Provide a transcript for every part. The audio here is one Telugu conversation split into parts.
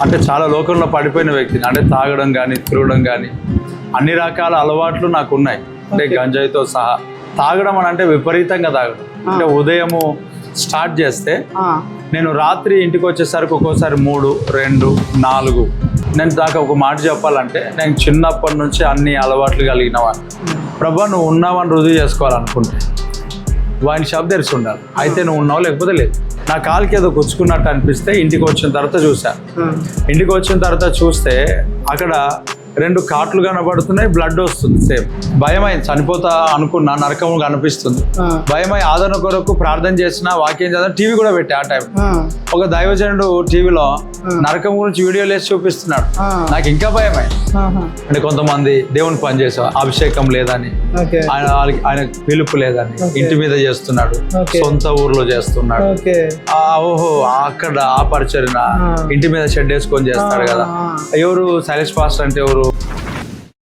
అంటే చాలా లోకంలో పడిపోయిన వ్యక్తిని. అంటే తాగడం కానీ, తిరగడం కానీ అన్ని రకాల అలవాట్లు నాకు ఉన్నాయి. అంటే గంజాయితో సహా. తాగడం అని అంటే విపరీతంగా తాగడం. అంటే ఉదయము స్టార్ట్ చేస్తే నేను రాత్రి ఇంటికి వచ్చేసరికి ఒక్కోసారి 3, 2, 4. నేను దాకా ఒక మాట చెప్పాలంటే నేను చిన్నప్పటి నుంచి అన్ని అలవాట్లు కలిగిన వాడిని. ప్రభా నువ్వు ఉన్నావని రుజువు చేసుకోవాలనుకుంటే వాయిన్ షాప్ తెరిచి ఉండాలి. అయితే నువ్వు ఉన్నావు లేకపోతే లేదు. నా కాలుకి ఏదో గుచ్చుకున్నట్టు అనిపిస్తే ఇంటికి వచ్చిన తర్వాత చూసాను. ఇంటికి వచ్చిన తర్వాత చూస్తే అక్కడ 2 కాట్లు కనబడుతున్నాయి, బ్లడ్ వస్తుంది. సేమ్ భయమైంది, చనిపోతా అనుకున్నా, నరకం కనిపిస్తుంది. భయమై ఆదరణ కొరకు ప్రార్థన చేసిన, వాక్యం చదివిన, టీవీ కూడా పెట్టి ఆ టైం ఒక దైవజనుడు టీవీలో నరకం గురించి వీడియోలు వేసి చూపిస్తున్నాడు. నాకు ఇంకా భయమైంది. అంటే కొంతమంది దేవుని పని చేసా, అభిషేకం లేదని, ఆయన పిలుపు లేదని ఇంటి మీద చేస్తున్నాడు, సొంత ఊర్లో చేస్తున్నాడు. ఓహో అక్కడ ఆ పరిచర్న ఇంటి మీద షెడ్ వేసుకొని చేస్తాడు కదా. ఎవరు శైలేష్ పాస్టర్ అంటే ఎవరు?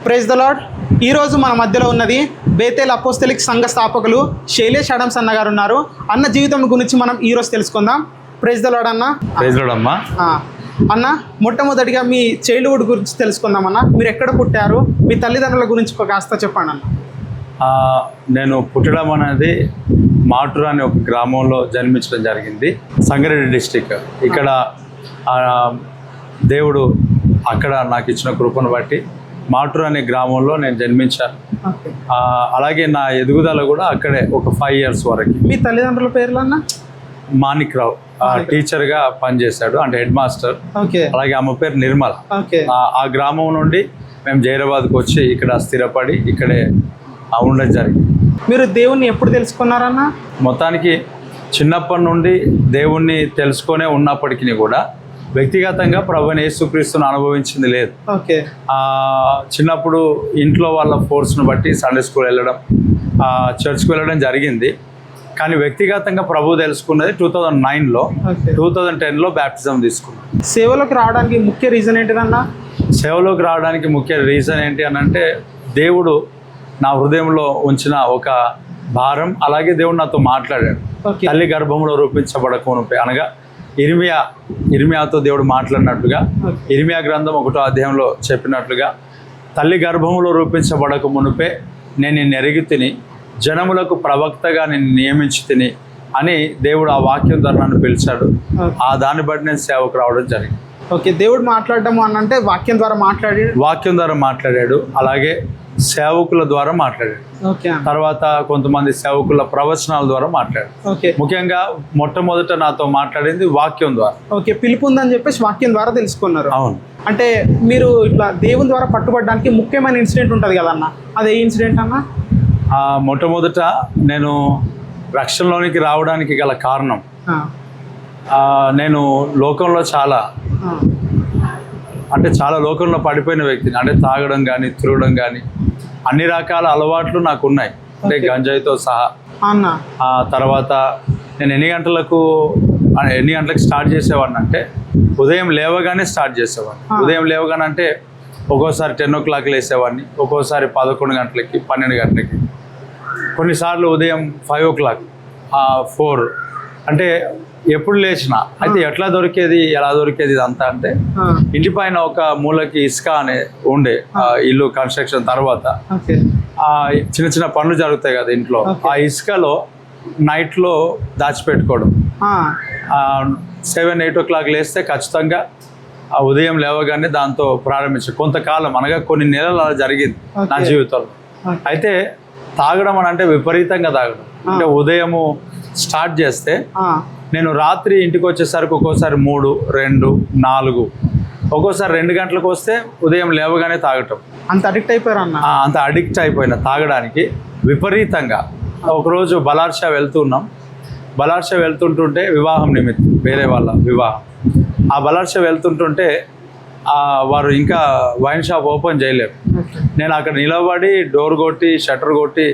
Praise the lord. ఈరోజు మన మధ్యలో ఉన్నది బేతేల్ అపోస్తలిక్ సంఘ స్థాపకులు శైలేష్ అడమ్స్ అన్న గారు ఉన్నారు. అన్న జీవితం గురించి మనం ఈరోజు తెలుసుకుందాం. ప్రైజ్ ద లార్డ్ అన్న. ప్రైజ్ లార్డ్ అమ్మా. అన్న మొట్టమొదటిగా మీ చైల్డ్హుడ్ గురించి తెలుసుకుందాం అన్న. మీరు ఎక్కడ పుట్టారు, మీ తల్లిదండ్రుల గురించి కాస్త చెప్పండి అన్న. నేను పుట్టడం అనేది మాటూరు అనే ఒక గ్రామంలో జన్మించడం జరిగింది. సంగారెడ్డి డిస్టిక్. ఇక్కడ దేవుడు అక్కడ నాకు ఇచ్చిన కృపను బట్టి మాటూరు అనే గ్రామంలో నేను జన్మించాను. అలాగే నా ఎదుగుదల కూడా అక్కడే ఒక 5 years వరకు. మీ తల్లిదండ్రుల పేర్లు అన్న? మాణిక్రావు టీచర్గా పనిచేశాడు, అంటే హెడ్ మాస్టర్. అలాగే ఆమె పేరు నిర్మల. ఆ గ్రామం నుండి మేము జైరాబాద్కి వచ్చి ఇక్కడ స్థిరపడి ఇక్కడే ఉండడం జరిగింది. మీరు దేవుణ్ణి ఎప్పుడు తెలుసుకున్నారన్న? మొత్తానికి చిన్నప్పటి నుండి దేవుణ్ణి తెలుసుకొనే ఉన్నప్పటికీ కూడా వ్యక్తిగతంగా ప్రభువైన యేసుక్రీస్తును అనుభవించింది లేదు. చిన్నప్పుడు ఇంట్లో వాళ్ళ ఫోర్స్ను బట్టి సండే స్కూల్ వెళ్ళడం, చర్చ్కి వెళ్ళడం జరిగింది. కానీ వ్యక్తిగతంగా ప్రభు తెలుసుకున్నది 2009లో. 2010లో బ్యాప్టిజం తీసుకున్నాను. సేవలోకి రావడానికి ముఖ్య రీజన్ ఏంటిదన్నా? సేవలోకి రావడానికి ముఖ్య రీజన్ ఏంటి అని అంటే దేవుడు నా హృదయంలో ఉంచిన ఒక భారం. అలాగే దేవుడు నాతో మాట్లాడాడు. తల్లి గర్భంలో రూపించబడకమునుపే, అనగా ఇర్మియాతో దేవుడు మాట్లాడినట్లుగా, ఇర్మియా గ్రంథం 1వ అధ్యాయంలో చెప్పినట్లుగా, తల్లి గర్భంలో రూపించబడక మునుపే నేను నిన్ను ఎరిగి తిని జనములకు ప్రవక్తగా నేను నియమించి తిని అని దేవుడు ఆ వాక్యం ద్వారా నన్ను పిలిచాడు. దాన్ని బట్టి నేను సేవకు రావడం జరిగింది. దేవుడు మాట్లాడడం అని అంటే వాక్యం ద్వారా మాట్లాడాడు. అలాగే సేవకుల ద్వారా మాట్లాడాడు. తర్వాత కొంతమంది సేవకుల ప్రవచనాల ద్వారా మాట్లాడాడు. ముఖ్యంగా మొట్టమొదట నాతో మాట్లాడింది వాక్యం ద్వారా. పిలుపు ఉందని చెప్పేసి వాక్యం ద్వారా తెలుసుకున్నారు. అవును. అంటే మీరు ఇట్లా దేవుని ద్వారా పట్టుబడడానికి ముఖ్యమైన ఇన్సిడెంట్ ఉంటుంది కదన్న, అదే ఇన్సిడెంట్ అన్న? మొట్టమొదట నేను రక్షణలోనికి రావడానికి గల కారణం, నేను లోకంలో చాలా లోకంలో పడిపోయిన వ్యక్తిని. అంటే తాగడం కానీ, తిరగడం కానీ అన్ని రకాల అలవాట్లు నాకు ఉన్నాయి. అంటే గంజాయితో సహా. తర్వాత నేను ఎన్ని గంటలకు స్టార్ట్ చేసేవాడిని అంటే ఉదయం లేవగానే స్టార్ట్ చేసేవాడిని. ఉదయం లేవగానే అంటే ఒక్కోసారి 10 o'clock లేసేవాడిని, ఒక్కోసారి 11 గంటలకి, 12 గంటలకి, కొన్నిసార్లు ఉదయం 5 o'clock, 4. అంటే ఎప్పుడు లేచినా. అయితే ఎలా దొరికేది ఇదంతా అంటే ఇంటి పైన ఒక మూలకి ఇసుక అనే ఉండే, ఇల్లు కన్స్ట్రక్షన్ తర్వాత చిన్న చిన్న పనులు జరుగుతాయి కదా ఇంట్లో. ఆ ఇసుకలో నైట్లో దాచిపెట్టుకోవడం. 7, 8 o'clock లేస్తే ఖచ్చితంగా ఆ ఉదయం లేవగానే దాంతో ప్రారంభించారు. కొంతకాలం, అనగా కొన్ని నెలలు అలా జరిగింది నా జీవితంలో. అయితే తాగడం అని అంటే విపరీతంగా తాగడం. అంటే ఉదయము స్టార్ట్ చేస్తే నేను రాత్రి ఇంటికి వచ్చేసరికి ఒక్కోసారి 3, 2, 4, ఒక్కోసారి 2 గంటలకు వస్తే ఉదయం లేవగానే తాగటం. అంత అడిక్ట్ అయిపోయిన తాగడానికి విపరీతంగా. ఒకరోజు బలార్షా వెళ్తుంటుంటే వివాహం నిమిత్తం, వేరే వాళ్ళ వివాహం. ఆ బలార్షా వెళ్తుంటుంటే వారు ఇంకా వైన్ షాప్ ఓపెన్ చేయలేరు. నేను అక్కడ నిలబడి డోర్ కొట్టి, షట్టర్ కొట్టి,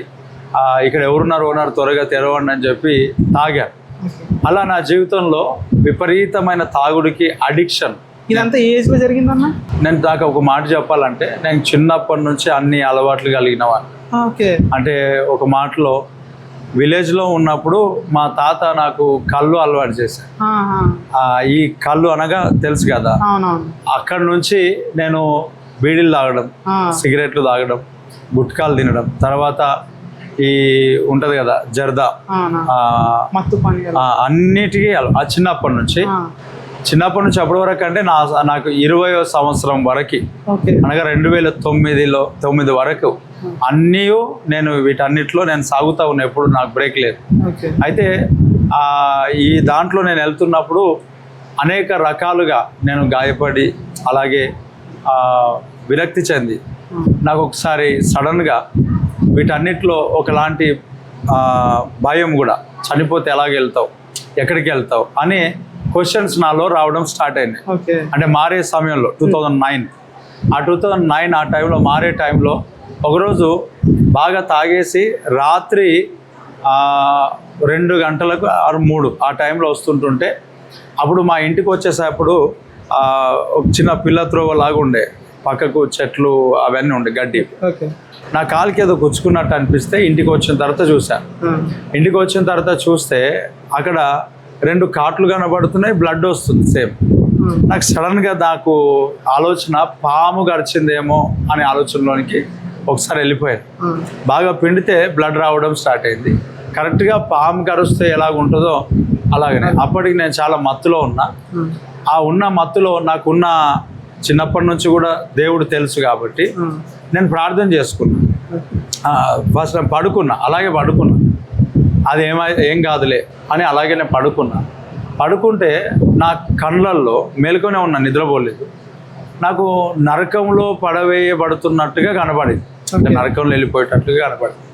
ఇక్కడ ఎవరున్నారు ఓనర్ త్వరగా తెరవండి అని చెప్పి తాగాను. అలా నా జీవితంలో విపరీతమైన తాగుడికి అడిక్షన్. ఇదంతా ఏ ఏజ్లో జరిగిందన్న? నేను దాకా ఒక మాట చెప్పాలంటే నేను చిన్నప్పటి నుంచి అన్ని అలవాట్లు కలిగిన వాడిని. అంటే ఒక మాటలో విలేజ్లో ఉన్నప్పుడు మా తాత నాకు కళ్ళు అలవాటు చేశారు. ఈ కళ్ళు అనగా తెలుసు కదా, అక్కడ నుంచి నేను బీడీలు తాగడం, సిగరెట్లు తాగడం, గుట్కాలు తినడం, తర్వాత ఈ ఉంటది కదా జర్దా, అన్నిటికీ చిన్నప్పటి నుంచి అప్పటి వరకు అంటే నాకు 20వ సంవత్సరం వరకు అనగా 2009 వరకు అన్నీ నేను వీటన్నిటిలో నేను సాగుతూ ఉన్నా, ఎప్పుడు నాకు బ్రేక్ లేదు. అయితే ఈ దాంట్లో నేను వెళ్తున్నప్పుడు అనేక రకాలుగా నేను గాయపడి అలాగే విరక్తి చెంది నాకు ఒకసారి సడన్గా వీటన్నిటిలో ఒకలాంటి భయం కూడా, చనిపోతే ఎలాగ వెళ్తావు, ఎక్కడికి వెళ్తావు అనే క్వశ్చన్స్ నాలో రావడం స్టార్ట్ అయినాయి. అంటే మారే సమయంలో 2009 ఆ టైంలో మారే టైంలో ఒకరోజు బాగా తాగేసి రాత్రి 2 గంటలకు 3 ఆ టైంలో వస్తుంటుంటే అప్పుడు మా ఇంటికి వచ్చేసేప్పుడు ఒక చిన్న పిల్ల త్రోవ లాగా ఉండే, పక్కకు చెట్లు అవన్నీ ఉండే గడ్డి. నా కాలుకి ఏదో గుచ్చుకున్నట్టు అనిపిస్తే ఇంటికి వచ్చిన తర్వాత చూస్తే అక్కడ 2 కాట్లు కనబడుతున్నాయి, బ్లడ్ వస్తుంది సేమ్. నాకు సడన్గా నాకు ఆలోచన పాము గడిచిందేమో అనే ఆలోచనలోనికి ఒకసారి వెళ్ళిపోయాను. బాగా పిండితే బ్లడ్ రావడం స్టార్ట్ అయింది. కరెక్ట్గా పాము కరుస్తే ఎలాగుంటుందో అలాగనే అప్పటికి నేను చాలా మత్తులో ఉన్నా. ఆ ఉన్న మత్తులో నాకున్న చిన్నప్పటి నుంచి కూడా దేవుడు తెలుసు కాబట్టి నేను ప్రార్థన చేసుకున్నా. ఫస్ట్ నేను అలాగే పడుకున్నా, అది ఏం కాదులే అని అలాగే నేను పడుకుంటే నా కళ్ళల్లో మేలుకొనే ఉన్నా, నిద్రపోలేదు. నాకు నరకంలో పడవేయబడుతున్నట్టుగా కనపడింది, అంటే నరకంలో వెళ్ళిపోయేటట్టుగా కనపడింది.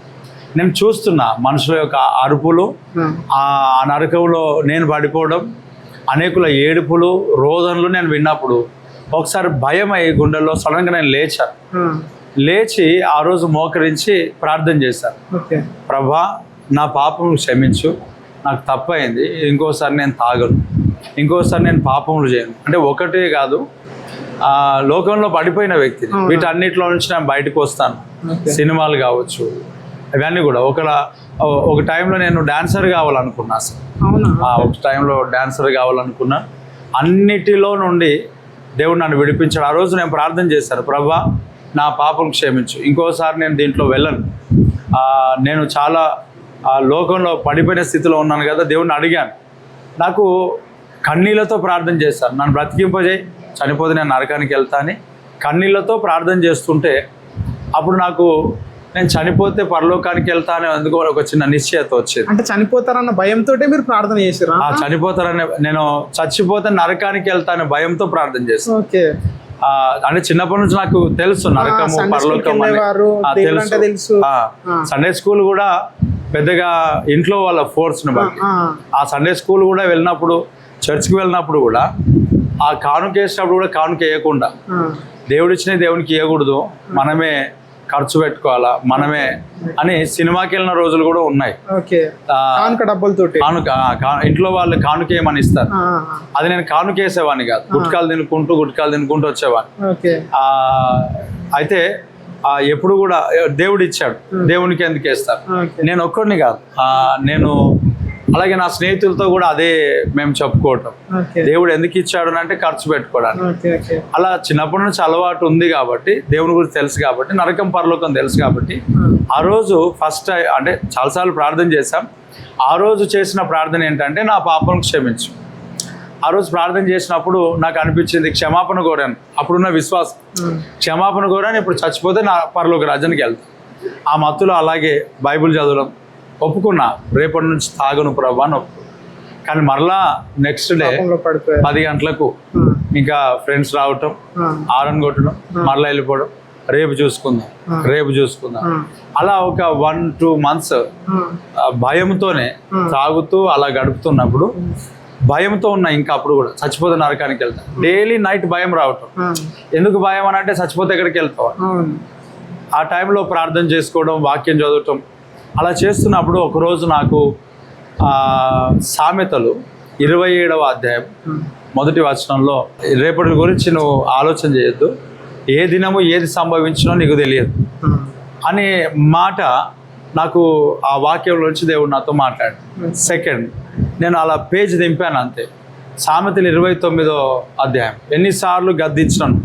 నేను చూస్తున్నా మనుషుల యొక్క అరుపులు, ఆ నరకంలో నేను పడిపోవడం, అనేకుల ఏడుపులు, రోదనలు నేను విన్నప్పుడు ఒకసారి భయం అయ్యి గుండెల్లో సడన్గా నేను లేచి ఆ రోజు మోకరించి ప్రార్థన చేశాను. ప్రభా, నా పాపం క్షమించు, నాకు తప్పైంది, ఇంకోసారి నేను తాగను, ఇంకోసారి నేను పాపములు చేయను. అంటే ఒకటే కాదు, లోకంలో పడిపోయిన వ్యక్తిని, వీటన్నిటిలో నుంచి నేను బయటకు వస్తాను. సినిమాలు కావచ్చు, ఇవన్నీ కూడా ఒక టైంలో నేను డాన్సర్ కావాలనుకున్నా. అసలు ఒక టైంలో డాన్సర్ కావాలనుకున్నా. అన్నిటిలో నుండి దేవుడు నన్ను విడిపించాడు. ఆ రోజు నేను ప్రార్థన చేశాను, ప్రభా నా పాపం క్షమించు, ఇంకోసారి నేను దీంట్లో వెళ్ళను. నేను చాలా లోకంలో పడిపోయిన స్థితిలో ఉన్నాను కదా, దేవుడిని అడిగాను. నాకు కన్నీళ్లతో ప్రార్థన చేశాను, నన్ను బ్రతికింపజేయి, చనిపోతే నేను నరకానికి వెళ్తా అని కన్నీళ్లతో ప్రార్థన చేస్తుంటే అప్పుడు నేను చనిపోతే పరలోకానికి వెళ్తానే అందుకో ఒక చిన్న నిశ్చయత వచ్చింది. అంటే చనిపోతారన్న భయంతో మీరు ప్రార్థన చేశారు? చనిపోతారనే, నేను చచ్చిపోతే నరకానికి వెళ్తానే భయంతో ప్రార్థన చేశాను. అంటే చిన్నప్పటి నుంచి నాకు తెలుసు నరకము పరలోకం తెలుసు. సండే స్కూల్ కూడా పెద్దగా ఇంట్లో వాళ్ళ ఫోర్స్ని బట్టి ఆ సండే స్కూల్ కూడా వెళ్ళినప్పుడు, చర్చ్కి వెళ్ళినప్పుడు కూడా ఆ కానుక వేసినప్పుడు కూడా కానుక వేయకుండా, దేవుడిచ్చిన దేవునికి ఇవ్వకూడదు, మనమే ఖర్చు పెట్టుకోవాలా, మనమే అని సినిమాకి వెళ్ళిన రోజులు కూడా ఉన్నాయి. ఇంట్లో వాళ్ళు కానుక ఏమని ఇస్తారు, అది నేను కానుక వేసేవాడిని కాదు, గుట్కాలు తినుకుంటూ వచ్చేవాడిని. అయితే ఎప్పుడు కూడా దేవుడు ఇచ్చాడు, దేవునికి ఎందుకు వేస్తారు, నేను ఒక్కడిని కాదు, నేను అలాగే నా స్నేహితులతో కూడా అదే మేము చెప్పుకోవటం, దేవుడు ఎందుకు ఇచ్చాడు అంటే ఖర్చు పెట్టుకోవడానికి. అలా చిన్నప్పటి నుంచి అలవాటు ఉంది కాబట్టి, దేవుని గురించి తెలుసు కాబట్టి, నరకం పరలోకం తెలుసు కాబట్టి ఆ రోజు ఫస్ట్ అంటే చాలాసార్లు ప్రార్థన చేశాం. ఆ రోజు చేసిన ప్రార్థన ఏంటంటే నా పాపం క్షమించు. ఆ రోజు ప్రార్థన చేసినప్పుడు నాకు అనిపించింది క్షమాపణ కోరాను, అప్పుడున్న విశ్వాసం, క్షమాపణ కోరాను, ఇప్పుడు చచ్చిపోతే నా పరలోక రాజ్యానికి వెళ్తాను. ఆ మత్తులో అలాగే బైబిల్ చదవడం ఒప్పుకున్నా, రేపటి నుంచి తాగను ప్రభా అని ఒప్పుకున్నా. కానీ మరలా నెక్స్ట్ డే 10 గంటలకు ఇంకా ఫ్రెండ్స్ రావటం, ఆరన్ కొట్టడం, మరలా వెళ్ళిపోవడం, రేపు చూసుకుందాం. అలా ఒక 1-2 months భయంతోనే తాగుతూ అలా గడుపుతున్నప్పుడు, భయంతో ఉన్నా ఇంకా అప్పుడు కూడా చచ్చిపోతే నరకానికి వెళ్తాను. డైలీ నైట్ భయం రావటం. ఎందుకు భయం అని అంటే చచ్చిపోతే ఎక్కడికి వెళ్తావు. ఆ టైంలో ప్రార్థన చేసుకోవడం, వాక్యం చదవటం అలా చేస్తున్నప్పుడు ఒకరోజు నాకు సామెతలు 27వ అధ్యాయం 1వ వచనంలో, రేపటి గురించి నువ్వు ఆలోచన చేయొద్దు, ఏ దినము ఏది సంభవించినో నీకు తెలియదు అనే మాట నాకు ఆ వాక్యంలో నుంచి దేవుడు నాతో మాట్లాడు. సెకండ్, నేను అలా పేజ్ దింపాను అంతే. సామెతలు 29వ అధ్యాయం, ఎన్నిసార్లు గద్దించినాను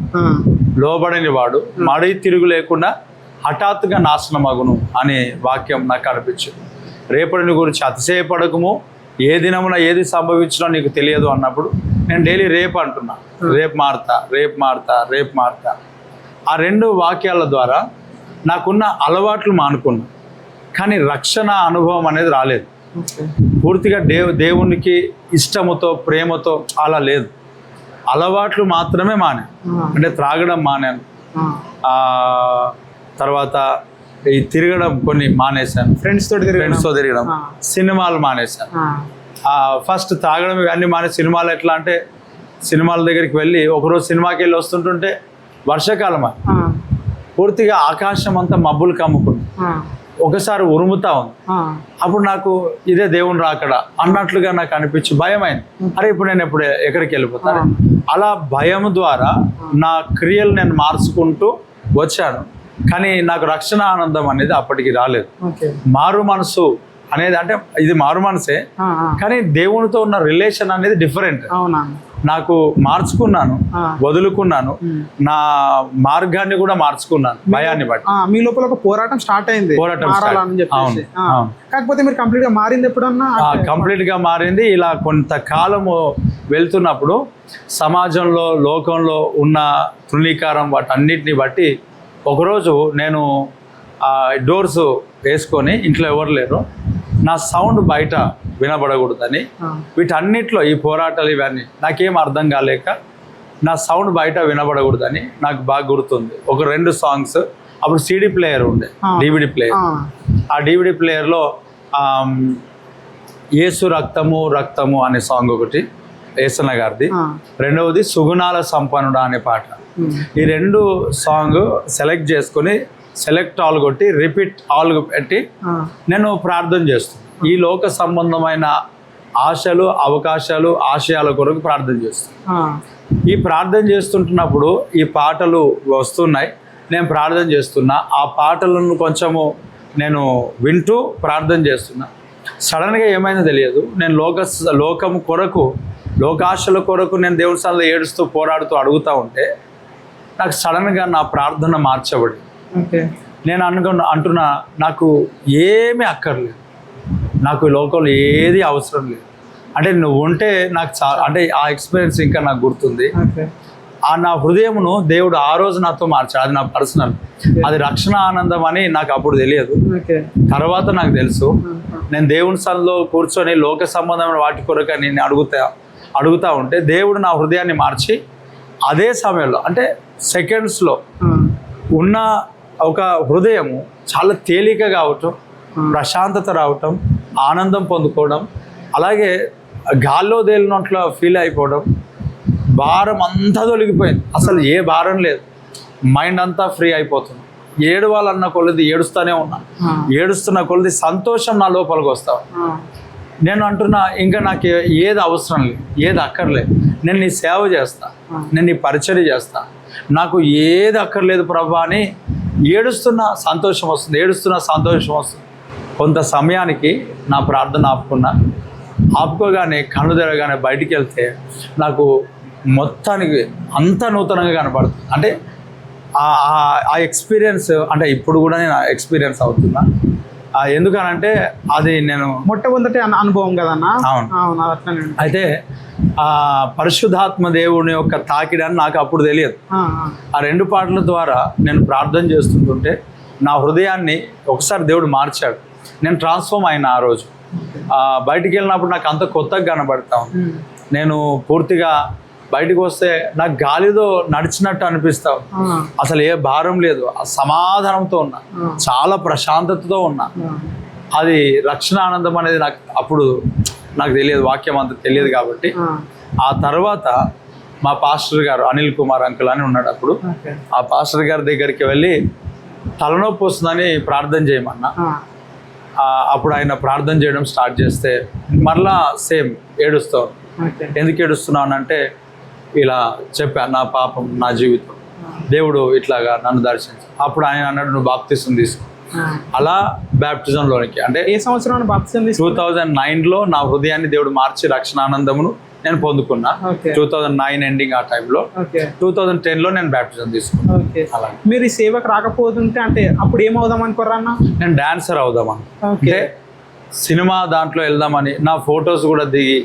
లోబడని వాడు మడి తిరుగు లేకుండా హఠాత్తుగా నాశనమగును అనే వాక్యం నాకు అనిపించింది. రేపటిని గురించి అతిశయపడకము, ఏ దినమున ఏది సంభవించినో నీకు తెలియదు అన్నప్పుడు నేను డైలీ రేపు అంటున్నా, రేపు మారుతా. ఆ 2 వాక్యాల ద్వారా నాకున్న అలవాట్లు మానుకున్నా, కానీ రక్షణ అనుభవం అనేది రాలేదు. పూర్తిగా దేవునికి ఇష్టముతో ప్రేమతో అలా లేదు. అలవాట్లు మాత్రమే మానే, అంటే త్రాగడం మానాను, తర్వాత ఈ తిరగడం కొన్ని మానేశాను, ఫ్రెండ్స్తో తిరగడం, సినిమాలు మానేశాను. ఫస్ట్ తాగడం ఇవన్నీ మానేసి సినిమాలు ఎట్లా అంటే సినిమాల దగ్గరికి వెళ్ళి ఒకరోజు సినిమాకి వెళ్ళి వస్తుంటుంటే వర్షాకాలం పూర్తిగా ఆకాశం అంతా మబ్బులు కమ్ముకుంది, ఒకసారి ఉరుముతా ఉంది. అప్పుడు నాకు ఇదే దేవుని రాకడా అన్నట్లుగా నాకు అనిపించి భయమైంది. అరే ఇప్పుడు నేను ఎక్కడికి వెళ్ళిపోతాను. అలా భయం ద్వారా నా క్రియలు నేను మార్చుకుంటూ వచ్చాను, కానీ నాకు రక్షణ ఆనందం అనేది అప్పటికి రాలేదు. మారు మనసు అనేది అంటే ఇది మారు మనసే, కానీ దేవునితో ఉన్న రిలేషన్ అనేది డిఫరెంట్. నాకు మార్చుకున్నాను, వదులుకున్నాను, నా మార్గాన్ని కూడా మార్చుకున్నాను భయాన్ని బట్టి. మీ లోపల ఒక పోరాటం స్టార్ట్ అయింది, కాకపోతే మీరు కంప్లీట్ గా మారింది ఎప్పుడన్నా? కంప్లీట్ గా మారింది. ఇలా కొంతకాలము వెళ్తున్నప్పుడు సమాజంలో లోకంలో ఉన్న తృణీకారం వాటన్నిటిని బట్టి ఒకరోజు నేను డోర్స్ వేసుకొని ఇంట్లో ఎవరు లేరు, నా సౌండ్ బయట వినబడకూడదని, వీటన్నిటిలో ఈ పోరాటాలు ఇవన్నీ నాకేం అర్థం కాలేక నా సౌండ్ బయట వినబడకూడదని నాకు బాగా గుర్తుంది. ఒక 2 సాంగ్స్ అప్పుడు CD ప్లేయర్ ఉండే, DVD ప్లేయర్. ఆ DVD ప్లేయర్లో యేసు రక్తము అనే సాంగ్ ఒకటి ఏసన్న గారిది, రెండవది సుగుణాల సంపన్నుడా అనే పాట. ఈ 2 సాంగ్ సెలెక్ట్ చేసుకొని సెలెక్ట్ ఆల్ కొట్టి రిపీట్ ఆల్ పెట్టి నేను ప్రార్థన చేస్తున్నాను. ఈ లోక సంబంధమైన ఆశలు, అవకాశాలు, ఆశయాల కొరకు ప్రార్థన చేస్తున్నాను. ఈ ప్రార్థన చేస్తుంటున్నప్పుడు ఈ పాటలు వస్తున్నాయి, నేను ప్రార్థన చేస్తున్నా. ఆ పాటలను కొంచెము నేను వింటూ ప్రార్థన చేస్తున్నా. సడన్గా ఏమైందో తెలియదు, నేను లోకము కొరకు, లోకాశల కొరకు నేను దేవుని సన్నిధిలో ఏడుస్తూ పోరాడుతూ అడుగుతూ ఉంటే నాకు సడన్గా నా ప్రార్థన మార్చబడి నేను అంటున్నా నాకు ఏమీ అక్కర్లేదు, నాకు ఈ లోకంలో ఏది అవసరం లేదు. అంటే నువ్వు ఉంటే నాకు అంటే ఆ ఎక్స్పీరియన్స్ ఇంకా నాకు గుర్తుంది. ఆ నా హృదయమును దేవుడు ఆ రోజు నాతో మార్చాడు. అది నా పర్సనల్, అది రక్షణ ఆనందం అని నాకు అప్పుడు తెలియదు, తర్వాత నాకు తెలుసు. నేను దేవుని సన్నిధిలో కూర్చొని లోక సంబంధమైన వాటి కొరకు నేను అడుగుతా ఉంటే దేవుడు నా హృదయాన్ని మార్చి అదే సమయంలో అంటే సెకండ్స్లో ఉన్న ఒక హృదయము చాలా తేలికగా అవటం, ప్రశాంతత రావటం, ఆనందం పొందుకోవడం, అలాగే గాల్లో తేలినట్ల ఫీల్ అయిపోవడం, భారం అంతా తొలగిపోయింది, అసలు ఏ భారం లేదు, మైండ్ అంతా ఫ్రీ అయిపోతుంది. ఏడవాలన్న కొలది ఏడుస్తూనే ఉన్నా, ఏడుస్తున్న కొలది సంతోషం నా లోపలికి వస్తా. నేను అంటున్నా ఇంకా నాకు ఏది అవసరం లేదు, ఏది అక్కర్లేదు, నేను నీ సేవ చేస్తా, నేను నీ పరిచర్య చేస్తా, నాకు ఏది అక్కర్లేదు ప్రభా అని ఏడుస్తున్న సంతోషం వస్తుంది. కొంత సమయానికి నా ప్రార్థన ఆపుకోగానే కన్ను తెరగానే బయటికి వెళ్తే నాకు మొత్తానికి అంత నూతనంగా కనపడుతుంది. అంటే ఆ ఎక్స్పీరియన్స్ అంటే ఇప్పుడు కూడా నేను ఎక్స్పీరియన్స్ అవుతున్నా. ఎందుకనంటే అది నేను మొట్టమొదటి అనుభవం కదన్నా. అవును. అయితే ఆ పరిశుద్ధాత్మ దేవుని యొక్క తాకిడని నాకు అప్పుడు తెలియదు. ఆ 2 పాటల ద్వారా నేను ప్రార్థన చేస్తుంటుంటే నా హృదయాన్ని ఒకసారి దేవుడు మార్చాడు. నేను ట్రాన్స్ఫార్మ్ అయినా. ఆ రోజు బయటికి వెళ్ళినప్పుడు నాకు అంత కొత్తగా కనబడతా ఉంది. నేను పూర్తిగా బయటకు వస్తే నాకు గాలిలో నడిచినట్టు అనిపిస్తావు, అసలు ఏ భారం లేదు, సమాధానంతో ఉన్నా, చాలా ప్రశాంతతతో ఉన్నా. అది రక్షణ ఆనందం అనేది నాకు అప్పుడు నాకు తెలియదు, వాక్యం అంత తెలియదు కాబట్టి. ఆ తర్వాత మా పాస్టర్ గారు అనిల్ కుమార్ అంకుల్ అని ఉన్నాడు. అప్పుడు ఆ పాస్టర్ గారి దగ్గరికి వెళ్ళి తలనొప్పి వస్తుందని ప్రార్థన చేయమన్నా. అప్పుడు ఆయన ప్రార్థన చేయడం స్టార్ట్ చేస్తే మరలా సేమ్ ఏడుస్తావు. ఎందుకు ఏడుస్తున్నావు అంటే ఇలా చెప్పా, నా పాపం, నా జీవితం, దేవుడు ఇట్లాగా నన్ను దర్శించు. అప్పుడు ఆయన అన్నాడు, నువ్వు బాప్తిసం తీసుకో. అలా బ్యాప్టిజంలోనికి అంటే ఏ సంవత్సరం బాప్తిజం 2009లో నా హృదయాన్ని దేవుడు మార్చి రక్షణానందమును నేను పొందుకున్నా. 2009 ఎండింగ్ ఆ టైంలో. 2010లో నేను బ్యాప్టిజం తీసుకున్నాను. అలా మీరు ఈ సేవకు రాకపోతుంటే అంటే అప్పుడు ఏమవుదాం అనుకోరా అన్న? నేను డాన్సర్ అవుదామని, అంటే సినిమా దాంట్లో వెళ్దామని, నా ఫొటోస్ కూడా దిగి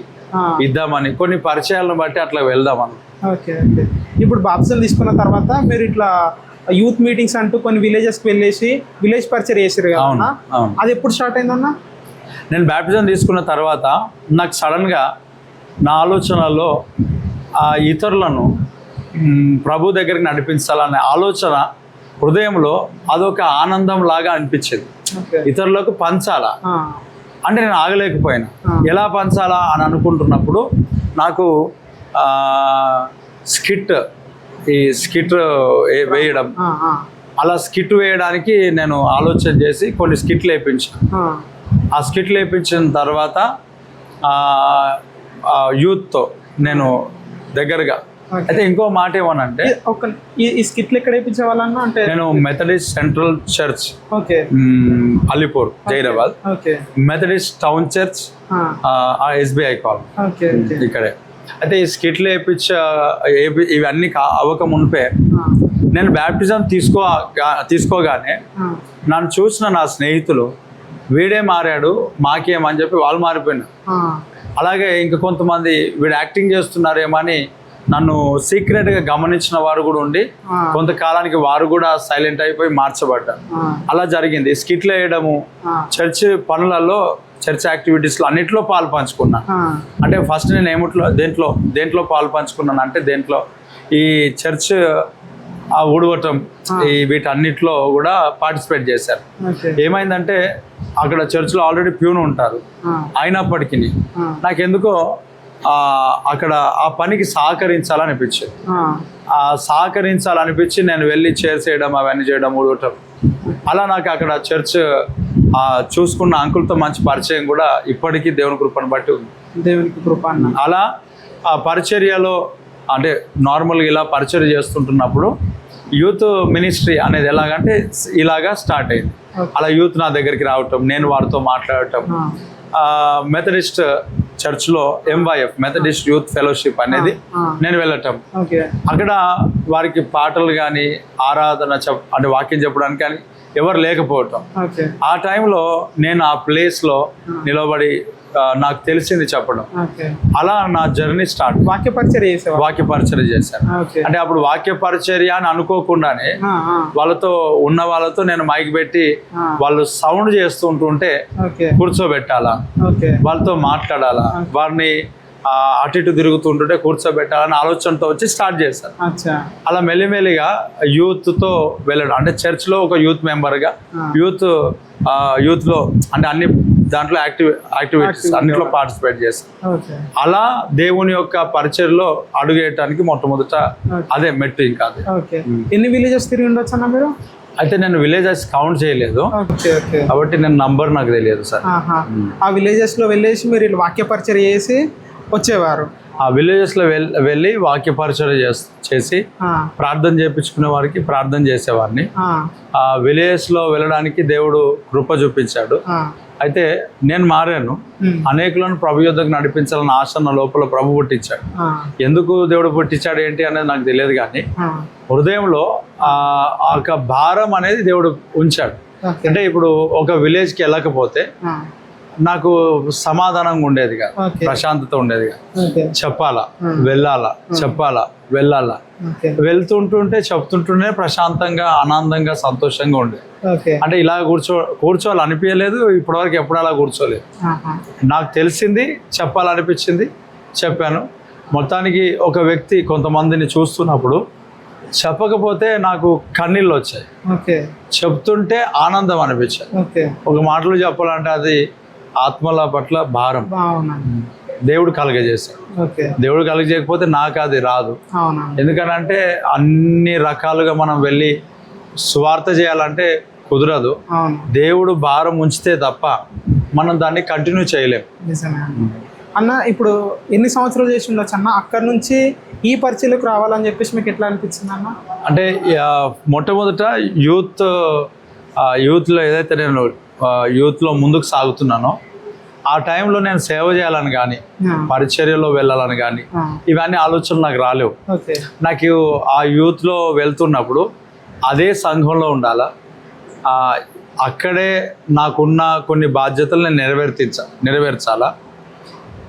ఇద్దామని, కొన్ని పరిచయాలను బట్టి అట్లా వెళ్దామని. Okay okay. ఇప్పుడు బాప్టిజం తీసుకున్న తర్వాత మీరు ఇట్లా యూత్ మీటింగ్స్ అంటూ కొన్ని విలేజెస్కి వెళ్ళేసి విలేజ్ పరిచయం చేసారు కదా, అది ఎప్పుడు స్టార్ట్ అయిందన్న? నేను బ్యాప్టిజం తీసుకున్న తర్వాత నాకు సడన్గా నా ఆలోచనలో ఇతరులను ప్రభు దగ్గరికి నడిపించాలనే ఆలోచన హృదయంలో అదొక ఆనందం లాగా అనిపించేది. ఇతరులకు పంచాలా అంటే నేను ఆగలేకపోయినా. ఎలా పంచాలా అని అనుకుంటున్నప్పుడు నాకు ఈ స్కిట్ వేయడం, అలా స్కిట్ వేయడానికి నేను ఆలోచన చేసి కొన్ని స్కిట్లు వేయించాను. ఆ స్కిట్లు వేయించిన తర్వాత యూత్తో నేను దగ్గరగా. అయితే ఇంకో మాట ఏమనంటే, ఈ స్కిట్లు ఎక్కడ వేయించే వాళ్ళన్నా అంటే నేను Methodist central church Alipore Zaheerabad, Methodist town church SBI colony ఇక్కడే. అయితే ఈ స్కిట్లు ఇవన్నీ అవ్వక మునిపే నేను బ్యాప్టిజం తీసుకోగానే నన్ను చూసిన నా స్నేహితులు వీడే మారాడు మాకేమని చెప్పి వాళ్ళు మారిపోయినారు. అలాగే ఇంకా కొంతమంది వీడు యాక్టింగ్ చేస్తున్నారేమని నన్ను సీక్రెట్గా గమనించిన వారు కూడా ఉండి కొంతకాలానికి వారు కూడా సైలెంట్ అయిపోయి మార్చబడ్డారు. అలా జరిగింది. స్కిట్లు వేయడము, చర్చ్ పనులలో, చర్చ్ యాక్టివిటీస్లో అన్నిట్లో పాలు పంచుకున్నాను. అంటే ఫస్ట్ నేను దేంట్లో పాలు పంచుకున్నాను అంటే, దేంట్లో ఈ చర్చ్ ఊడవటం వీటన్నిటిలో కూడా పార్టిసిపేట్ చేశారు. ఏమైందంటే అక్కడ చర్చ్లో ఆల్రెడీ ప్యూన్ ఉంటారు, అయినప్పటికీ నాకెందుకో అక్కడ ఆ పనికి సహకరించాలనిపించి నేను వెళ్ళి చేసేయడం, అవన్నీ చేయడం, ఊడవటం. అలా నాకు అక్కడ చర్చ్ చూసుకున్న అంకుల్తో మంచి పరిచయం కూడా ఇప్పటికీ దేవుని కృపను బట్టి ఉంది. దేవునికి కృప. అలా ఆ పరిచర్యలో అంటే నార్మల్గా ఇలా పరిచర్య చేస్తుంటున్నప్పుడు యూత్ మినిస్ట్రీ అనేది ఎలాగంటే ఇలాగా స్టార్ట్ అయింది. అలా యూత్ నా దగ్గరికి రావటం, నేను వారితో మాట్లాడటం. మెథడిస్ట్ చర్చ్లో MYF మెథడిస్ట్ యూత్ ఫెలోషిప్ అనేది నేను వెళ్ళటం. అక్కడ వారికి పాటలు కానీ ఆరాధన అంటే వాక్యం చెప్పడానికి కానీ ఎవరు లేకపోవటం. ఆ టైంలో నేను ఆ ప్లేస్లో నిలబడి నాకు తెలిసింది చెప్పడం. అలా నా జర్నీ స్టార్ట్. వాక్య పరిచర్య చేశాను. అంటే అప్పుడు వాక్య పరిచర్య అని అనుకోకుండానే వాళ్ళతో నేను మైక్ పెట్టి వాళ్ళు సౌండ్ చేస్తుంటుంటే కూర్చోబెట్టాలా, వాళ్ళతో మాట్లాడాలా, వారిని అటు ఇటు తిరుగుతుంటుంటే కూర్చోబెట్టాలని ఆలోచనతో వచ్చి స్టార్ట్ చేశాను. అలా మెల్లిమెల్లిగా యూత్తో వెళ్ళడం, అంటే చర్చ్లో ఒక యూత్ మెంబర్గా యూత్లో అంటే అన్ని దాంట్లో యాక్టివిటీస్ అన్నిట్లో పార్టిసిపేట్ చేస్తాను. అలా దేవుని యొక్క పరిచర్లో అడుగేయటానికి మొట్టమొదట అదే మెట్టు. ఇంకా అదే. ఎన్ని విలేజెస్ తిరిగి ఉండొచ్చు అన్న మీరు? అయితే నేను విలేజెస్ కౌంట్ చేయలేదు కాబట్టి నేను నంబర్ నాకు తెలియదు సార్. ఆ విలేజెస్ లో వెళ్ళేసి మీరు వాక్య పరిచర్య చేసి వచ్చేవారు. ఆ విలేజెస్లో వెళ్ళి వాక్య పరిచర్య చేసి ప్రార్థన చేయించుకునే వారికి ప్రార్థన చేసేవాడిని. ఆ విలేజెస్లో వెళ్ళడానికి దేవుడు కృప చూపించాడు. అయితే నేను మారాను. అనేకులను ప్రభు యొద్దకు నడిపించాలని ఆశ నా లోపల ప్రభు పుట్టించాడు. ఎందుకు దేవుడు పుట్టించాడు ఏంటి అనేది నాకు తెలియదు, కానీ హృదయంలో ఒక భారం అనేది దేవుడు ఉంచాడు. అంటే ఇప్పుడు ఒక విలేజ్కి వెళ్ళకపోతే నాకు సమాధానంగా ఉండేది కాదు, ప్రశాంతత ఉండేది కాదు. చెప్పాలా, వెళ్ళాలా, వెళ్తుంటుంటే చెప్తుంటూనే ప్రశాంతంగా, ఆనందంగా, సంతోషంగా ఉండేది. అంటే ఇలా కూర్చోవాలి అనిపించలేదు. ఇప్పటివరకు ఎప్పుడు అలా కూర్చోలేదు. నాకు తెలిసింది చెప్పాలనిపించింది, చెప్పాను. మొత్తానికి ఒక వ్యక్తి కొంతమందిని చూస్తున్నప్పుడు చెప్పకపోతే నాకు కన్నీళ్ళు వచ్చాయి, చెప్తుంటే ఆనందం అనిపించాయి. ఒక మాటలో చెప్పాలంటే అది ఆత్మల పట్ల భారం దేవుడు కలగజేశాడు. దేవుడు కలగజేయకపోతే నాకు అది రాదు. ఎందుకనంటే అన్ని రకాలుగా మనం వెళ్ళి సువార్త చేయాలంటే కుదరదు. దేవుడు భారం ఉంచితే తప్ప మనం దాన్ని కంటిన్యూ చేయలేం. అన్న ఇప్పుడు ఎన్ని సంవత్సరాలు చేసి ఉండొచ్చు అన్న? అక్కడ నుంచి ఈ పరిచయలకు రావాలని చెప్పేసి మీకు ఎట్లా అనిపించింది అన్న? అంటే మొట్టమొదట యూత్ యూత్లో ఏదైతే నేను యూత్లో ముందుకు సాగుతున్నానో ఆ టైంలో నేను సేవ చేయాలని కానీ పరిచర్యలో వెళ్ళాలని కానీ ఇవన్నీ ఆలోచనలు నాకు రాలేవు. నాకు ఆ యూత్లో వెళ్తున్నప్పుడు అదే సంఘంలో ఉండాలా, అక్కడే నాకున్న కొన్ని బాధ్యతలు నేను నెరవేర్చాలా,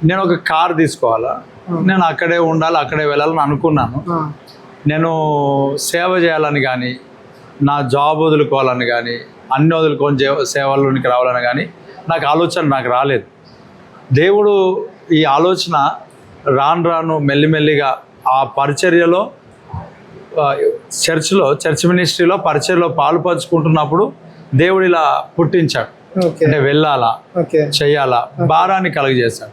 నేను ఒక కార్ తీసుకోవాలా, నేను అక్కడే ఉండాలి, అక్కడే వెళ్ళాలని అనుకున్నాను. నేను సేవ చేయాలని కానీ, నా జాబ్ వదులుకోవాలని కానీ, అన్ని వదులుకొని సేవల్లోనికి రావాలని కానీ నాకు ఆలోచన నాకు రాలేదు. దేవుడు ఈ ఆలోచన రాను మెల్లిమెల్లిగా ఆ పరిచర్యలో చర్చ్ మినిస్ట్రీలో పరిచర్యలో పాలు పంచుకుంటున్నప్పుడు దేవుడు ఇలా పుట్టించాడు. అంటే వెళ్ళాలా, చెయ్యాలా, భారాన్ని కలుగజేశాడు.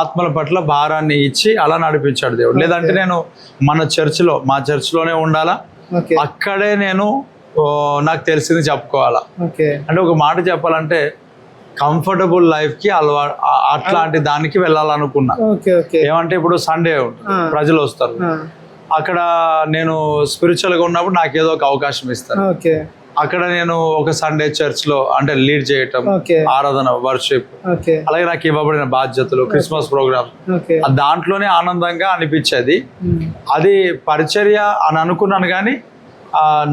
ఆత్మల పట్ల భారాన్ని ఇచ్చి అలా నడిపించాడు దేవుడు. లేదంటే నేను మా చర్చిలోనే ఉండాలా, అక్కడే నేను నాకు తెలిసింది చెప్పుకోవాలా. అంటే ఒక మాట చెప్పాలంటే కంఫర్టబుల్ లైఫ్ కి అట్లాంటి దానికి వెళ్ళాలనుకున్నా. ఏమంటే ఇప్పుడు సండే ప్రజలు వస్తారు, అక్కడ నేను స్పిరిచువల్ గా ఉన్నప్పుడు నాకు ఏదో ఒక అవకాశం ఇస్తారు. అక్కడ నేను ఒక సండే చర్చ్ లో అంటే లీడ్ చేయటం, ఆరాధన, వర్షిప్, అలాగే నాకు ఇవ్వబడిన బాధ్యతలు, క్రిస్మస్ ప్రోగ్రామ్, దాంట్లోనే ఆనందంగా అనిపించేది. అది పరిచర్య అని అనుకున్నాను కానీ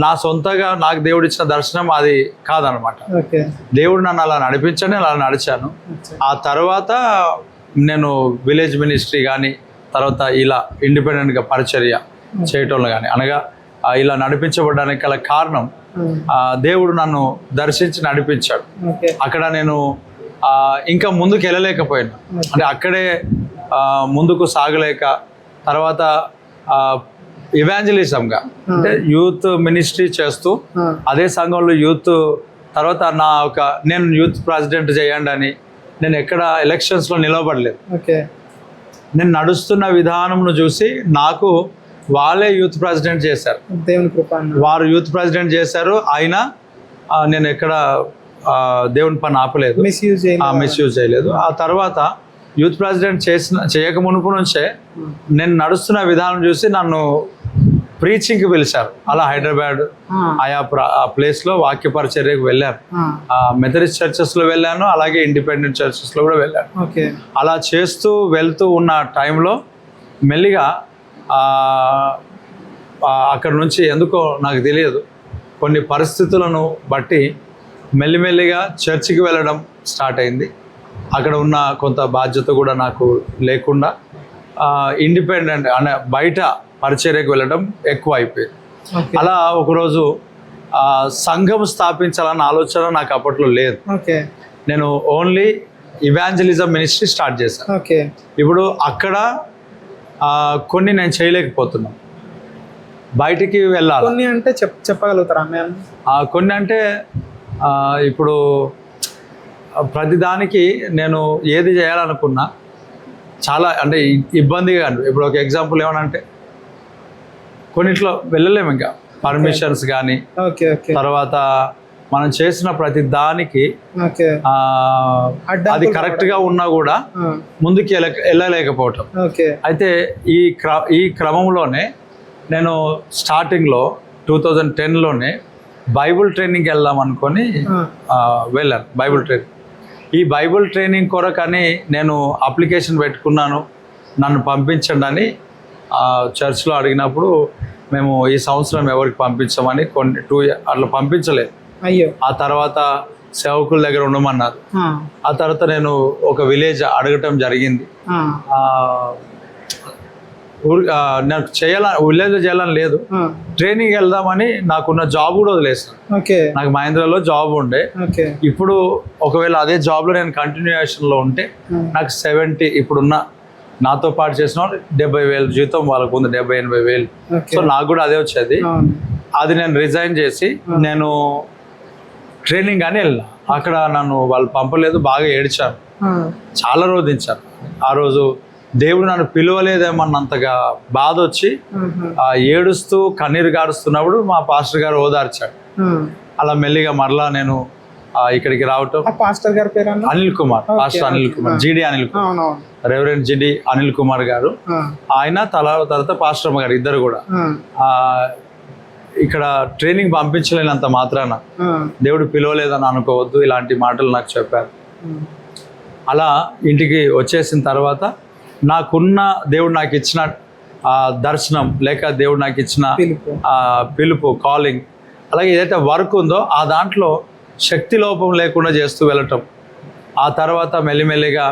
నా సొంతగా నాకు దేవుడు ఇచ్చిన దర్శనం అది కాదనమాట. దేవుడు నన్ను అలా నడిపించని అలా నడిచాను. ఆ తర్వాత నేను విలేజ్ మినిస్ట్రీ కానీ తర్వాత ఇలా ఇండిపెండెంట్గా పరిచర్య చేయటంలో కానీ అనగా ఇలా నడిపించబడడానికి గల కారణం దేవుడు నన్ను దర్శించి నడిపించాడు. అక్కడ నేను ఇంకా ముందుకు వెళ్ళలేకపోయాను, అంటే అక్కడే ముందుకు సాగలేక తర్వాత ఇవాంజలిజంగా అంటే యూత్ మినిస్ట్రీ చేస్తూ అదే సంఘంలో యూత్ తర్వాత నేను యూత్ ప్రెసిడెంట్ చేయండి అని నేను ఎక్కడ ఎలక్షన్స్లో నిలవబడలేదు. నేను నడుస్తున్న విధానంను చూసి నాకు వాళ్ళే యూత్ ప్రెసిడెంట్ చేశారు, వారు యూత్ ప్రెసిడెంట్ చేశారు. అయినా నేను ఎక్కడ దేవుని పని ఆపలేదు, మిస్యూజ్ చేయలేదు. ఆ తర్వాత యూత్ ప్రెసిడెంట్ చేయక మునుపు నుంచే నేను నడుస్తున్న విధానం చూసి నన్ను ప్రీచింగ్కి పిలిచారు. అలా హైదరాబాద్ ఆయా ప్లేస్లో వాక్య పరిచర్యకు వెళ్ళాను. మెథడిస్ట్ చర్చెస్లో వెళ్ళాను, అలాగే ఇండిపెండెంట్ చర్చెస్లో కూడా వెళ్ళాను. అలా వెళ్తూ ఉన్న టైంలో మెల్లిగా అక్కడ నుంచి ఎందుకో నాకు తెలియదు కొన్ని పరిస్థితులను బట్టి మెల్లిమెల్లిగా చర్చికి వెళ్ళడం స్టార్ట్ అయింది. అక్కడ ఉన్న కొంత బాధ్యత కూడా నాకు లేకుండా ఇండిపెండెంట్ అనే బయట పరిచర్యకు వెళ్ళడం ఎక్కువ అయిపోయింది. అలా ఒకరోజు సంఘం స్థాపించాలన్న ఆలోచన నాకు అప్పట్లో లేదు. నేను ఓన్లీ ఇవాంజలిజం మినిస్ట్రీ స్టార్ట్ చేశాను. ఇప్పుడు అక్కడ కొన్ని నేను చేయలేకపోతున్నాను, బయటికి వెళ్ళాలి. కొన్ని అంటే చెప్పగలుగుతారా? కొన్ని అంటే ఇప్పుడు ప్రతిదానికి నేను ఏది చేయాలనుకున్నా చాలా అంటే ఇబ్బందిగా. ఇప్పుడు ఒక ఎగ్జాంపుల్ ఏమనంటే కొన్నిట్లో వెళ్ళలేము, ఇంకా పర్మిషన్స్ కానీ తర్వాత మనం చేసిన ప్రతి దానికి అది కరెక్ట్గా ఉన్నా కూడా ముందుకు వెళ్ళలేకపోవటం. అయితే ఈ క్రమంలోనే నేను స్టార్టింగ్లో 2010లోనే బైబుల్ ట్రైనింగ్కి వెళ్దాం అనుకొని వెళ్ళాను. ఈ బైబుల్ ట్రైనింగ్ కొరకని నేను అప్లికేషన్ పెట్టుకున్నాను, నన్ను పంపించండి అని చర్చ్లో అడిగినప్పుడు మేము ఈ సంవత్సరం ఎవరికి పంపించమని కొన్ని 2 అట్లా పంపించలేదు. ఆ తర్వాత సేవకుల దగ్గర ఉండమన్నారు. ఆ తర్వాత నేను ఒక విలేజ్ అడగటం జరిగింది. నాకు విలేజ్లో చేయాలని లేదు, ట్రైనింగ్ వెళ్దామని నాకున్న జాబ్ కూడా వదిలేసాను. నాకు మహేంద్రలో జాబ్ ఉండే. ఇప్పుడు ఒకవేళ అదే జాబ్లో నేను కంటిన్యూయేషన్లో ఉంటే నాకు 70 ఇప్పుడున్న నాతో పాటు చేసిన వాళ్ళు 70,000 జీతం వాళ్ళకు ఉంది, 70,000-80,000. సో నాకు కూడా అదే వచ్చేది. అది నేను రిజైన్ చేసి నేను ట్రైనింగ్ అని వెళ్ళిన. అక్కడ నన్ను వాళ్ళు పంపలేదు, బాగా ఏడ్చాను, చాలా రోధించాను. ఆ రోజు దేవుడు నన్ను పిలవలేదేమన్నంతగా బాధ వచ్చి ఏడుస్తూ కన్నీరు గారుస్తున్నప్పుడు మా పాస్టర్ గారు ఓదార్చాడు. అలా మెల్లిగా మరలా నేను ఇక్కడికి రావటం. పాస్టర్ గారి పేరు Anil Kumar, pastor Anil Kumar, GD Anil Kumar, reverend GD Anil Kumar గారు. ఆయన తర్వాత పాస్టర్ గారు ఇద్దరు కూడా ఇక్కడ ట్రైనింగ్ పంపించలేనంత మాత్రాన దేవుడు పిలవలేదని అనుకోవద్దు, ఇలాంటి మాటలు నాకు చెప్పారు. అలా ఇంటికి వచ్చేసిన తర్వాత నాకున్న దేవుడు నాకు ఇచ్చిన దర్శనం లేక దేవుడు నాకు ఇచ్చిన పిలుపు కాలింగ్, అలాగే ఏదైతే వర్క్ ఉందో ఆ దాంట్లో శక్తి లోపం లేకుండా చేస్తూ వెళ్ళటం, ఆ తర్వాత మెల్లిమెల్లిగా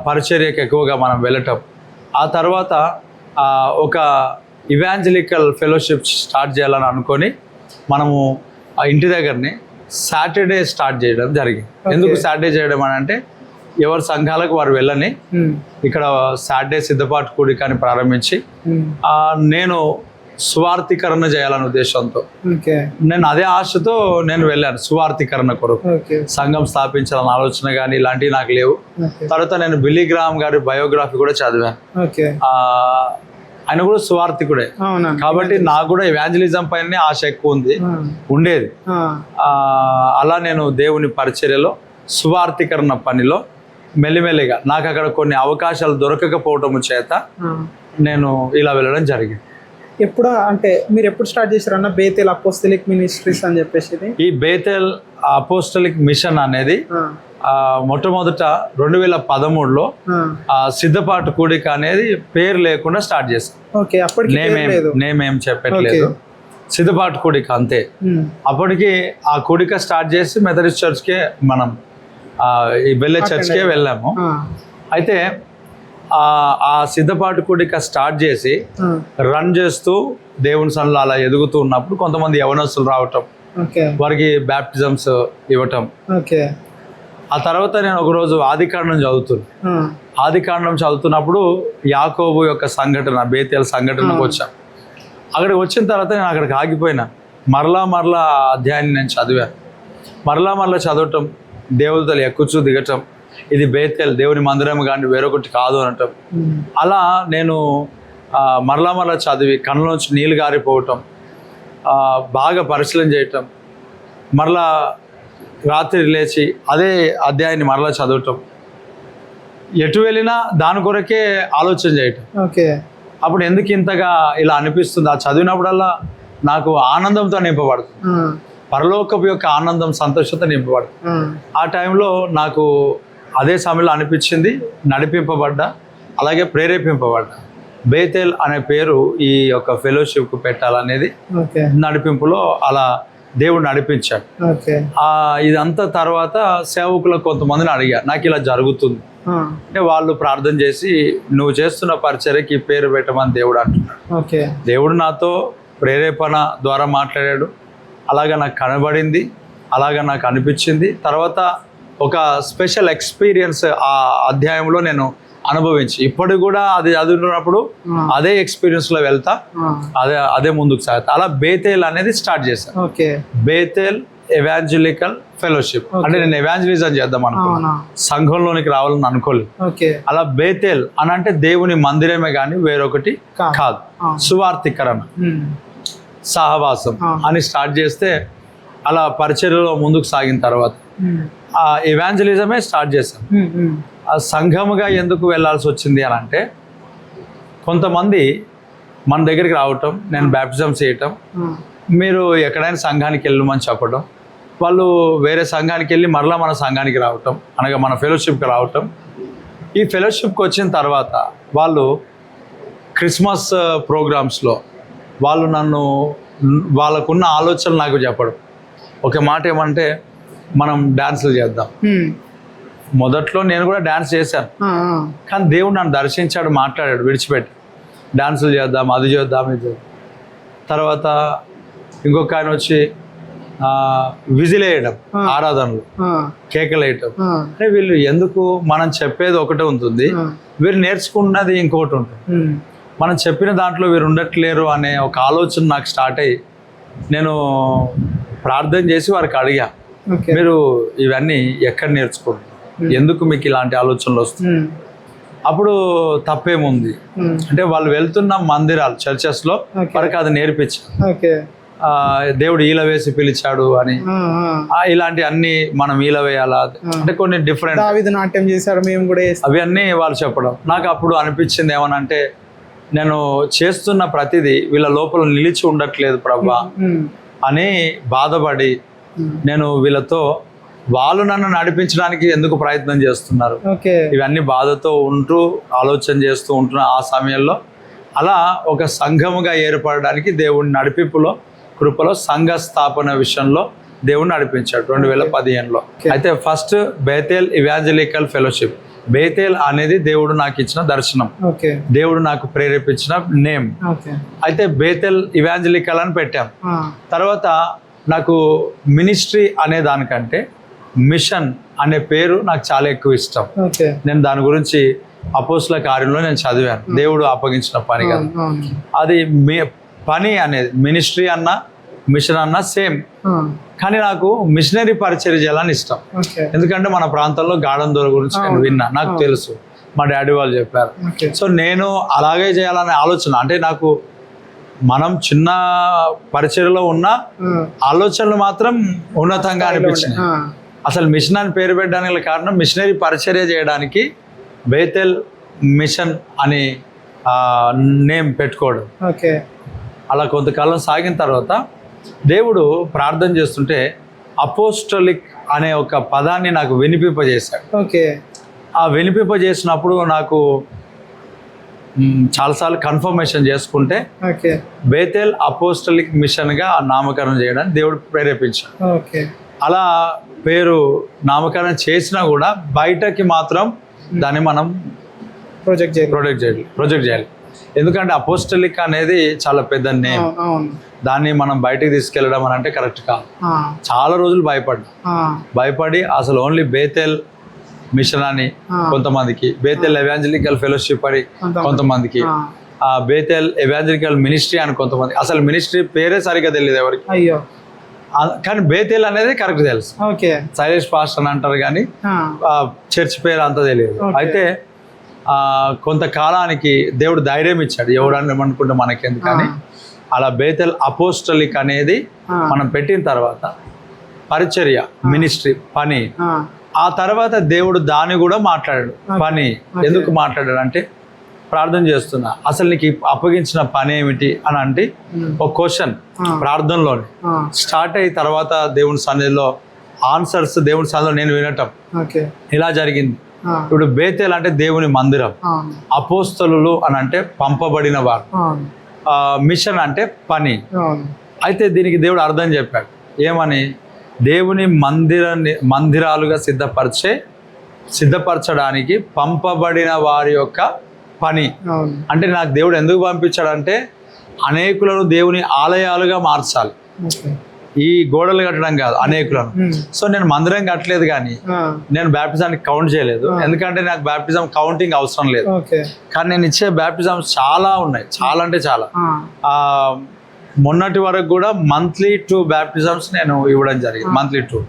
పరిచర్యకు ఎక్కువగా మనం వెళ్ళటం, ఆ తర్వాత ఒక ఇవాంజలికల్ ఫెలోషిప్ స్టార్ట్ చేయాలని అనుకొని మనము ఆ ఇంటి దగ్గరనే సాటర్డే స్టార్ట్ చేయడం జరిగింది. ఎందుకు సాటర్డే చేయడం అని అంటే ఎవరి సంఘాలకు వారు వెళ్ళని ఇక్కడ సాటర్డే సిద్ధపాటు కూడికని ప్రారంభించి నేను సువార్థీకరణ చేయాలనే ఉద్దేశంతో నేను అదే ఆశతో నేను వెళ్ళాను. సువార్థీకరణ కొరకు సంఘం స్థాపించాలన్న ఆలోచన కానీ ఇలాంటివి నాకు లేవు. తర్వాత నేను బిల్లీ గ్రామ్ గారి బయోగ్రఫీ కూడా చదివాను. ఆయన కూడా సువార్థికుడే కాబట్టి నాకు కూడా ఎవాంజలిజం పైన ఆశ ఎక్కువ ఉండేది. అలా నేను దేవుని పరిచర్యలో సువార్థీకరణ పనిలో మెల్లిమెల్లిగా నాకు అక్కడ కొన్ని అవకాశాలు దొరకకపోవటం చేత నేను ఇలా వెళ్ళడం జరిగింది. ఎప్పుడు అంటే మీరు ఎప్పుడు స్టార్ట్ చేశారన్న బేతెల్ అపోస్తలిక్ మినిస్ట్రీస్ అని చెప్పేసి? ఈ బేతెల్ అపోస్తలిక్ మిషన్ అనేది మొట్టమొదట 2013లో సిద్ధపాటు కూడిక అనేది పేరు లేకుండా స్టార్ట్ చేశాం. నేమ్ ఏం చెప్పట్లేదు, సిద్ధపాటు కూడిక అంతే. అప్పటికి ఆ కూడిక స్టార్ట్ చేసి మెథడిస్ట్ చర్చ్కే మనం వెళ్ళే చర్చ్కే వెళ్ళాము. అయితే ఆ సిద్ధపాటు కూడిక స్టార్ట్ చేసి రన్ చేస్తూ దేవుని సన్నిధిలో అలా ఎదుగుతూ ఉన్నప్పుడు కొంతమంది యవనస్తులు రావటం, వారికి బ్యాప్టిజమ్స్ ఇవ్వటం. ఆ తర్వాత నేను ఒకరోజు ఆదికాండం చదువుతున్నప్పుడు యాకోబు యొక్క సంఘటన, బేతేల్ సంఘటనకు వచ్చాను. అక్కడికి వచ్చిన తర్వాత నేను అక్కడికి ఆగిపోయినా. మరలా అధ్యాయాన్ని నేను చదివాను. మరలా చదవటం, దేవతలు ఎక్కుచూ దిగటం, ఇది బేతేల్ దేవుని మందిరం కానీ వేరొకటి కాదు అనటం. అలా నేను మరలా చదివి కళ్ళలోంచి నీళ్ళు గారిపోవటం, బాగా పరిశీలన చేయటం, మరలా రాత్రి లేచి అదే అధ్యాయాన్ని మరలా చదవటం, ఎటు వెళ్ళినా దాని కొరకే ఆలోచన చేయటం. అప్పుడు ఎందుకు ఇంతగా ఇలా అనిపిస్తుంది, ఆ చదివినప్పుడల్లా నాకు ఆనందంతో నింపబడుతుంది, పరలోకపు యొక్క ఆనందం, సంతోషంతో నింపబడుతుంది. ఆ టైంలో నాకు అదే సమయంలో అనిపించింది, నడిపింపబడ్డా, అలాగే ప్రేరేపింపబడ్డా. బేతేల్ అనే పేరు ఈ యొక్క ఫెలోషిప్కు పెట్టాలనేది నడిపింపులో అలా దేవుడు నడిపించాడు. ఇదంతా తర్వాత సేవకులకు కొంతమందిని అడిగా, నాకు ఇలా జరుగుతుంది అంటే వాళ్ళు ప్రార్థన చేసి నువ్వు చేస్తున్న పరిచర్యకి పేరు పెట్టమని దేవుడు అంటున్నాడు. దేవుడు నాతో ప్రేరేపణ ద్వారా మాట్లాడాడు, అలాగా నాకు కనబడింది, అలాగా నాకు అనిపించింది. తర్వాత ఒక స్పెషల్ ఎక్స్పీరియన్స్ ఆ అధ్యాయంలో నేను అనుభవించి ఇప్పటికి కూడా అది చదువుతున్నప్పుడు అదే ఎక్స్పీరియన్స్ లో వెళ్తా, అదే ముందుకు సాగుతా. అలా బేతేల్ అనేది స్టార్ట్ చేశాను. బేతేల్ ఎవాంజలికల్ ఫెలోషిప్ అంటే నేను ఎవాంజలిజం చేద్దాం అనుకున్నాను, సంఘంలోనికి రావాలని అనుకోలేదు. అలా బేతేల్ అని అంటే దేవుని మందిరమే కానీ వేరొకటి కాదు, సువార్థీకరణ, సహవాసం అని స్టార్ట్ చేస్తే అలా పరిచర్యలో ముందుకు సాగిన తర్వాత ఆ ఎవాంజలిజమే స్టార్ట్ చేశాను. ఆ సంఘముగా ఎందుకు వెళ్ళాల్సి వచ్చింది అని అంటే కొంతమంది మన దగ్గరికి రావటం, నేను బ్యాప్టిజం చేయటం, మీరు ఎక్కడైనా సంఘానికి వెళ్ళమని చెప్పడం, వాళ్ళు వేరే సంఘానికి వెళ్ళి మరలా మన సంఘానికి రావటం, అనగా మన ఫెలోషిప్కి రావటం. ఈ ఫెలోషిప్కి వచ్చిన తర్వాత వాళ్ళు క్రిస్మస్ ప్రోగ్రామ్స్లో వాళ్ళు వాళ్ళకున్న ఆలోచనలు నాకు చెప్పడం. ఒక మాట ఏమంటే మనం డాన్సులు చేద్దాం. మొదట్లో నేను కూడా డాన్స్ చేశాను, కానీ దేవుడు నన్ను దర్శించాడు, మాట్లాడాడు, విడిచిపెట్టి డాన్సులు చేద్దాం, అది చేద్దాం, ఇది. తర్వాత ఇంకొక ఆయన వచ్చి విజిల్ వేయడం, ఆరాధనలు, కేకలు వేయటం. అంటే వీళ్ళు ఎందుకు, మనం చెప్పేది ఒకటే ఉంటుంది, వీరు నేర్చుకున్నది ఇంకొకటి ఉంటుంది. మనం చెప్పిన దాంట్లో వీరు ఉండట్లేరు అనే ఒక ఆలోచన నాకు స్టార్ట్ అయ్యి నేను ప్రార్థన చేసి వారికి అడిగా, మీరు ఇవన్నీ ఎక్కడ నేర్చుకుంటారు, ఎందుకు మీకు ఇలాంటి ఆలోచనలు వస్తుంది? అప్పుడు తప్పేముంది అంటే వాళ్ళు వెళ్తున్న మందిరాలు, చర్చెస్లో వారికి అది నేర్పించారు. దేవుడు ఈల వేసి పిలిచాడు అని, ఇలాంటి అన్ని మనం ఈల వేయాలా అంటే కొన్ని డిఫరెంట్ నాట్యం చేశారు మేము కూడా, అవి అన్నీ వాళ్ళు చెప్పడం. నాకు అప్పుడు అనిపించింది ఏమనంటే నేను చేస్తున్న ప్రతిదీ వీళ్ళ లోపల నిలిచి ఉండట్లేదు ప్రభా అని బాధపడి నేను వీళ్ళతో వాళ్ళు నన్ను నడిపించడానికి ఎందుకు ప్రయత్నం చేస్తున్నారు, ఇవన్నీ బాధతో ఉంటూ ఆలోచన చేస్తూ ఉంటున్న ఆ సమయంలో అలా ఒక సంఘముగా ఏర్పడడానికి దేవుని నడిపింపులో కృపలో సంఘ స్థాపన విషయంలో దేవుడు నడిపించాడు 2015లో. అయితే first Bethel evangelical fellowship, Bethel అనేది దేవుడు నాకు ఇచ్చిన దర్శనం, దేవుడు నాకు ప్రేరేపించిన నేమ్. అయితే బేతేల్ ఇవాంజలికల్ అని పెట్టాం. తర్వాత నాకు మినిస్ట్రీ అనే దానికంటే మిషన్ అనే పేరు నాకు చాలా ఎక్కువ ఇష్టం. నేను దాని గురించి అపోస్తుల కార్యంలో నేను చదివాను, దేవుడు అప్పగించిన పని కదా అది. పని అనేది మినిస్ట్రీ అన్నా మిషన్ అన్నా సేమ్, కానీ నాకు మిషనరీ పరిచర్య చేయాలని ఇష్టం. ఎందుకంటే మన ప్రాంతంలో గార్డెన్ దొర గురించి నేను విన్నా, నాకు తెలుసు, మా డాడీ వాళ్ళు చెప్పారు. సో నేను అలాగే చేయాలనే ఆలోచన, అంటే నాకు మనం చిన్న పరిచర్యలో ఉన్న ఆలోచనలు మాత్రం ఉన్నతంగా అనిపించినాయి. అసలు మిషన్ అని పేరు పెట్టడానికి కారణం మిషనరీ పరిచర్య చేయడానికి బేతెల్ మిషన్ అని నేమ్ పెట్టుకోవడం. అలా కొంతకాలం సాగిన తర్వాత దేవుడు ప్రార్థన చేస్తుంటే అపోస్టలిక్ అనే ఒక పదాన్ని నాకు వినిపింపజేశాడు. ఆ వినిపింపజేసినప్పుడు నాకు చాలాసార్లు కన్ఫర్మేషన్ చేసుకుంటే బేతెల్ అపోస్టలిక్ మిషన్గా నామకరణం చేయడానికి దేవుడు ప్రేరేపించాడు. అలా పేరు నామకరణం చేసినా కూడా బయటకి మాత్రం దాన్ని మనం ప్రొజెక్ట్ చేయాలి. ఎందుకంటే అపోస్టలిక్ అనేది చాలా పెద్ద నేమ్, దాన్ని మనం బయటకు తీసుకెళ్ళడం అని అంటే కరెక్ట్ కాదు. చాలా రోజులు భయపడి అసలు ఓన్లీ బేతెల్ మిషన్ అని కొంతమందికి, బేతెల్ ఎవాంజలికల్ ఫెలోషిప్ అని కొంతమందికి, బేతెల్ ఎవాంజలికల్ మినిస్ట్రీ అని కొంతమంది. అసలు మినిస్ట్రీ పేరే సరిగ్గా తెలియదు ఎవరికి, కానీ బేతెల్ అనేది కరెక్ట్ తెలుసు. సైలేష్ పాస్టర్ అని అంటారు కానీ చర్చ్ పేరు అంతా తెలియదు. అయితే కొంతకాలానికి దేవుడు ధైర్యం ఇచ్చాడు, ఎవడని ఏమనుకుంటే మనకెందుకు కానీ. అలా బేతెల్ అపోస్టలిక్ అనేది మనం పెట్టిన తర్వాత పరిచర్య, మినిస్ట్రీ, పని. ఆ తర్వాత దేవుడు దాన్ని కూడా మాట్లాడాడు. పని ఎందుకు మాట్లాడాడు అంటే, ప్రార్థన చేస్తున్నా, అసలు నీకు అప్పగించిన పని ఏమిటి అని అంటే ఒక క్వశ్చన్ ప్రార్థనలోనే స్టార్ట్ అయిన తర్వాత దేవుని సన్నిధిలో ఆన్సర్స్ దేవుని సన్నిధిలో నేను వినటం ఇలా జరిగింది. ఇప్పుడు బేతేల్ అంటే దేవుని మందిరం, అపోస్తలులు అని అంటే పంపబడిన వారు, మిషన్ అంటే పని. అయితే దీనికి దేవుడు అర్థం చెప్పాడు ఏమని, దేవుని మందిరాలుగా సిద్ధపరచడానికి పంపబడిన వారి యొక్క పని. అంటే నాకు దేవుడు ఎందుకు పంపించాడంటే అనేకులను దేవుని ఆలయాలుగా మార్చాలి. ఈ గోడలు కట్టడం కాదు, అనేకులను. సో నేను మందిరం కట్టలేదు, కానీ నేను బ్యాప్టిజానికి కౌంట్ చేయలేదు, ఎందుకంటే నాకు బ్యాప్టిజం కౌంటింగ్ అవసరం లేదు. కానీ నేను ఇచ్చే బ్యాప్టిజమ్స్ చాలా ఉన్నాయి, చాలా అంటే చాలా. మొన్నటి వరకు కూడా మంత్లీ 2 బ్యాప్టిజమ్స్ నేను ఇవ్వడం జరిగింది. మంత్లీ 2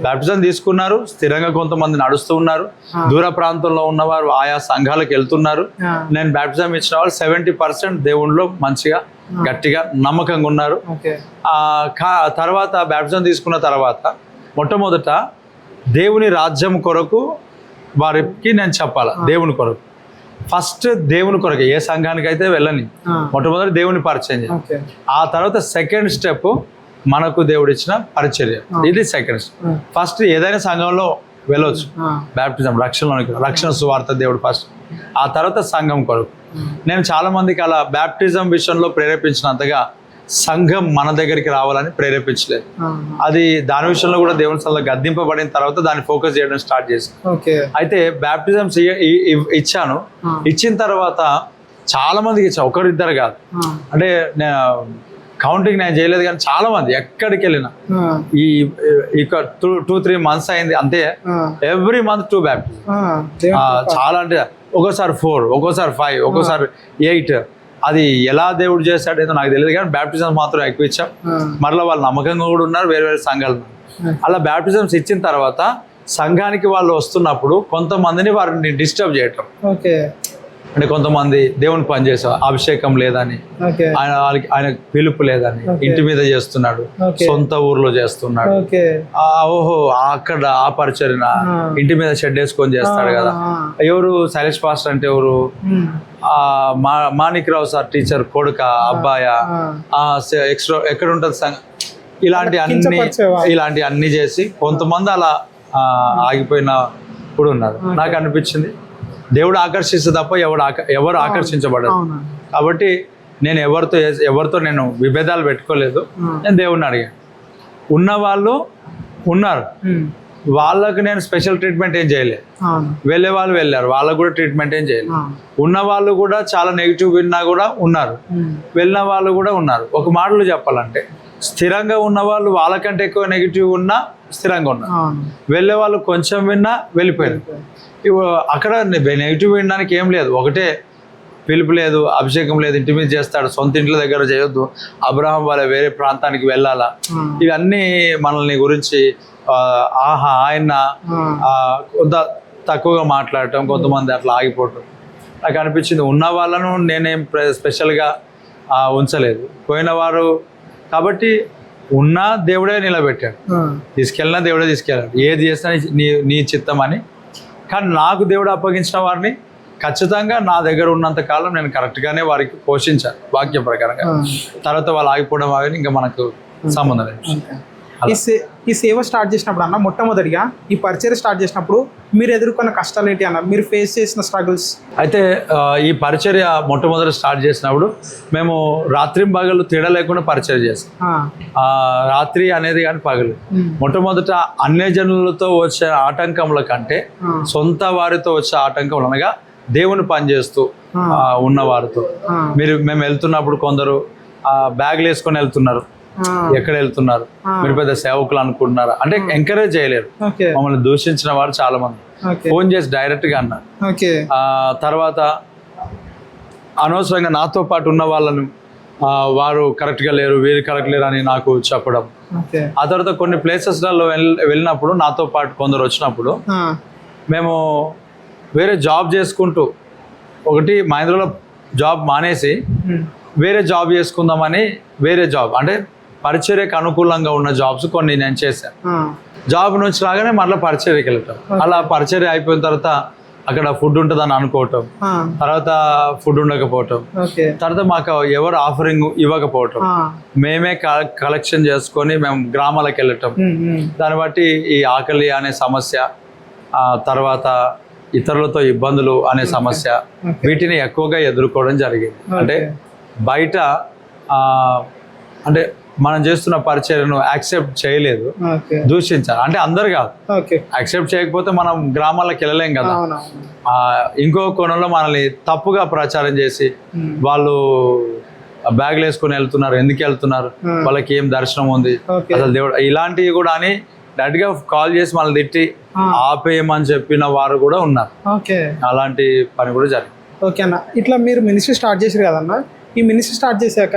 బ్యాప్టిజం తీసుకున్నారు, స్థిరంగా కొంతమంది నడుస్తూ ఉన్నారు, దూర ప్రాంతంలో ఉన్నవారు ఆయా సంఘాలకు వెళ్తున్నారు. నేను బ్యాప్టిజం ఇచ్చిన వాళ్ళు 70% దేవుణ్ణిలో మంచిగా గట్టిగా నమ్మకంగా ఉన్నారు. తర్వాత బ్యాప్టిజం తీసుకున్న తర్వాత మొట్టమొదట దేవుని రాజ్యం కొరకు వారికి నేను చెప్పాలి. దేవుని కొరకు ఫస్ట్, దేవుని కొరకు ఏ సంఘానికి అయితే వెళ్ళని మొట్టమొదటి దేవుని పరిచయం చేయాలి. ఆ తర్వాత సెకండ్ స్టెప్ మనకు దేవుడు ఇచ్చిన పరిచర్య, ఇది సెకండ్ స్టెప్. ఫస్ట్ ఏదైనా సంఘంలో వెళ్ళవచ్చు, బ్యాప్టిజం రక్షణ సువార్త దేవుడు ఫస్ట్. ఆ తర్వాత సంఘం కొరకు. నేను చాలా మందికి అలా బ్యాప్టిజం విషయంలో ప్రేరేపించినంతగా సంఘం మన దగ్గరికి రావాలని ప్రేరేపించలేదు. అది దాని విషయంలో కూడా దేవుని సన్నిధిలో గద్దింపబడిన తర్వాత దాన్ని ఫోకస్ చేయడం స్టార్ట్ చేశాను. అయితే బ్యాప్టిజమ్స్ ఇచ్చాను. ఇచ్చిన తర్వాత చాలా మందికి ఇచ్చా, ఒకరిద్దరు కాదు. అంటే కౌంటింగ్ నేను చేయలేదు, కానీ చాలా మంది ఎక్కడికి వెళ్ళినా ఇక 2-3 months అయింది అంతే. Every month 2 baptism. చాలా అంటే ఒక్కోసారి 4, ఒక్కోసారి 5, ఒక్కోసారి 8. అది ఎలా దేవుడు చేశాడేదో నాకు తెలియదు, కానీ బ్యాప్టిజమ్స్ మాత్రం ఎక్కువ ఇచ్చాం. మరలా వాళ్ళు నమ్మకంగా కూడా ఉన్నారు, వేరే వేరే సంఘాలు. అలా బ్యాప్టిజమ్స్ ఇచ్చిన తర్వాత సంఘానికి వాళ్ళు వస్తున్నప్పుడు కొంతమందిని వారిని డిస్టర్బ్ చేయటం. అంటే కొంతమంది దేవుని పని చేసా, అభిషేకం లేదని, ఆయన పిలుపు లేదని, ఇంటి మీద చేస్తున్నాడు, సొంత ఊర్లో చేస్తున్నాడు, ఓహో అక్కడ ఆ పరిచర్య ఇంటి మీద షెడ్ వేసుకొని చేస్తాడు కదా. ఎవరు సైలేష్ పాస్టర్ అంటే ఎవరు, మాణిక్రావు సార్ టీచర్ కొడుక అబ్బాయ ఎక్స్ట్రా ఎక్కడ ఉంటుంది ఇలాంటి అన్ని చేసి కొంతమంది అలా ఆగిపోయిన కూడా ఉన్నారు. నాకు అనిపించింది దేవుడు ఆకర్షిస్తే తప్ప ఎవరు ఆకర్షించబడరు. కాబట్టి నేను ఎవరితో నేను విభేదాలు పెట్టుకోలేదు. నేను దేవుడిని అడిగాను. ఉన్నవాళ్ళు ఉన్నారు, వాళ్ళకు నేను స్పెషల్ ట్రీట్మెంట్ ఏం చేయలేదు. వెళ్ళే వాళ్ళు వెళ్ళారు, వాళ్ళకు కూడా ట్రీట్మెంట్ ఏం చేయలేదు. ఉన్న వాళ్ళు కూడా చాలా నెగిటివ్ విన్నా కూడా ఉన్నారు, వెళ్ళిన వాళ్ళు కూడా ఉన్నారు. ఒక మాటలో చెప్పాలంటే స్థిరంగా ఉన్న వాళ్ళు వాళ్ళకంటే ఎక్కువ నెగిటివ్ ఉన్నా స్థిరంగా ఉన్నారు. వెళ్ళే వాళ్ళు కొంచెం విన్నా వెళ్ళిపోయారు. అక్కడ నెగిటివ్ వినడానికి ఏం లేదు, ఒకటే పిలుపు లేదు, అభిషేకం లేదు, ఇంటి మీద చేస్తాడు, సొంత ఇంట్ల దగ్గర చేయొద్దు, అబ్రహాం వాళ్ళ వేరే ప్రాంతానికి వెళ్ళాలా, ఇవన్నీ మనల్ని గురించి ఆయన కొంత తక్కువగా మాట్లాడటం, కొంతమంది అట్లా ఆగిపోవటం. నాకు అనిపించింది ఉన్న వాళ్ళను నేనేం స్పెషల్గా ఉంచలేదు. పోయిన వారు కాబట్టి ఉన్నా దేవుడే నిలబెట్టాడు, తీసుకెళ్ళినా దేవుడే తీసుకెళ్ళాడు, ఏది చేసినా నీ చిత్తం అని. కానీ నాకు దేవుడు అప్పగించిన వారిని ఖచ్చితంగా నా దగ్గర ఉన్నంత కాలం నేను కరెక్ట్గానే వారికి పోషించాను వాక్య ప్రకారంగా. తర్వాత వాళ్ళు ఆగిపోవడం అవన్నీ ఇంకా మనకు సంబంధం లేదు. ఈ సేవ స్టార్ట్ చేసినప్పుడు అన్న, మొట్టమొదటిగా ఈ పరిచయం స్టార్ట్ చేసినప్పుడు మీరు ఎదుర్కొన్న కష్టాలు ఏంటి అన్న, మీరు ఫేస్ చేసిన స్ట్రగుల్స్? అయితే ఈ పరిచర్య మొట్టమొదటి స్టార్ట్ చేసినప్పుడు మేము రాత్రింబగళ్ళు తేడా లేకుండా పరిచయం చేస్తాం. రాత్రి అనేది కానీ పగలు. మొట్టమొదట అన్యజనులతో వచ్చే ఆటంకముల కంటే సొంత వారితో వచ్చే ఆటంకములు అనగా దేవుని పనిచేస్తూ ఉన్న వారితో. మేము వెళ్తున్నప్పుడు కొందరు బ్యాగులు వేసుకొని వెళ్తున్నారు, ఎక్కడ వెళ్తున్నారు, మీరు పెద్ద సేవకులు అనుకుంటున్నారా అంటే ఎంకరేజ్ చేయలేరు. మమ్మల్ని దూషించిన వారు చాలా మంది ఫోన్ చేసి డైరెక్ట్ గా అన్నారు. తర్వాత అనవసరంగా నాతో పాటు ఉన్న వాళ్ళను వారు కరెక్ట్ గా లేరు, వీరు కరెక్ట్ లేరు అని నాకు చెప్పడం. ఆ తర్వాత కొన్ని ప్లేసెస్లలో వెళ్ళినప్పుడు నాతో పాటు కొందరు వచ్చినప్పుడు మేము వేరే జాబ్ చేసుకుంటూ, ఒకటి మహేంద్రలో జాబ్ మానేసి వేరే జాబ్ చేసుకుందామని, వేరే జాబ్ అంటే పరిచర్యకు అనుకూలంగా ఉన్న జాబ్స్ కొన్ని నేను చేశాను. జాబ్ నుంచి రాగానే మళ్ళీ పరిచర్యకి వెళ్ళటం, అలా పరిచర్య అయిపోయిన తర్వాత అక్కడ ఫుడ్ ఉంటుందని అనుకోవటం, తర్వాత ఫుడ్ ఉండకపోవటం, తర్వాత మాకు ఎవరు ఆఫరింగ్ ఇవ్వకపోవటం, మేమే కలెక్షన్ చేసుకొని మేము గ్రామాలకు వెళ్ళటం, దాన్ని బట్టి ఈ ఆకలి అనే సమస్య, తర్వాత ఇతరులతో ఇబ్బందులు అనే సమస్య, వీటిని ఎక్కువగా ఎదుర్కోవడం జరిగింది. అంటే బయట అంటే మనం చేస్తున్న పరిచర్యను యాక్సెప్ట్ చేయలేదు, దూషించారు. అంటే అందరు కాదు, యాక్సెప్ట్ చేయకపోతే మనం గ్రామాలకు వెళ్ళలేం కదా. ఇంకో కోణంలో మనల్ని తప్పుగా ప్రచారం చేసి వాళ్ళు బ్యాగులు వేసుకొని వెళ్తున్నారు, ఎందుకు వెళ్తున్నారు, వాళ్ళకి ఏం దర్శనం ఉంది అసలు దేవుడు, ఇలాంటివి కూడా అని డైరెక్ట్గా కాల్ చేసి మనల్ని తిట్టి ఆపేయమని చెప్పిన వారు కూడా ఉన్నారు. అలాంటి పని కూడా జరిగింది. ఓకే అన్న, ఇట్లా మీరు మినిస్ట్రీ స్టార్ట్ చేశారు కదన్న, ఈ మినిస్ట్రీ స్టార్ట్ చేశాక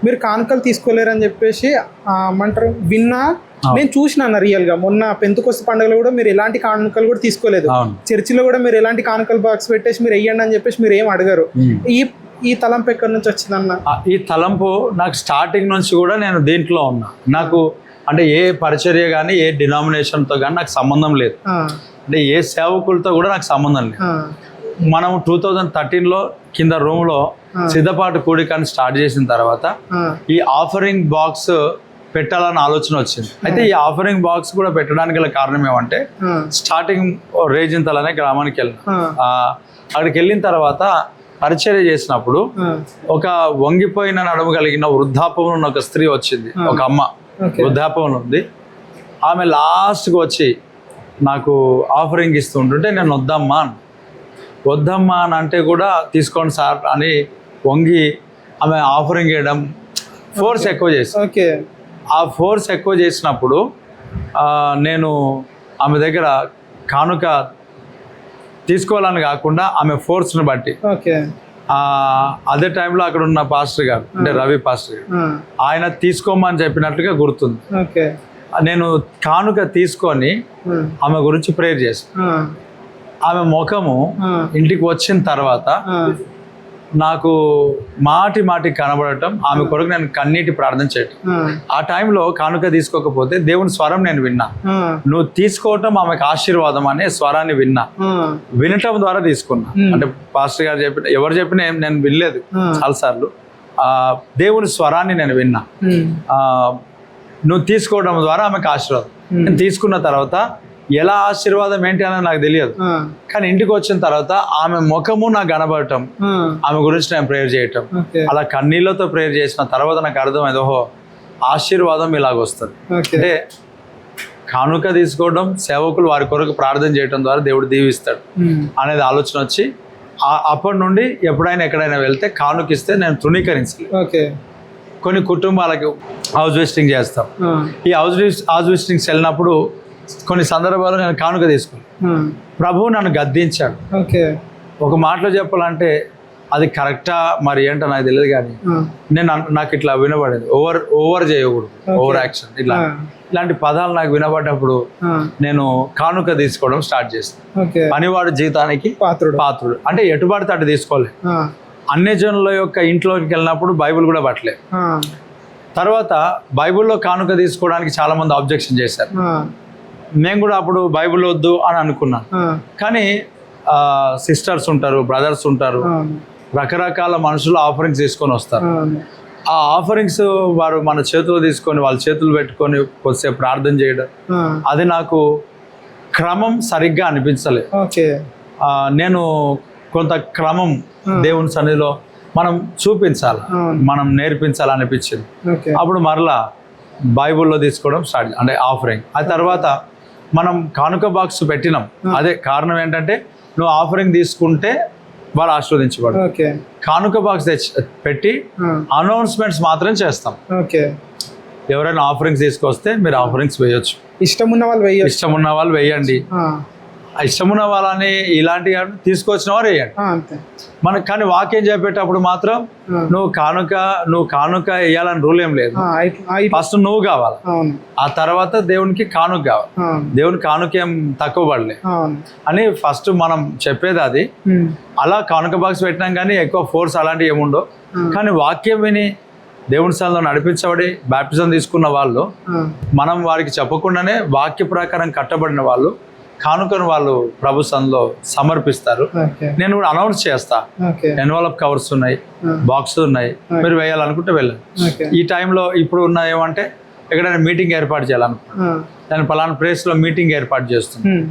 మీరు కానుకలు తీసుకోలేరని చెప్పేసి ఏమంటారు విన్నా, నేను చూసిన అన్న రియల్గా. మొన్న పెంతుకొస్త పండుగలో కూడా మీరు ఎలాంటి కానుకలు కూడా తీసుకోలేదు, చర్చిలో కూడా మీరు ఎలాంటి కానుకలు బాక్స్ పెట్టేసి మీరు వెయ్యండి అని చెప్పేసి మీరు ఏం అడగరు. ఈ తలంపు ఎక్కడి నుంచి వచ్చిందన్న? ఈ తలంపు నాకు స్టార్టింగ్ నుంచి కూడా నేను దీంట్లో ఉన్నా. నాకు అంటే ఏ పరిచర్య కానీ ఏ డినామినేషన్తో కానీ నాకు సంబంధం లేదు, అంటే ఏ సేవకులతో కూడా నాకు సంబంధం లేదు. మనం 2013లో కింద రూమ్లో సిద్ధపాటు కూడికని స్టార్ట్ చేసిన తర్వాత ఈ ఆఫరింగ్ బాక్స్ పెట్టాలని ఆలోచన వచ్చింది. అయితే ఈ ఆఫరింగ్ బాక్స్ కూడా పెట్టడానికి గల కారణం ఏమంటే, స్టార్టింగ్ రేజింతల్ అనే గ్రామానికి వెళ్ళిన, అక్కడికి వెళ్ళిన తర్వాత పరిచర్య చేసినప్పుడు ఒక వంగిపోయిన నడుము కలిగిన వృద్ధాపంలో ఉన్న ఒక స్త్రీ వచ్చింది, ఒక అమ్మ వృద్ధాపంలో ఉంది. ఆమె లాస్ట్కి వచ్చి నాకు ఆఫరింగ్ ఇస్తుంటుంటే నేను వద్దమ్మా అని అంటే కూడా తీసుకోండి సార్ అని వంగి ఆమె ఆఫరింగ్ చేయడం, ఫోర్స్ ఎక్కువ చేసి, ఆ ఫోర్స్ ఎక్కువ చేసినప్పుడు నేను ఆమె దగ్గర కానుక తీసుకోవాలని కాకుండా ఆమె ఫోర్స్ని బట్టి, అదే టైంలో అక్కడ ఉన్న పాస్టర్ గారు అంటే రవి పాస్టర్ గారు, ఆయన తీసుకోమని చెప్పినట్లుగా గుర్తుంది. నేను కానుక తీసుకొని ఆమె గురించి ప్రేయర్ చేశాను. ఆమె ముఖము ఇంటికి వచ్చిన తర్వాత నాకు మాటి మాటి కనబడటం, ఆమె కొరకు నేను కన్నీటి ప్రార్థన చేయటం. ఆ టైంలో కానుక తీసుకోకపోతే దేవుని స్వరం నేను విన్నా. నువ్వు తీసుకోవటం ఆమెకు ఆశీర్వాదం అనే స్వరాన్ని విన్నా. వినటం ద్వారా తీసుకున్నా. అంటే పాస్టర్ గారు చెప్పిన ఎవరు చెప్పినా నేను వినలేదు చాలాసార్లు. దేవుని స్వరాన్ని నేను విన్నా. నువ్వు తీసుకోవడం ద్వారా ఆమెకు ఆశీర్వాదం. నేను తీసుకున్న తర్వాత ఎలా ఆశీర్వాదం ఏంటి అనేది నాకు తెలియదు. కానీ ఇంటికి వచ్చిన తర్వాత ఆమె ముఖము నాకు కనబడటం, ఆమె గురించి నేను ప్రేయర్ చేయటం, అలా కన్నీళ్లతో ప్రేయర్ చేసిన తర్వాత నాకు అర్థమైంది, ఓహో ఆశీర్వాదం ఇలాగ వస్తుంది. అంటే కానుక తీసుకోవడం, సేవకులు వారి కొరకు ప్రార్థన చేయడం ద్వారా దేవుడు దీవిస్తాడు అనేది ఆలోచన వచ్చి అప్పటి నుండి ఎప్పుడైనా ఎక్కడైనా వెళ్తే కానుకిస్తే నేను తృణీకరించలేదు. కొన్ని కుటుంబాలకు హౌస్ విజిటింగ్ చేస్తాం. ఈ హౌస్ విజిటింగ్స్ వెళ్ళినప్పుడు కొన్ని సందర్భాల్లో నేను కానుక తీసుకున్నాను. ప్రభువు నన్ను గద్దించాడు. ఒక మాటలో చెప్పాలంటే అది కరెక్టా మరి ఏంటో నాకు తెలియదు, కానీ నాకు ఇట్లా వినబడేది, ఓవర్ చేయకూడదు, ఓవర్ యాక్షన్, ఇలాంటి పదాలు నాకు వినబడ్డప్పుడు నేను కానుక తీసుకోవడం స్టార్ట్ చేస్తాను. పనివాడు జీతానికి పాత్రుడు అంటే ఎటు పడితే అటు తీసుకోలేదు. అన్ని జనుల యొక్క ఇంట్లోకి వెళ్ళినప్పుడు బైబిల్ కూడా పట్టలేదు. తర్వాత బైబిల్లో కానుక తీసుకోవడానికి చాలా మంది ఆబ్జెక్షన్ చేశారు. నేను కూడా అప్పుడు బైబిల్ వద్దు అని అనుకున్నాను. కానీ సిస్టర్స్ ఉంటారు, బ్రదర్స్ ఉంటారు, రకరకాల మనుషులు ఆఫరింగ్స్ తీసుకొని వస్తారు. ఆ ఆఫరింగ్స్ వారు మన చేతులు తీసుకొని వాళ్ళ చేతులు పెట్టుకొని కొద్దిసేపు ప్రార్థన చేయడం, అది నాకు క్రమం సరిగ్గా అనిపించలేదు. నేను కొంత క్రమం దేవుని సన్నిధిలో మనం చూపించాలి, మనం నేర్పించాలి అనిపించింది. అప్పుడు మరలా బైబిల్లో తీసుకోవడం స్టార్ట్, అంటే ఆఫరింగ్. ఆ తర్వాత మనం కానుక బాక్స్ పెట్టినాం. అదే కారణం ఏంటంటే నువ్వు ఆఫరింగ్ తీసుకుంటే వాళ్ళు ఆశీర్వదించబడు. కానుక బాక్స్ పెట్టి అనౌన్స్మెంట్స్ మాత్రం చేస్తాం. ఎవరైనా ఆఫరింగ్స్ తీసుకొస్తే మీరు ఆఫరింగ్స్ వేయొచ్చు, ఇష్టం ఉన్న వాళ్ళు వేయండి, ఇష్టమున్న వాళ్ళని ఇలాంటి తీసుకొచ్చిన వారు వేయండి మనకు. కానీ వాక్యం చెప్పేటప్పుడు మాత్రం నువ్వు కానుక వేయాలని రూల్ ఏం లేదు. ఫస్ట్ నువ్వు కావాలి, ఆ తర్వాత దేవునికి కానుక కావాలి. దేవుని కానుక ఏం తక్కువ పడలే అని ఫస్ట్ మనం చెప్పేది అది. అలా కానుక బాక్స్ పెట్టినాం, కానీ ఎక్కువ ఫోర్స్ అలాంటివి ఏముండవు. కానీ వాక్యం విని దేవుని స్థలంలో నడిపించబడి బాప్టిజం తీసుకున్న వాళ్ళు, మనం వారికి చెప్పకుండానే వాక్య ప్రకారం కట్టబడిన వాళ్ళు కానుకను వాళ్ళు ప్రభు సన్నిధిలో సమర్పిస్తారు. నేను కూడా అనౌన్స్ చేస్తా, ఎన్వలప్ కవర్స్ ఉన్నాయి, బాక్స్ ఉన్నాయి, మీరు వేయాలనుకుంటే వెళ్ళండి. ఈ టైంలో ఇప్పుడు ఉన్న ఏమంటే ఎక్కడైనా మీటింగ్ ఏర్పాటు చేయాలనుకుంటున్నాను, నేను పలానా ప్లేస్లో మీటింగ్ ఏర్పాటు చేస్తున్నాను,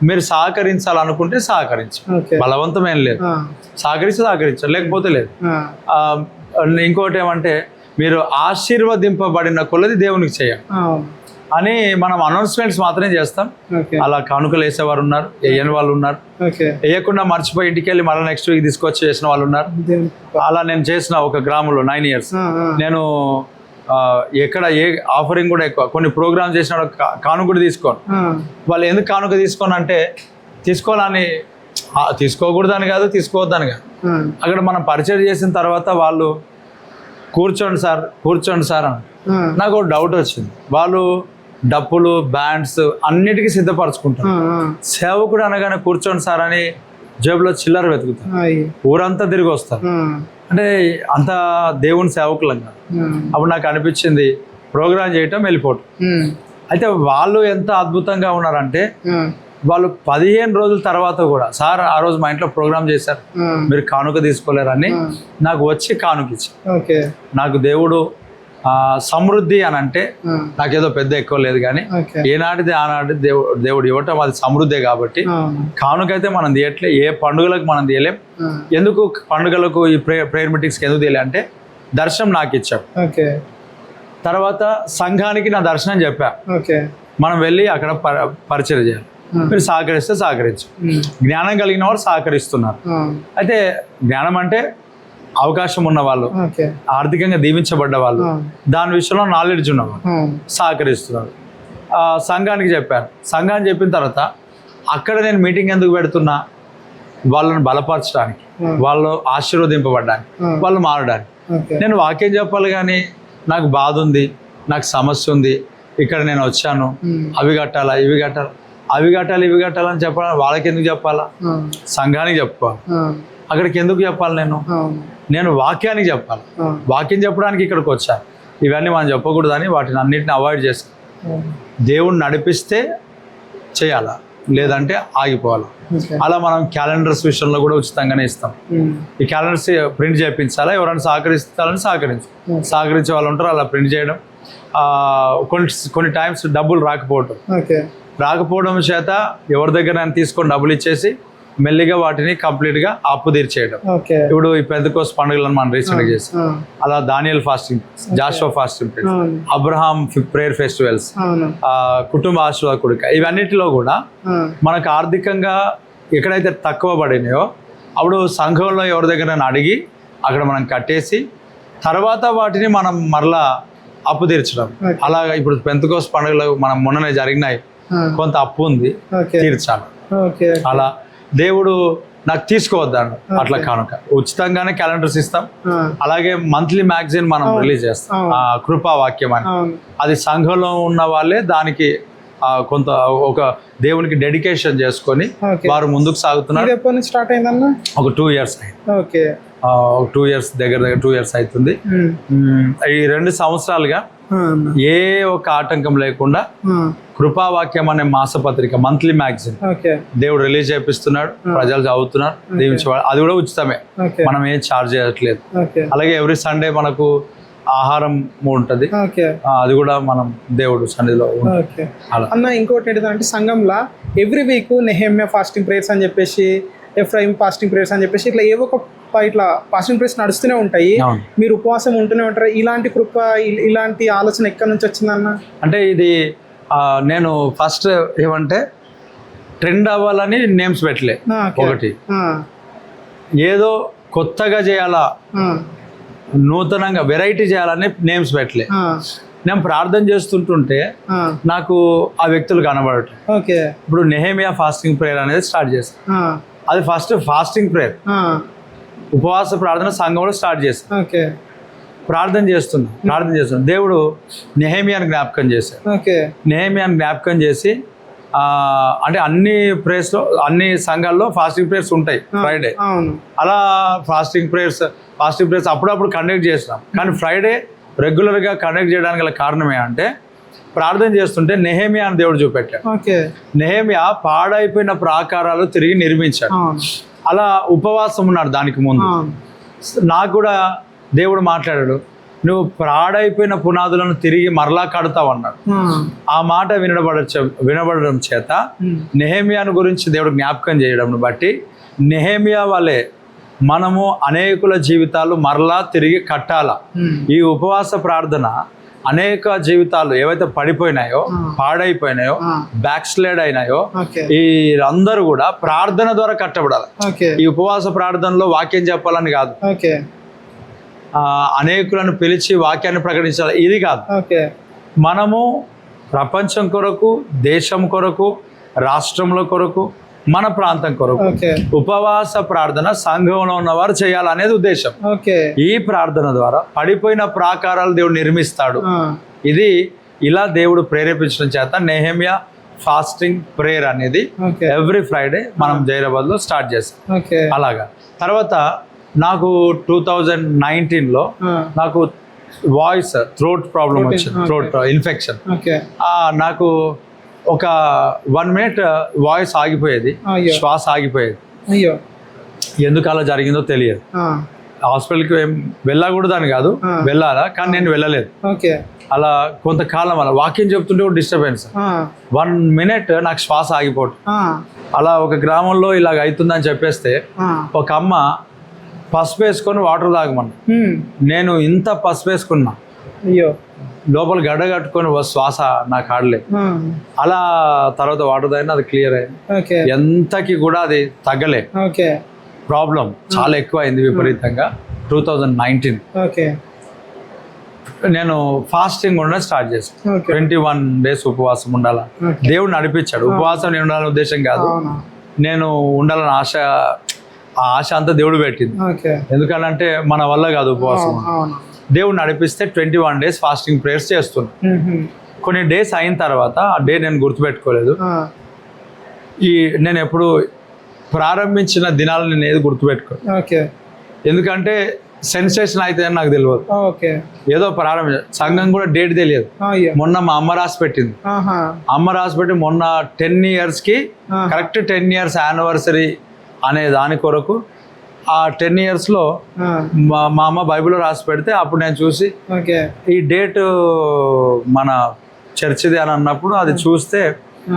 మీరు సహకరించాలనుకుంటే సహకరించు, బలవంతమేం లేదు, సహకరించాలి, లేకపోతే లేదు. ఇంకోటి ఏమంటే మీరు ఆశీర్వదింపబడిన కొలది దేవునికి చేయండి అని మనం అనౌన్స్మెంట్స్ మాత్రమే చేస్తాం. అలా కానుకలు వేసేవారు ఉన్నారు, వేయని వాళ్ళు ఉన్నారు, వేయకుండా మర్చిపోయి ఇంటికి వెళ్ళి మళ్ళీ నెక్స్ట్ వీక్ తీసుకొచ్చి చేసిన వాళ్ళు ఉన్నారు. అలా నేను చేసిన ఒక గ్రామంలో 9 years నేను ఎక్కడ ఏ ఆఫరింగ్ కూడా ఎక్కువ కొన్ని ప్రోగ్రామ్స్ చేసిన కానుక కూడా తీసుకోను. వాళ్ళు ఎందుకు కానుక తీసుకోను అంటే తీసుకోవాలని, తీసుకోకూడదని కాదు, తీసుకోవద్దని కాదు. అక్కడ మనం పరిచయం చేసిన తర్వాత వాళ్ళు కూర్చోండి సార్ అని నాకు డౌట్ వచ్చింది. వాళ్ళు డప్పులు బ్యాండ్స్ అన్నిటికీ సిద్ధపరచుకుంటారు. సేవకుడు అనగానే కూర్చోండి సార్ అని జేబులో చిల్లర వెతుకుతారు, ఊరంతా తిరిగి వస్తారు. అంటే అంత దేవుని సేవకులంగా. అప్పుడు నాకు అనిపించింది ప్రోగ్రామ్ చేయటం, వెళ్ళిపోవటం. అయితే వాళ్ళు ఎంత అద్భుతంగా ఉన్నారంటే వాళ్ళు 15 రోజుల తర్వాత కూడా, సార్ ఆ రోజు మా ఇంట్లో ప్రోగ్రామ్ చేశారు, మీరు కానుక తీసుకోలేరని నాకు వచ్చి కానుక ఇచ్చారు. నాకు దేవుడు సమృద్ధి అని అంటే నాకేదో పెద్ద ఎక్కువ లేదు, కానీ ఏనాటిది ఆనాటి దేవుడు ఇవ్వటం అది సమృద్ధే. కాబట్టి కానుకైతే మనం తీయట్లే, ఏ పండుగలకు మనం తీయలేం. ఎందుకు పండుగలకు ఈ ప్రేయర్ మీటింగ్స్కి ఎందుకు తీయలే అంటే దర్శనం నాకు ఇచ్చాడు. తర్వాత సంఘానికి నా దర్శనం చెప్పా, మనం వెళ్ళి అక్కడ పరిచయం చేయాలి, మీరు సహకరిస్తే సహకరించు. జ్ఞానం కలిగిన వారు సహకరిస్తున్నారు. అయితే జ్ఞానం అంటే అవకాశం ఉన్న వాళ్ళు, ఆర్థికంగా దీవించబడ్డ వాళ్ళు, దాని విషయంలో నాలెడ్జ్ ఉన్నవాళ్ళు సహకరిస్తున్నారు. సంఘానికి చెప్పాను. సంఘానికి చెప్పిన తర్వాత అక్కడ నేను మీటింగ్ ఎందుకు పెడుతున్నా, వాళ్ళని బలపరచడానికి, వాళ్ళు ఆశీర్వదింపబడడానికి, వాళ్ళు మారడానికి. నేను వాక్యం చెప్పాలి, కానీ నాకు బాధ ఉంది, నాకు సమస్య ఉంది, ఇక్కడ నేను వచ్చాను, అవి కట్టాలా ఇవి కట్టాలి, అవి కట్టాలి ఇవి కట్టాలని చెప్పాలి. వాళ్ళకి ఎందుకు చెప్పాలా, సంఘానికి చెప్పుకోవాలి. అక్కడికి ఎందుకు చెప్పాలి నేను వాక్యానికి చెప్పాలి. వాక్యం చెప్పడానికి ఇక్కడికి వచ్చాను. ఇవన్నీ మనం చెప్పకూడదని వాటిని అన్నిటిని అవాయిడ్ చేస్తాం. దేవుడు నడిపిస్తే చేయాలా, లేదంటే ఆగిపోవాలి. అలా మనం క్యాలెండర్స్ విషయంలో కూడా ఉచితంగానే ఇస్తాం. ఈ క్యాలెండర్స్ ప్రింట్ చేయించాలా, ఎవరైనా సహకరిస్తారని సహకరించే వాళ్ళు ఉంటారు, అలా ప్రింట్ చేయడం. కొన్ని టైమ్స్ డబ్బులు రాకపోవడం చేత ఎవరి దగ్గర తీసుకొని డబ్బులు ఇచ్చేసి మెల్లిగా వాటిని కంప్లీట్గా అప్పు తీర్చేయడం. ఇప్పుడు ఈ పెంతెకోస్తు పండుగలను మనం రీసెంట్గా చేస్తాం. అలా Daniel fasting, Joshua fasting, Abraham prayer festivals, కుటుంబ ఆశీర్వాద కూడిక, ఇవన్నిటిలో కూడా మనకు ఆర్థికంగా ఎక్కడైతే తక్కువ పడినాయో అప్పుడు సంఘంలో ఎవరి దగ్గర అడిగి అక్కడ మనం కట్టేసి తర్వాత వాటిని మనం మరలా అప్పు తీర్చడం. అలాగా ఇప్పుడు పెంతెకోస్తు పండుగలు మనం మొన్ననే జరిగినాయి, కొంత అప్పు ఉంది, తీర్చాలి. అలా దేవుడు నాకు తీసుకోవద్దాను అట్లా కానుక ఉచితంగానే క్యాలెండర్స్ ఇస్తాం. అలాగే మంత్లీ మ్యాగజైన్ మనం రిలీజ్ చేస్తాం, కృపా వాక్యం అని. అది సంఘంలో ఉన్న వాళ్ళే దానికి కొంత ఒక దేవునికి డెడికేషన్ చేసుకొని వారు ముందుకు సాగుతున్నారు. స్టార్ట్ అయిందన్న ఒక 2 years అయింది. 2 years దగ్గర 2 years అవుతుంది. ఈ 2 సంవత్సరాలుగా ఏ ఒక ఆటంకం లేకుండా కృపావాక్యం అనే మాసపత్రిక, మంత్లీ మ్యాగజైన్ దేవుడు రిలీజ్ చేపిస్తున్నాడు, ప్రజలు చదువుతున్నారు, దీవించేవాడు. అది కూడా ఉచితమే, మనం ఏం ఛార్జ్ చేయట్లేదు. అలాగే ఎవ్రీ సండే మనకు ఆహారం ఉంటుంది, అది కూడా మనం దేవుడు సన్నిధిలో. అన్న ఇంకోటి ఏంటంటే సంఘంలో every week Nehemiah fasting prayers అని చెప్పేసి, ఎఫ్రాయిం ఫాస్టింగ్ ప్రేయర్స్ అని చెప్పేసి ఇట్లా ఏవో ఒక ఇట్లా ఫాస్టింగ్ ప్రేయర్స్ నడుస్తూనే ఉంటాయి. మీరు ఉపవాసం ఉంటూనే ఉంటారు. ఇలాంటి కృప, ఇలాంటి ఆలోచన ఎక్కడి నుంచి వచ్చిందన్న? అంటే ఇది నేను ఫస్ట్ ఏమంటే ట్రెండ్ అవ్వాలని నేమ్స్ పెట్టలే. ఒకటి ఏదో కొత్తగా చేయాలా, నూతనంగా వెరైటీ చేయాలని నేమ్స్ పెట్టలే. నేను ప్రార్థన చేస్తుంటుంటే నాకు ఆ వ్యక్తులు కనబడటం. ఇప్పుడు నెహెమియా ఫాస్టింగ్ ప్రేయర్ అనేది స్టార్ట్ చేస్తాను. అది ఫస్ట్ ఫాస్టింగ్ ప్రేయర్, ఉపవాస ప్రార్థన సంఘంలో స్టార్ట్ చేస్తాను. ప్రార్థన చేస్తున్నాను. దేవుడు నెహెమియాని జ్ఞాపకం చేశాడు. నెహెమియాని జ్ఞాపకం చేసి అంటే అన్ని ప్రేయర్స్లో, అన్ని సంఘాల్లో ఫాస్టింగ్ ప్రేయర్స్ ఉంటాయి ఫ్రైడే. అలా ఫాస్టింగ్ ప్రేయర్స్ అప్పుడప్పుడు కండక్ట్ చేస్తున్నాం. కానీ ఫ్రైడే రెగ్యులర్గా కండక్ట్ చేయడానికి గల కారణం ఏంటంటే ప్రార్థన చేస్తుంటే నెహెమియా అని దేవుడు చూపెట్టాడు. నెహెమియా పాడైపోయిన ప్రాకారాలు తిరిగి నిర్మించాడు. అలా ఉపవాసం ఉన్నాడు. దానికి ముందు నాకు కూడా దేవుడు మాట్లాడాడు, నువ్వు పాడైపోయిన పునాదులను తిరిగి మరలా కడతావు అన్నాడు. ఆ మాట వినబడడం చేత నెహెమియాను గురించి దేవుడు జ్ఞాపకం చేయడం బట్టి నెహెమియా వలె మనము అనేకుల జీవితాలు మరలా తిరిగి కట్టాలా. ఈ ఉపవాస ప్రార్థన అనేక జీవితాలు ఏవైతే పడిపోయినాయో, పాడైపోయినాయో, బ్యాక్ స్లైడ్ అయినాయో, ఈ అందరూ కూడా ప్రార్థన ద్వారా కట్టబడాలి. ఈ ఉపవాస ప్రార్థనలో వాక్యం చెప్పాలని కాదు, అనేకులను పిలిచి వాక్యాన్ని ప్రకటించాలి, ఇది కాదు. మనము ప్రపంచం కొరకు, దేశం కొరకు, రాష్ట్రంలో కొరకు, మన ప్రాంతం కొరకు ఉపవాస ప్రార్థన సంఘంలో ఉన్నవారు చేయాలనేది ఉద్దేశం. ఈ ప్రార్థన ద్వారా పడిపోయిన ప్రాకారాలు దేవుడు నిర్మిస్తాడు. ఇది ఇలా దేవుడు ప్రేరేపించడం చేత నెహెమియా ఫాస్టింగ్ ప్రేయర్ అనేది ఎవ్రీ ఫ్రైడే మనం జైరాబాద్లో స్టార్ట్ చేస్తాం. అలాగా తర్వాత నాకు 2019లో నాకు వాయిస్ థ్రోట్ ప్రాబ్లం వచ్చింది, థ్రోట్ ఇన్ఫెక్షన్. నాకు ఒక 1 minute వాయిస్ ఆగిపోయేది, శ్వాస ఆగిపోయేది. ఎందుకు అలా జరిగిందో తెలియదు. హాస్పిటల్కి వెళ్ళకూడదని కాదు, వెళ్ళాలా, కానీ నేను వెళ్ళలేదు. అలా కొంతకాలం అలా వాక్యం చెప్తుంటే కూడా డిస్టర్బెన్స్. 1 minute నాకు శ్వాస ఆగిపోవటం. అలా ఒక గ్రామంలో ఇలాగ అవుతుందని చెప్పేస్తే ఒక అమ్మ పసుపు వేసుకొని వాటర్ తాగమన్నా. నేను ఇంత పసుపు వేసుకున్నా, లోపల గడ్డ కట్టుకొని శ్వాస నాకు ఆడలేదు. అలా తర్వాత వాటర్ తాగినా అది క్లియర్ అయింది. ఎంతకి కూడా అది తగ్గలే. ప్రాబ్లం చాలా ఎక్కువ అయింది విపరీతంగా. 2019 నేను ఫాస్టింగ్ ఉండడం స్టార్ట్ చేశాను. 21 days ఉపవాసం ఉండాల. దేవుడు నడిపించాడు. ఉపవాసం నేను ఉండాలని ఉద్దేశం కాదు, నేను ఉండాలని ఆశ. ఆ ఆశ అంతా దేవుడు పెట్టింది. ఎందుకంటే మన వల్ల కాదు ఉపవాసం. దేవుడు నడిపిస్తే 21 days ఫాస్టింగ్ ప్రేయర్స్ చేస్తున్నా. కొన్ని డేస్ అయిన తర్వాత ఆ డే నేను గుర్తుపెట్టుకోలేదు. నేను ఎప్పుడు ప్రారంభించిన దినాలు నేను ఏది గుర్తుపెట్టుకో, ఓకే ఎందుకంటే సెన్సేషన్ అయితే అని నాకు తెలియదు. ఓకే ఏదో ప్రారంభం, సంఘం కూడా డేట్ తెలియదు. మొన్న మా అమ్మ రాసి పెట్టింది. అమ్మ రాసి పెట్టి మొన్న 10 years కి కరెక్ట్ 10 years యానివర్సరీ అనే దాని కొరకు ఆ 10 years లో మా అమ్మ బైబిల్లో రాసి పెడితే అప్పుడు నేను చూసి ఈ డేట్ మన చర్చిది అని అన్నప్పుడు అది చూస్తే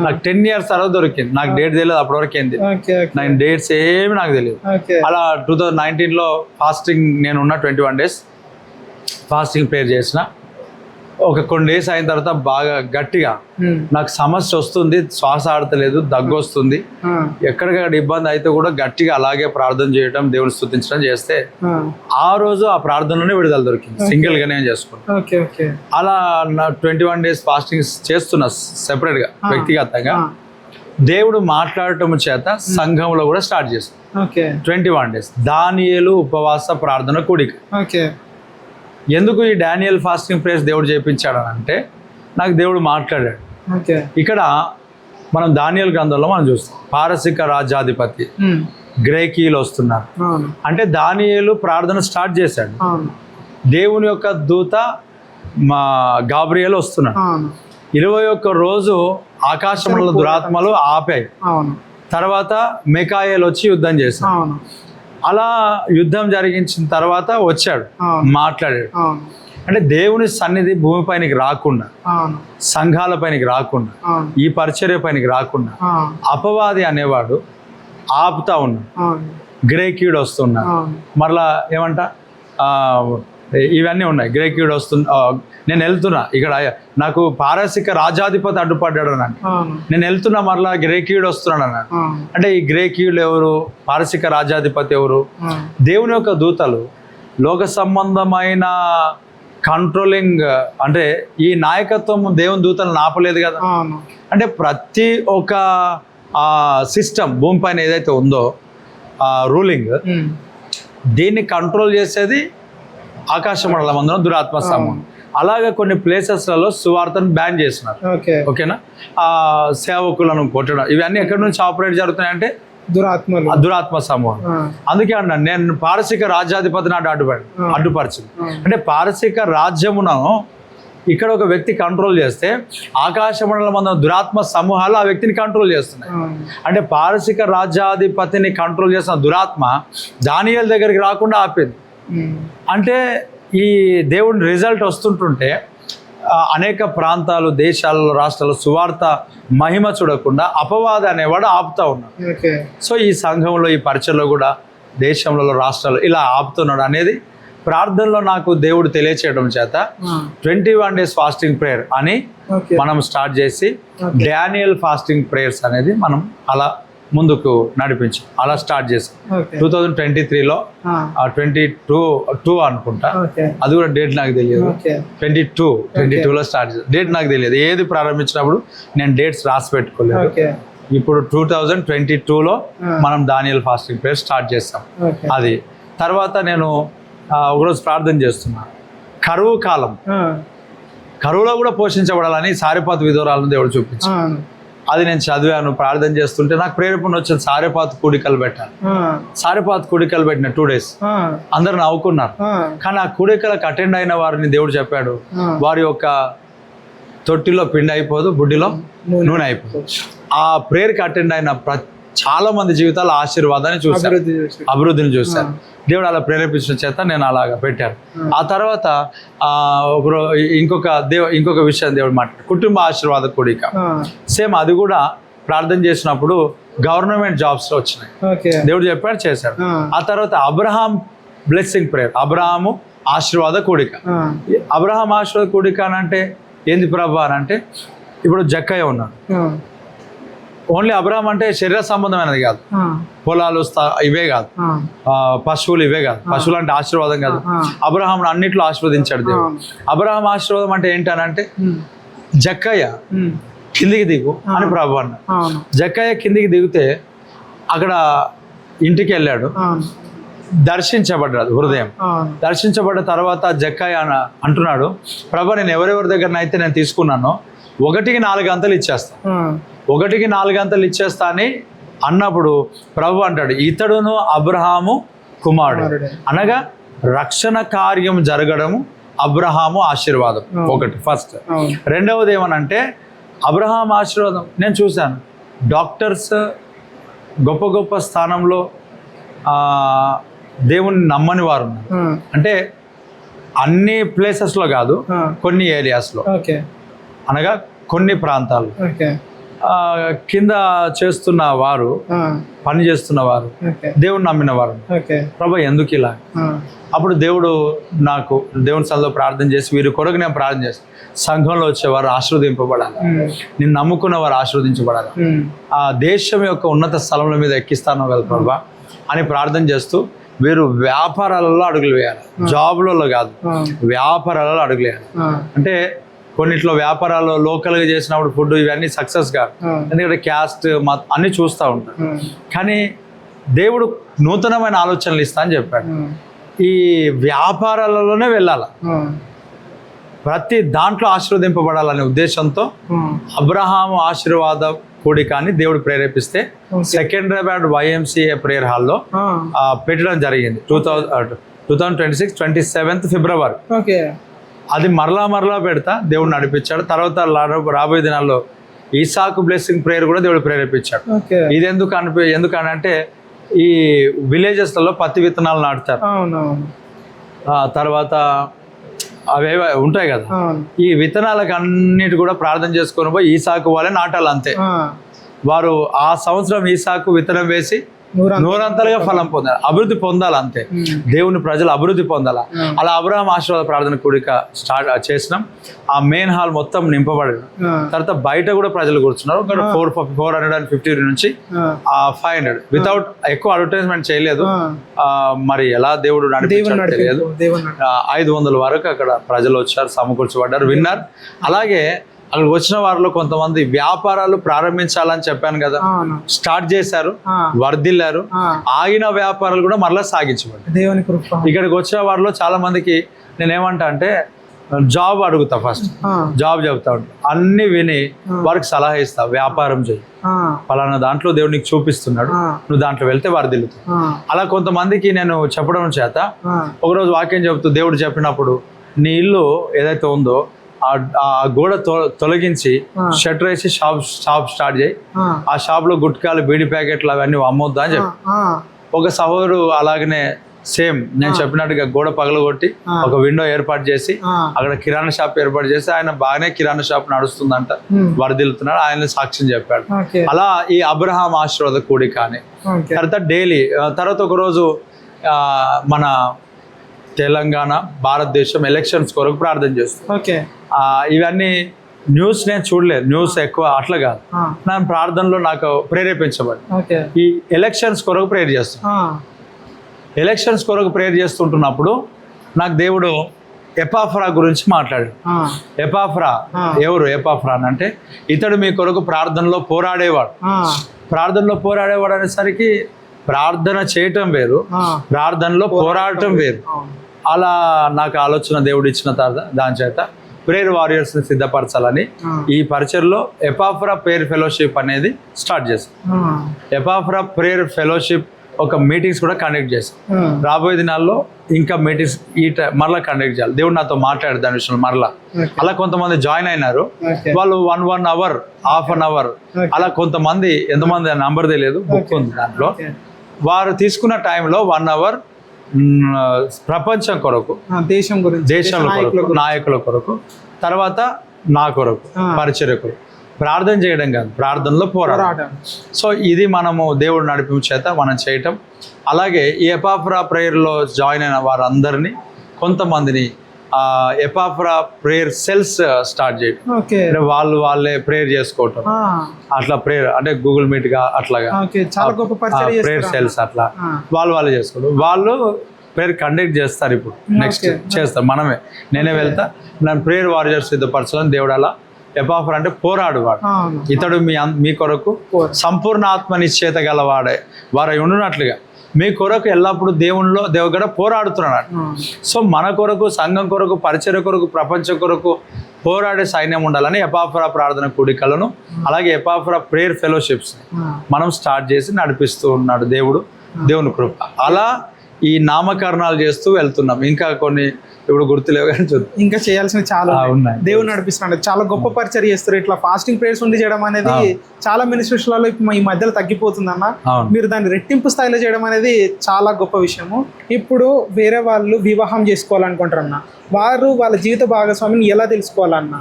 నాకు 10 years తర్వాత దొరికింది. నాకు డేట్ తెలియదు అప్పటి వరకు ఏంది, నేను డేట్స్ ఏమి నాకు తెలియదు. అలా 2019లో ఫాస్టింగ్ నేను ఉన్న 21 days ఫాస్టింగ్ ప్రేయర్ చేసిన. ఒక కొన్ని డేస్ అయిన తర్వాత బాగా గట్టిగా నాకు సమస్య వస్తుంది, శ్వాస ఆడతలేదు, దగ్గు వస్తుంది, ఎక్కడికక్కడ ఇబ్బంది అయితే కూడా గట్టిగా అలాగే ప్రార్థన చేయడం, దేవుని స్తుతించడం చేస్తే ఆ రోజు ఆ ప్రార్థనలోనే విడుదల దొరికింది. సింగిల్ గా నేను చేసుకున్నాను. అలా 21 days ఫాస్టింగ్ చేస్తున్నా సెపరేట్ గా, వ్యక్తిగతంగా. దేవుడు మాట్లాడటం చేత సంఘంలో కూడా స్టార్ట్ చేస్తాను 21 days దానియేలు ఉపవాస ప్రార్థన కూడిక. ఎందుకు ఈ డానియల్ ఫాస్టింగ్ ప్రేయర్స్ దేవుడు చేయించాడు అంటే నాకు దేవుడు మాట్లాడాడు. ఇక్కడ మనం దానియేలు గ్రంథంలో మనం చూస్తాం, పారసిక రాజ్యాధిపతి గ్రేకీలు వస్తున్నారు అంటే దానియేలు ప్రార్థన స్టార్ట్ చేశాడు. దేవుని యొక్క దూత మా గాబ్రియల్ వస్తున్నాడు. 21 రోజు ఆకాశంలో దురాత్మలు ఆపాయి. తర్వాత మికాయేలు వచ్చి యుద్ధం చేశాడు. అలా యుద్ధం జరిగించిన తర్వాత వచ్చాడు, మాట్లాడాడు. అంటే దేవుని సన్నిధి భూమిపైనకి రాకుండా, సంఘాల పైనకి రాకుండా, ఈ పరిచర్య పైనకి రాకుండా అపవాది అనేవాడు ఆపుతా ఉన్నాడు. గ్రేకీయుడు వస్తున్నాడు. మరలా ఏమంట ఇవన్నీ ఉన్నాయి. గ్రేకీయుడు వస్తున్నా, నేను వెళ్తున్నా, ఇక్కడ నాకు పారసిక రాజాధిపతి అడ్డుపడ్డాడు అన్నాడు. నేను వెళ్తున్నా, మరలా గ్రేకీయుడు వస్తున్నాడు అన్నాడు. అంటే ఈ గ్రేకీయుడు ఎవరు, పారసిక రాజాధిపతి ఎవరు? దేవుని యొక్క దూతలు. లోక సంబంధమైన కంట్రోలింగ్ అంటే ఈ నాయకత్వం దేవుని దూతలను ఆపలేదు కదా. అంటే ప్రతి ఒక్క సిస్టమ్ భూమిపైన ఏదైతే ఉందో రూలింగ్, దీన్ని కంట్రోల్ చేసేది ఆకాశ మండలం అందులో దురాత్మ సమూహం. అలాగే కొన్ని ప్లేసెస్లలో సువార్తను బ్యాన్ చేస్తున్నారు. ఓకేనా, ఆ సేవకులను కొట్టడం, ఇవన్నీ ఎక్కడి నుంచి ఆపరేట్ జరుగుతున్నాయంటే దురాత్మ సమూహం. అందుకే అన్నాను నేను పారసిక రాజ్యాధిపతిని అడ్డుపరిచింది. అంటే పారసిక రాజ్యమును ఇక్కడ ఒక వ్యక్తి కంట్రోల్ చేస్తే ఆకాశ మండలం అందులో దురాత్మ సమూహాలు ఆ వ్యక్తిని కంట్రోల్ చేస్తున్నాయి. అంటే పారసిక రాజ్యాధిపతిని కంట్రోల్ చేస్తున్న దురాత్మ దానియేలు దగ్గరికి రాకుండా ఆపేది. అంటే ఈ దేవుని రిజల్ట్ వస్తుంటుంటే అనేక ప్రాంతాలు, దేశాలలో, రాష్ట్రాల్లో సువార్త మహిమ చూడకుండా అపవాది అనేవాడు ఆపుతా ఉన్నాడు. సో ఈ సంఘంలో, ఈ పరిచయలో కూడా, దేశంలో, రాష్ట్రాల్లో ఇలా ఆపుతున్నాడు అనేది ప్రార్థనలో నాకు దేవుడు తెలియచేయడం చేత 21 days ఫాస్టింగ్ ప్రేయర్ అని మనం స్టార్ట్ చేసి డానియల్ ఫాస్టింగ్ ప్రేయర్స్ అనేది మనం అలా ముందుకు నడిపించాం. అలా స్టార్ట్ చేసాం 2023లో 22 అనుకుంటా, అది కూడా డేట్ నాకు తెలియదు. 22లో స్టార్ట్ చేసాం. డేట్ నాకు తెలియదు, ఏది ప్రారంభించినప్పుడు నేను డేట్స్ రాసి పెట్టుకోలేదు. ఇప్పుడు 2022లో మనం దానియేల్ ఫాస్టింగ్ ప్రేయర్ స్టార్ట్ చేస్తాం. అది తర్వాత నేను ఒకరోజు ప్రార్థన చేస్తున్నాను, కరువు కాలం, కరువులో కూడా పోషించబడాలని సారెపాతు విధవరాలను దేవుడు చూపించాను. అది నేను చదివాను, ప్రార్థన చేస్తుంటే నాకు ప్రేరేపణ వచ్చింది సారెపాతు కూడికలు పెట్టాలి. సారెపాతు కూడికలు పెట్టిన 2 days అందరు నవ్వుకున్నారు. కానీ ఆ కూడికలకు అటెండ్ అయిన వారిని దేవుడు చెప్పాడు, వారి యొక్క తొట్టిలో పిండి అయిపోదు, బుడ్డిలో నూనె అయిపోదు. ఆ ప్రేయర్కి అటెండ్ అయిన చాలా మంది జీవితాల ఆశీర్వాదాన్ని చూశారు, అభివృద్ధిని చూశారు. దేవుడు అలా ప్రేరేపించిన చేత నేను అలాగా పెట్టాను. ఆ తర్వాత ఇంకొక విషయం దేవుడు మాట్లాడు, కుటుంబ ఆశీర్వాద కూడిక. సేమ్ అది కూడా ప్రార్థన చేసినప్పుడు గవర్నమెంట్ జాబ్స్ వచ్చినాయి, దేవుడు చెప్పాడు, చేశాడు. ఆ తర్వాత అబ్రహాం బ్లెస్సింగ్ ప్రేయర్, అబ్రహాము ఆశీర్వాద కూడిక. అబ్రహాం ఆశీర్వాద కూడిక అని అంటే ఏంది ప్రభా అని అంటే, ఇప్పుడు జక్కయ్య ఉన్నాడు. ఓన్లీ అబ్రహాం అంటే శరీర సంబంధమైనది కాదు, పొలాలు ఇవే కాదు, పశువులు ఇవే కాదు. పశువులు అంటే ఆశీర్వాదం కాదు. అబ్రహాం అన్నిట్లో ఆశీర్వదించాడు దేవుడు. అబ్రహాం ఆశీర్వాదం అంటే ఏంటనంటే, జక్కయ్య కిందికి దిగు అని ప్రభు అన్నాడు. జక్కయ్య కిందికి దిగితే అక్కడ ఇంటికి వెళ్ళాడు, దర్శించబడ్డాడు హృదయం. దర్శించబడ్డ తర్వాత జక్కయ్య అంటున్నాడు, ప్రభు నేను ఎవరెవరి దగ్గర అయితే నేను తీసుకున్నానో 1కి 4 గంటలు ఇచ్చేస్తా, 1కి 4 గంటలు ఇచ్చేస్తా అని అన్నప్పుడు ప్రభు అంటాడు ఇతడును అబ్రహాము కుమారుడు, అనగా రక్షణ కార్యం జరగడము అబ్రహాము ఆశీర్వాదం ఒకటి ఫస్ట్. రెండవది ఏమనంటే అబ్రహాం ఆశీర్వాదం నేను చూశాను. డాక్టర్స్ గొప్ప గొప్ప స్థానంలో దేవుని నమ్మని వారు ఉన్నారు. అంటే అన్ని ప్లేసెస్లో కాదు, కొన్ని ఏరియాస్లో, అనగా కొన్ని ప్రాంతాలు కింద చేస్తున్న వారు, పని చేస్తున్న వారు, దేవుని నమ్మిన వారు, ప్రభు ఎందుకు ఇలా? అప్పుడు నాకు దేవుని సన్నిధిలో ప్రార్థన చేసి వీరి కొరకు నేను ప్రార్థన చేస్తాను. సంఘంలో వచ్చేవారు ఆశీర్వదింపబడాలి, నేను నమ్ముకున్న వారు ఆశీర్వదించబడాలి, ఆ దేశం యొక్క ఉన్నత స్థలంల మీద ఎక్కిస్తాను కదా ప్రభు అని ప్రార్థన చేస్తూ వీరు వ్యాపారాలలో అడుగులు వేయాలి, జాబ్లలో కాదు, వ్యాపారాలలో అడుగులు వేయాలి. అంటే కొన్నిట్లో వ్యాపారాలు లోకల్గా చేసినప్పుడు ఫుడ్ ఇవన్నీ సక్సెస్ కాదు, ఎందుకంటే క్యాస్ట్ అన్నీ చూస్తూ ఉంటారు. కానీ దేవుడు నూతనమైన ఆలోచనలు ఇస్తా అని చెప్పాడు. ఈ వ్యాపారాలలోనే వెళ్ళాలి, ప్రతి దాంట్లో ఆశీర్వదింపబడాలనే ఉద్దేశంతో అబ్రహాము ఆశీర్వాద కూడిక అని దేవుడు ప్రేరేపిస్తే సెకండ్రాబాద్ YMCA ప్రేయర్ హాల్లో పెట్టడం జరిగింది 2026 27th ఫిబ్రవరి. అది మరలా పెడతా దేవుడు నడిపించాడు. తర్వాత రాబోయే దినాల్లో ఈసాకు బ్లెస్సింగ్ ప్రేయర్ కూడా దేవుడు ప్రేరేపించాడు. ఇది ఎందుకనంటే ఈ విలేజెస్లలో పత్తి విత్తనాలు నాటుతారు, తర్వాత అవి ఉంటాయి కదా, ఈ విత్తనాలకు అన్నిటి కూడా ప్రార్థన చేసుకొని పోయి ఈసాకు వాళ్ళే నాటాలి అంతే. వారు ఆ సంవత్సరం ఈసాకు విత్తనం వేసి నూరంతలుగా ఫలం పొందాలి, అభివృద్ధి పొందాలి అంతే. దేవుని ప్రజలు అభివృద్ధి పొందాల. అలా అబ్రహాం ఆశీర్వాద ప్రార్థన కూడిక స్టార్ట్ చేసినాం. ఆ మెయిన్ హాల్ మొత్తం నింపబడింది. తర్వాత బయట కూడా ప్రజలు కూర్చున్నారు. 450 నుంచి 500 వితౌట్ ఎక్కువ అడ్వర్టైజ్మెంట్ చేయలేదు. మరి ఎలా దేవుడు నడిపించాడో తెలియదు. 500 వరకు అక్కడ ప్రజలు వచ్చారు, సమకూర్చబడ్డారు, విన్నారు. అలాగే అక్కడికి వచ్చిన వారిలో కొంతమంది వ్యాపారాలు ప్రారంభించాలని చెప్పాను కదా, స్టార్ట్ చేశారు, వర్ధిల్లారు. ఆగిన వ్యాపారాలు కూడా మరలా సాగించబడ్డాయి దేవుని కృప. ఇక్కడికి వచ్చిన వారిలో చాలా మందికి నేనేమంటా అంటే జాబ్ అడుగుతా, ఫస్ట్ జాబ్ చెప్తా ఉంటా, అన్ని విని వారికి సలహా ఇస్తా, వ్యాపారం చేయి, పలానా దాంట్లో దేవుడు నీకు చూపిస్తున్నాడు, నువ్వు దాంట్లో వెళ్తే వర్ధిల్లుతావు. అలా కొంతమందికి నేను చెప్పడం చేత ఒకరోజు వాక్యం చెబుతూ దేవుడు చెప్పినప్పుడు నీ ఇల్లు ఏదైతే ఉందో ఆ గోడ తొలగించి షట్టర్ వేసి షాప్ స్టార్ట్ చేయి, ఆ షాప్ లో గుట్కాలు, బీడి ప్యాకెట్లు అవన్నీ అమ్మొద్దా అని చెప్పి ఒక సహోదరు అలాగనే సేమ్ నేను చెప్పినట్టుగా గోడ పగలగొట్టి ఒక విండో ఏర్పాటు చేసి అక్కడ కిరాణా షాప్ ఏర్పాటు చేసి ఆయన బాగానే కిరాణా షాప్ నడుస్తుందంట, వరదిల్లుతున్నాడు, ఆయన సాక్ష్యం చెప్పాడు. అలా ఈ అబ్రహాం ఆశీర్వాద కూడిక అని. తర్వాత డైలీ తర్వాత ఒకరోజు మన తెలంగాణ భారతదేశం ఎలక్షన్స్ కొరకు ప్రార్థన చేస్తాం. ఇవన్నీ న్యూస్ నేను చూడలేదు, న్యూస్ ఎక్కువ అట్లా కాదు, నేను ప్రార్థనలో నాకు ప్రేరేపించబడి ఈ ఎలక్షన్స్ కొరకు ప్రేయర్ చేస్తాను. ఎలక్షన్స్ కొరకు ప్రేయర్ చేస్తుంటున్నప్పుడు నాకు దేవుడు ఎపాఫ్రా గురించి మాట్లాడాడు. ఎపాఫ్రా ఎవరు? ఎపాఫ్రా అంటే ఇతడు మీ కొరకు ప్రార్థనలో పోరాడేవాడు. ప్రార్థనలో పోరాడేవాడు అనేసరికి ప్రార్థన చేయటం వేరు, ప్రార్థనలో పోరాడటం వేరు. అలా నాకు ఆలోచన దేవుడు ఇచ్చిన తర్వాత దాని చేత ప్రేయర్ వారియర్స్ ని సిద్ధపరచాలని ఈ పరిచయలో ఎపాఫ్రా ప్రేయర్ ఫెలోషిప్ అనేది స్టార్ట్ చేశాం. ఎపాఫ్రా ప్రేయర్ ఫెలోషిప్ ఒక మీటింగ్స్ కూడా కండక్ట్ చేశాం. రాబోయే దినాల్లో ఇంకా మీటింగ్స్ మరలా కండక్ట్ చేయాలి. దేవుడు నాతో మాట్లాడారు దాని విషయంలో మరలా. అలా కొంతమంది జాయిన్ అయినారు, వాళ్ళు 1 hour, ½ hour అలా కొంతమంది, ఎంతమంది నంబర్ తెలియదు, బుక్ ఉంది దాంట్లో. వారు తీసుకున్న టైంలో 1 hour ప్రపంచం కొరకు, దేశంలో కొరకు, నాయకుల కొరకు, తర్వాత నా కొరకు, పరిచర్య కొరకు ప్రార్థన చేయడం కాదు, ప్రార్థనలో పోరాడడం. సో ఇది మనము దేవుడు నడిపించే చేత మనం చేయటం. అలాగే ఈ ఎపాఫ్రా ప్రేయర్లో జాయిన్ అయిన వారందరినీ, కొంతమందిని ఎపాఫ్రా ప్రేయర్ సెల్స్ స్టార్ట్ చేయడం, వాళ్ళే ప్రేయర్ చేసుకోవటం, అట్లా ప్రేయర్ అంటే గూగుల్ మీట్ గా అట్లాగా ప్రేయర్ సెల్స్ అట్లా వాళ్ళు చేసుకోవడం. వాళ్ళు ప్రేయర్ కండక్ట్ చేస్తారు. ఇప్పుడు నెక్స్ట్ చేస్తారు, నేనే వెళ్తా, నన్ను ప్రేయర్ వారియర్స్ సిద్ధపరచాలని దేవుడు. అలా ఎపాఫ్రా అంటే పోరాడువాడు, ఇతడు మీ కొరకు సంపూర్ణ ఆత్మ నిశ్చేత గలవాడే వారై ఉండునట్లుగా మీ కొరకు ఎల్లప్పుడూ దేవుగడ పోరాడుతున్నాడు. సో మన కొరకు, సంఘం కొరకు, పరిచర్య కొరకు, ప్రపంచం కొరకు పోరాడే సైన్యం ఉండాలని ఎపాఫ్రా ప్రార్థన కూడికలను అలాగే ఎపాఫ్రా ప్రేయర్ ఫెలోషిప్స్ మనం స్టార్ట్ చేసి నడిపిస్తూ ఉన్నాడు దేవుని కృప. అలా ఈ నామకరణాలు చేస్తూ వెళ్తున్నాం. ఇంకా కొన్ని ఇప్పుడు గుర్తులేవు కానీ చూద్దాం, ఇంకా చేయాల్సిన చాలా ఉన్నాయి. దేవుడు నడిపిస్తున్నాడు. చాలా గొప్ప పరిచర్య చేస్తారు. ఇట్లా ఫాస్టింగ్ ప్రేయర్స్ ఉండి చేయడం అనేది చాలా మినిస్ట్రీస్లలో ఈ మధ్యలో తగ్గిపోతుంది అన్న. మీరు దాన్ని రెట్టింపు స్థాయిలో చేయడం అనేది చాలా గొప్ప విషయము. ఇప్పుడు వేరే వాళ్ళు వివాహం చేసుకోవాలనుకుంటారన్న, వారు వాళ్ళ జీవిత భాగస్వామిని ఎలా తెలుసుకోవాలన్న?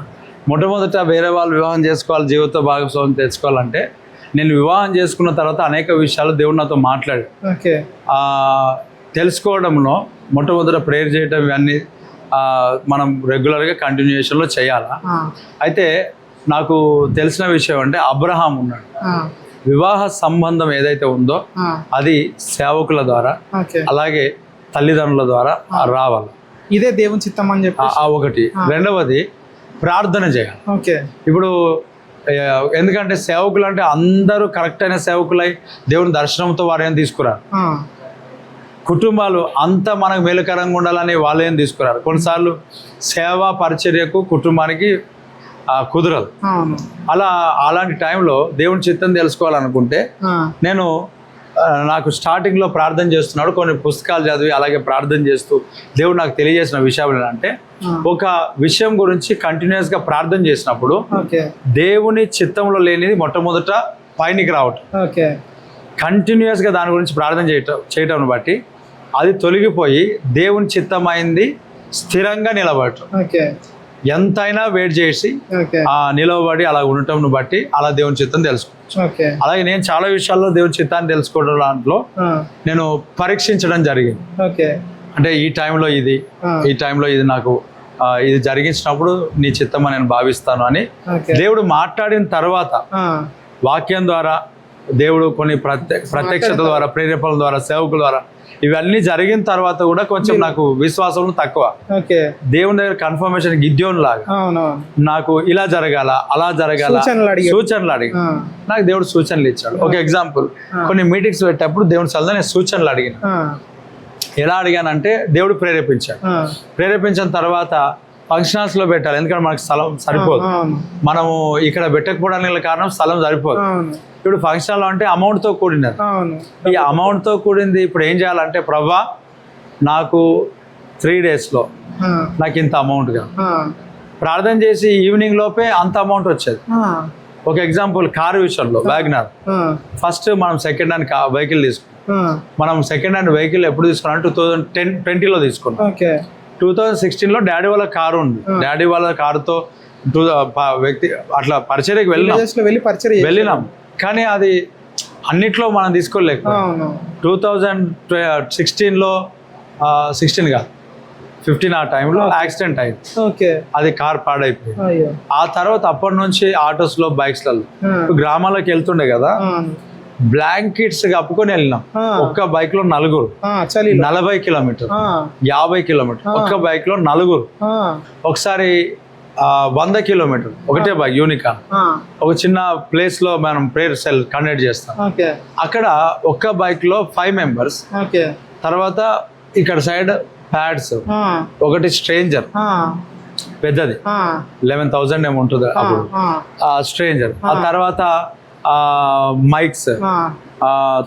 మొట్టమొదట వేరే వాళ్ళు వివాహం చేసుకోవాలి, జీవిత భాగస్వామి తెచ్చుకోవాలంటే నేను వివాహం చేసుకున్న తర్వాత అనేక విషయాలు దేవుడు నాతో మాట్లాడాడు. ఓకే, తెలుసుకోవడంలో మొట్టమొదట ప్రేయర్ చేయడం ఇవన్నీ మనం రెగ్యులర్గా కంటిన్యూషన్లో చేయాలా. అయితే నాకు తెలిసిన విషయం అంటే అబ్రహాం ఉన్నాడు, వివాహ సంబంధం ఏదైతే ఉందో అది సేవకుల ద్వారా అలాగే తల్లిదండ్రుల ద్వారా రావాలి. ఇదే దేవుని చిత్తం అని చెప్పి ఒకటి. రెండవది ప్రార్థన చేయాలి. ఓకే, ఇప్పుడు ఎందుకంటే సేవకులు అంటే అందరూ కరెక్ట్ అయిన సేవకులై దేవుని దర్శనంతో వారేం తీసుకురారు. కుటుంబాలు అంతా మనకు మేలుకరంగా ఉండాలని వాళ్ళు ఏం తీసుకురారు. కొన్నిసార్లు సేవా పరిచర్యకు కుటుంబానికి కుదరదు. అలాంటి టైంలో దేవుని చిత్తం తెలుసుకోవాలనుకుంటే నేను నాకు స్టార్టింగ్లో ప్రార్థన చేస్తున్నాడు, కొన్ని పుస్తకాలు చదివి అలాగే ప్రార్థన చేస్తూ దేవుడు నాకు తెలియజేసిన విషయాలు ఏంటంటే, ఒక విషయం గురించి కంటిన్యూస్గా ప్రార్థన చేసినప్పుడు దేవుని చిత్తంలో లేనిది మొట్టమొదట పైనికి రావటం, కంటిన్యూస్గా దాని గురించి ప్రార్థన చేయటం బట్టి అది తొలగిపోయి దేవుని చిత్తమైంది స్థిరంగా నిలబడటం. ఎంతైనా వెయిట్ చేసి నిలవబడి అలా ఉండటం బట్టి అలా దేవుని చిత్తం తెలుసుకోవచ్చు. అలాగే నేను చాలా విషయాల్లో దేవుని చిత్తాన్ని తెలుసుకోవడం దాంట్లో నేను పరీక్షించడం జరిగింది. అంటే ఈ టైంలో ఇది నాకు ఇది జరిగించినప్పుడు నీ చిత్తమని నేను భావిస్తాను అని దేవుడు మాట్లాడిన తర్వాత వాక్యం ద్వారా, దేవుడు కొన్ని ప్రత్యక్షత ద్వారా, ప్రేరేపణ ద్వారా, సేవకుల ద్వారా ఇవన్నీ జరిగిన తర్వాత కూడా కొంచెం నాకు విశ్వాసం తక్కువ. దేవుని దగ్గర కన్ఫర్మేషన్ గిద్యోన్ లాగా నాకు ఇలా జరగాల అలా జరగాల సూచనలు అడిగి నాకు దేవుడు సూచనలు ఇచ్చాడు. ఒక ఎగ్జాంపుల్, కొన్ని మీటింగ్స్ పెట్టేప్పుడు దేవుని సలహా నేను సూచనలు అడిగిన. ఎలా అడిగానంటే దేవుడు ప్రేరేపించిన తర్వాత ఫంక్షన్ హాల్స్ లో పెట్టాలి, ఎందుకంటే మనకు స్థలం సరిపోదు. మనము ఇక్కడ పెట్టకపోవడానికి కారణం స్థలం సరిపోదు. ఇప్పుడు ఫంక్షన్ హాల్ అంటే అమౌంట్ తో కూడినది. ఈ అమౌంట్ తో కూడింది ఇప్పుడు ఏం చేయాలంటే, ప్రభా నాకు 3 days లో నాకు ఇంత అమౌంట్ గా ప్రార్థన చేసి ఈవినింగ్ లోపే అంత అమౌంట్ వచ్చేది. ఒక ఎగ్జాంపుల్, కారు విషయంలో వ్యాగనర్ ఫస్ట్ మనం సెకండ్ హ్యాండ్ వెహికల్ తీసుకున్నాం. మనం సెకండ్ హ్యాండ్ వెహికల్ ఎప్పుడు తీసుకున్నాం? 2020లో తీసుకున్నాం. 2016లో డాడీ వాళ్ళ కారు ఉంది. డాడీ వాళ్ళ కారుతో వ్యక్తి అట్లా పరిచర్యకి వెళ్ళినాం, కానీ అది అన్నిట్లో మనం తీసుకోలేక 2016లో 16 కాదు 15 ఆ టైంలో యాక్సిడెంట్ అయింది. అది కార్ పాడైపోయింది. ఆ తర్వాత అప్పటి నుంచి ఆటోస్లో, బైక్స్లలో గ్రామాలకు వెళ్తుండే కదా, బ్లాంకెట్స్ కప్పుకొని వెళ్ళినాం. ఒక్క బైక్ లో 4, 40 కిలోమీటర్, 50 కిలోమీటర్ ఒక్క బైక్ లో 4. ఒకసారి 100 కిలోమీటర్ ఒకటే బైక్ యూనికాన్. ఒక చిన్న ప్లేస్ లో మనం ప్రేయర్ సెల్ కండక్ట్ చేస్తాం. అక్కడ ఒక్క బైక్ లో 5 members. తర్వాత ఇక్కడ సైడ్ ప్యాడ్స్, ఒకటి స్ట్రేంజర్ పెద్దది 11,000 ఏమో ఉంటుంది అప్పుడు స్ట్రేంజర్. ఆ తర్వాత మైక్స్,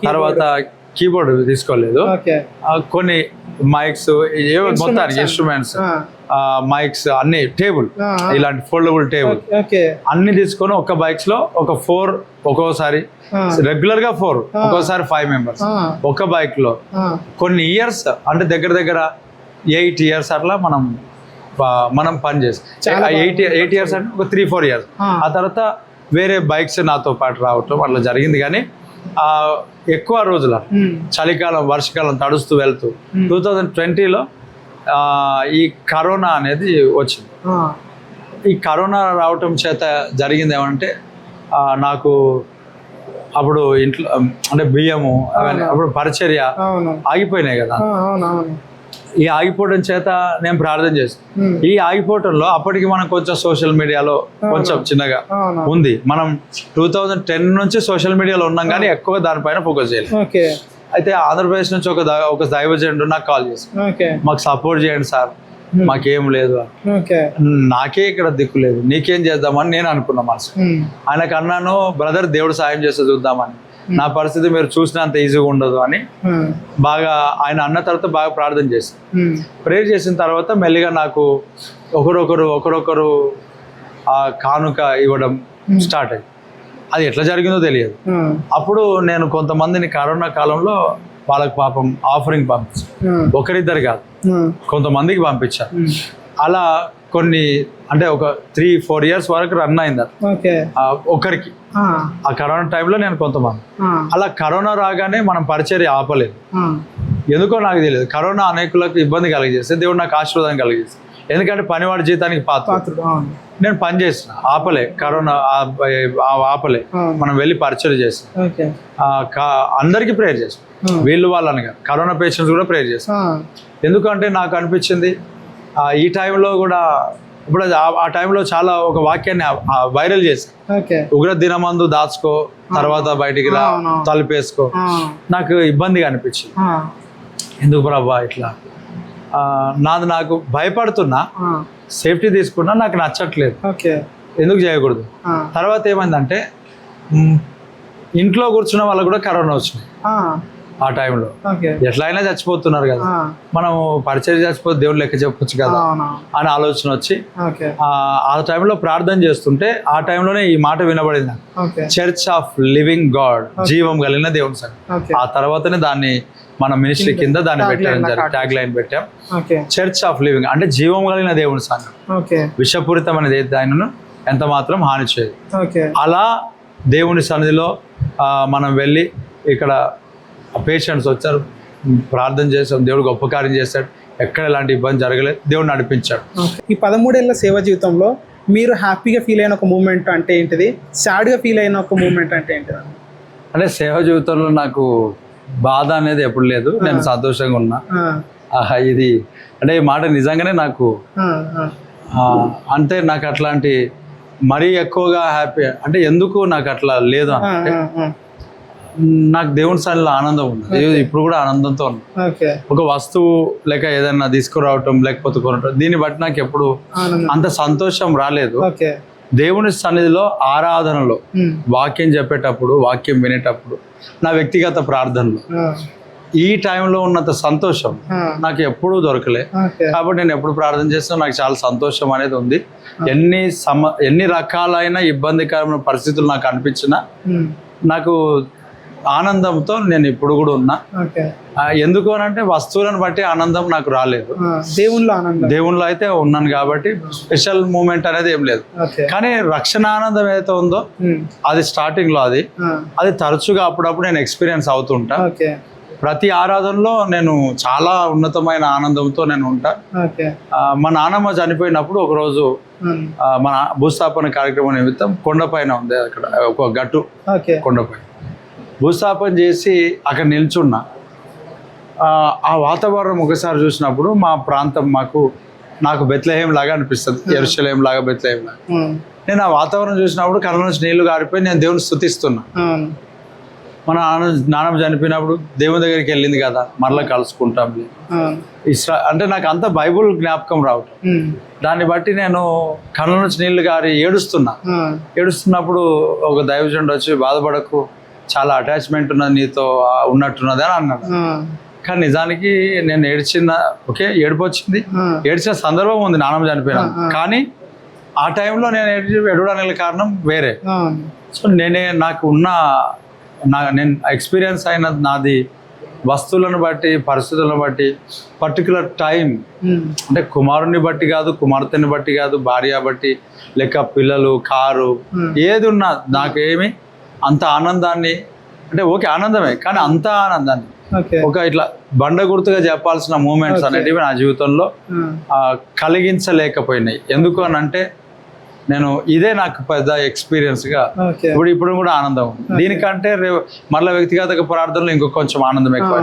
తర్వాత కీబోర్డ్ తీసుకోలేదు, కొన్ని మైక్స్, మొత్తానికి ఇన్స్ట్రుమెంట్స్, మైక్స్ అన్ని, టేబుల్, ఇలాంటి ఫోల్డబుల్ టేబుల్ అన్ని తీసుకొని ఒక బైక్స్ లో ఒక 4, ఒక్కోసారి రెగ్యులర్ గా 4, ఒక్కోసారి 5 members ఒక బైక్ లో. కొన్ని ఇయర్స్ అంటే దగ్గర 8 years అట్లా మనం పని చేస్తాం. 8 years అంటే ఒక 3-4 years. ఆ తర్వాత వేరే బైక్స్ నాతో పాటు రావటం అట్లా జరిగింది. కానీ ఎక్కువ రోజుల చలికాలం, వర్షాకాలం తడుస్తూ వెళ్తూ 2020లో ఈ కరోనా అనేది వచ్చింది. ఈ కరోనా రావటం చేత జరిగింది ఏమంటే, నాకు అప్పుడు ఇంట్లో అంటే బియ్యము అవన్నీ అప్పుడు పరిచర్య ఆగిపోయినాయి కదా. ఈ ఆగిపోవడం చేత నేను ప్రార్థన చేస్తాను. ఈ ఆగిపోవటంలో అప్పటికి మనం కొంచెం సోషల్ మీడియాలో కొంచెం చిన్నగా ఉంది. మనం 2010 నుంచి సోషల్ మీడియాలో ఉన్నాం, కానీ ఎక్కువ దానిపైన ఫోకస్ చేయలేదు. అయితే ఆంధ్రప్రదేశ్ నుంచి ఒక దైవజనుడు నాకు కాల్ చేశాడు, ఓకే మాకు సపోర్ట్ చేయండి సార్, మాకేం లేదు అని. ఓకే నాకే ఇక్కడ దిక్కు లేదు, నీకేం చేద్దామని నేను అనుకున్నా మనసు. ఆయనకు అన్నాను, బ్రదర్ దేవుడు సాయం చేస్తే చూద్దామని, నా పరిస్థితి మీరు చూసినంత ఈజీగా ఉండదు అని బాగా ఆయన అన్న తర్వాత బాగా ప్రార్థన చేశాను. ప్రేయర్ చేసిన తర్వాత మెల్లిగా నాకు ఒకరొకరు ఆ కానుక ఇవ్వడం స్టార్ట్ అయ్యింది. అది ఎట్లా జరిగిందో తెలియదు. అప్పుడు నేను కొంతమందిని కరోనా కాలంలో వాళ్ళకి పాపం ఆఫరింగ్ పంపించాను, ఒకరిద్దరు కాదు కొంతమందికి పంపించాను. అలా కొన్ని అంటే ఒక 3-4 years వరకు రన్ అయింది ఒకరికి. ఆ కరోనా టైంలో నేను కొంతమంది అలా కరోనా రాగానే మనం పరిచర్య ఆపలేదు. ఎందుకో నాకు తెలియదు, కరోనా అనేకులకు ఇబ్బంది కలిగజేస్తే దేవుడు నాకు ఆశీర్వాదం కలిగజేస్తే, ఎందుకంటే పనివాడి జీతానికి పాత్రుడు. నేను పని చేసిన ఆపలే, కరోనా ఆపలే, మనం వెళ్ళి పరిచయం చేస్తాం, అందరికీ ప్రేయర్ చేస్తాం, వీళ్ళు వాళ్ళని కాదు, కరోనా పేషెంట్స్ కూడా ప్రేయర్ చేస్తాం. ఎందుకంటే నాకు అనిపించింది ఈ టైంలో కూడా, ఇప్పుడు ఆ టైంలో చాలా ఒక వాక్యాన్ని వైరల్ చేశాను, ఉగ్ర దినమందు దాచుకో, తర్వాత బయటికి రా, తలుపేసుకో. నాకు ఇబ్బందిగా అనిపించింది, ఎందుకు ప్రభా ఇట్లా, నాకు భయపడుతున్నా, సేఫ్టీ తీసుకున్నా, నాకు నచ్చట్లేదు, ఎందుకు చేయకూడదు. తర్వాత ఏమైందంటే ఇంట్లో కూర్చున్న వాళ్ళకు కూడా కరోనా వచ్చినాయి ఆ టైంలో. ఎట్లా అయినా చచ్చిపోతున్నారు కదా, మనం పరిచయం చచ్చిపోతే దేవుడు లెక్క చెప్పొచ్చు కదా అని ఆలోచన వచ్చి ఆ టైంలో ప్రార్థన చేస్తుంటే ఆ టైంలోనే ఈ మాట వినబడింది, చర్చ్ ఆఫ్ లివింగ్ గాడ్, జీవం కలిగిన దేవుని సంఘం. ఆ తర్వాతనే దాన్ని మన మినిస్ట్రీ కింద దాన్ని పెట్టడం జరిగింది, ట్యాగ్ లైన్ పెట్టాం, చర్చ్ ఆఫ్ లివింగ్ అంటే జీవం కలిగిన దేవుని సంఘం, విషపూరితమైనది ఆయనను ఎంత మాత్రం హాని చేయదు. అలా దేవుని సన్నిధిలో మనం వెళ్ళి ఇక్కడ పేషెంట్స్ వచ్చారు, ప్రార్థన చేసాం, దేవుడు గొప్ప కార్యం చేశాడు, ఎక్కడ ఎలాంటి ఇబ్బంది జరగలేదు, దేవుడు నడిపించాడు. ఈ 13 ఏళ్ళ సేవ జీవితంలో మీరు హ్యాపీగా ఫీల్ అయిన ఒక మూమెంట్ అంటే ఏంటిది, సాడ్గా ఫీల్ అయిన ఒక మూమెంట్ అంటే ఏంటిది? అంటే సేవ జీవితంలో నాకు బాధ అనేది ఎప్పుడు లేదు, నేను సంతోషంగా ఉన్నా. ఇది అంటే ఈ మాట నిజంగానే నాకు అంటే నాకు అట్లాంటి మరీ ఎక్కువగా హ్యాపీ అంటే ఎందుకు నాకు అట్లా లేదు అంటే, నాకు దేవుని సన్నిధిలో ఆనందం ఉంది, ఇప్పుడు కూడా ఆనందంతో ఉంది. ఒక వస్తువు లేక ఏదైనా తీసుకురావటం లేకపోతే కొనటం, దీన్ని బట్టి నాకు ఎప్పుడు అంత సంతోషం రాలేదు. దేవుని సన్నిధిలో ఆరాధనలో వాక్యం చెప్పేటప్పుడు, వాక్యం వినేటప్పుడు, నా వ్యక్తిగత ప్రార్థనలో ఈ టైంలో ఉన్నంత సంతోషం నాకు ఎప్పుడూ దొరకలే. కాబట్టి నేను ఎప్పుడు ప్రార్థన చేసినా నాకు చాలా సంతోషం అనేది ఉంది. ఎన్ని రకాలైన ఇబ్బందికరమైన పరిస్థితులు నాకు అనిపించినా నాకు ఆనందంతో నేను ఇప్పుడు కూడా ఉన్నా. ఎందుకు అని అంటే వస్తువులను బట్టి ఆనందం నాకు రాలేదు, దేవుళ్ళో అయితే ఉన్నాను కాబట్టి స్పెషల్ మూమెంట్ అనేది ఏం లేదు. కానీ రక్షణ ఆనందం ఏదైతే ఉందో అది స్టార్టింగ్ లో అది తరచుగా అప్పుడప్పుడు నేను ఎక్స్పీరియన్స్ అవుతుంటా. ప్రతి ఆరాధనలో నేను చాలా ఉన్నతమైన ఆనందంతో నేను ఉంటా. మా నాన్నమ్మ చనిపోయినప్పుడు ఒకరోజు మన భూస్థాపన కార్యక్రమం నిమిత్తం కొండపైన ఉంది, అక్కడ ఒక గట్టు కొండపై భూస్థాపన చేసి అక్కడ నిల్చున్నా. ఆ వాతావరణం ఒకసారి చూసినప్పుడు మా ప్రాంతం నాకు బెత్లెహేం లాగా అనిపిస్తుంది, యెరూషలేం లాగా, బెత్లెహేం లాగా. నేను ఆ వాతావరణం చూసినప్పుడు కళ్ళ నుంచి నీళ్లు గారిపోయి నేను దేవుని స్తుతిస్తున్నా. మన నాన్నమ్మ చనిపోయినప్పుడు దేవుని దగ్గరికి వెళ్ళింది కదా, మరలా కలుసుకుంటాం అంటే నాకు అంత బైబుల్ జ్ఞాపకం రావటం, దాన్ని బట్టి నేను కళ్ళ నుంచి నీళ్లు గారి ఏడుస్తున్నప్పుడు ఒక దైవజనుడు వచ్చి, బాధపడకు, చాలా అటాచ్మెంట్ ఉన్నది నీతో ఉన్నట్టున్నది అని అన్నాడు. కానీ నిజానికి నేను ఏడుపు వచ్చింది, ఏడ్చిన సందర్భం ఉంది నాన్నమ్మ చనిపోయినా. కానీ ఆ టైంలో నేను ఏడవడానికి కారణం వేరే. సో నాకు నేను ఎక్స్పీరియన్స్ అయిన నాది వస్తువులను బట్టి, పరిస్థితులను బట్టి, పర్టికులర్ టైం అంటే కుమారుని బట్టి కాదు, కుమార్తెని బట్టి కాదు, భార్య బట్టి, లేక పిల్లలు, కారు, ఏది ఉన్నా నాకేమి అంత ఆనందాన్ని అంటే ఆనందమే, కానీ అంత ఆనందాన్ని ఇట్లా బండ గుర్తుగా చెప్పాల్సిన మూమెంట్స్ అనేటివి నా జీవితంలో కలిగించలేకపోయినాయి. ఎందుకు అని అంటే నేను ఇదే నాకు పెద్ద ఎక్స్పీరియన్స్ గా ఇప్పుడు కూడా ఆనందం ఉంది. దీనికంటే మళ్ళీ వ్యక్తిగత ప్రార్థనలో ఇంకొక కొంచెం ఆనందం ఎక్కువ,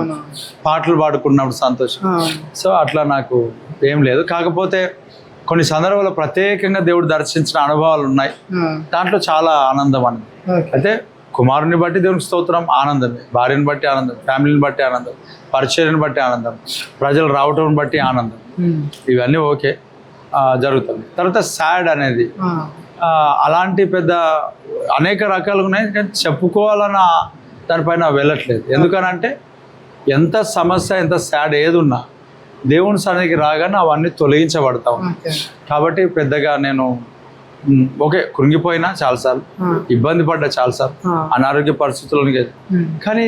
పాటలు పాడుకున్నప్పుడు సంతోషం. సో అట్లా నాకు ఏం లేదు. కాకపోతే కొన్ని సందర్భాల్లో ప్రత్యేకంగా దేవుడు దర్శించిన అనుభవాలు ఉన్నాయి, దాంట్లో చాలా ఆనందం అనేది. అయితే కుమారుని బట్టి దేవునికి స్తోత్రం, ఆనందమే. భార్యను బట్టి ఆనందం, ఫ్యామిలీని బట్టి ఆనందం, పరిచర్యను బట్టి ఆనందం, ప్రజలు రావటం బట్టి ఆనందం. ఇవన్నీ ఓకే, జరుగుతుంది. తర్వాత సాడ్ అనేది అలాంటి పెద్ద అనేక రకాలుగా ఉన్నాయి, కానీ చెప్పుకోవాలన్న దానిపైన వెళ్ళట్లేదు. ఎందుకనంటే ఎంత సమస్య, ఎంత సాడ్ ఏది ఉన్నా దేవుని సన్నిధికి రాగానే అవన్నీ తొలగించబడతా ఉన్నాయి. కాబట్టి పెద్దగా నేను ఓకే కృంగిపోయినా చాలాసార్లు, ఇబ్బంది పడ్డా చాలాసార్లు అనారోగ్య పరిస్థితులకి. కానీ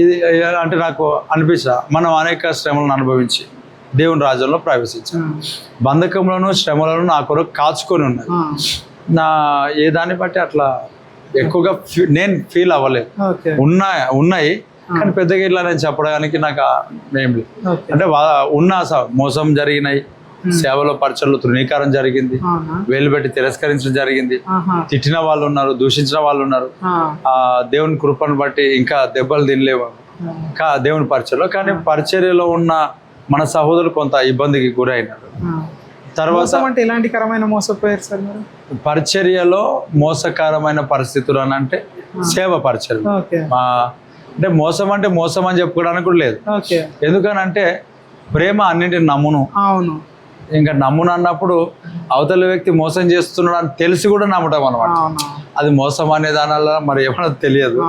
ఇది అంటే నాకు అనిపించా, మనం అనేక శ్రమలను అనుభవించి దేవుని రాజ్యంలో ప్రవేశించాం. బంధకంలోనూ శ్రమలను నా కొరకు కాచుకొని ఉన్నాయి. నా ఏ దాన్ని బట్టి అట్లా ఎక్కువగా నేను ఫీల్ అవ్వలేదు. ఉన్నాయి కానీ పెద్దగా ఇట్లా నేను చెప్పడానికి నాకు ఏం లేదు. అంటే మోసం జరిగినాయి, సేవలో పరిచయలు తృణీకారం జరిగింది, వేలు పెట్టి తిరస్కరించడం జరిగింది, తిట్టిన వాళ్ళు ఉన్నారు, దూషించిన వాళ్ళు ఉన్నారు. దేవుని కృపను బట్టి ఇంకా దెబ్బలు తినలేవు దేవుని పరిచయలో. కానీ పరిచర్యలో ఉన్న మన సహోదరులు కొంత ఇబ్బందికి గురైనారు. తర్వాత అంటే ఎలాంటి కరమైన మోసపోయారు సార్ మీరు? పరిచర్యలో మోసకరమైన పరిస్థితులు అని అంటే సేవ పరిచర్య, అంటే మోసం అంటే మోసం అని చెప్పుకోవడానికి కూడా లేదు. ఎందుకనంటే ప్రేమ అన్నింటిని నమ్మును. అవును, ఇంకా నమ్మును అన్నప్పుడు అవతల వ్యక్తి మోసం చేస్తున్నాడు అని తెలిసి కూడా నమ్మటం అనమాట. అది మోసం అనే దానివల్ల మరి ఏమన్నా తెలియదు.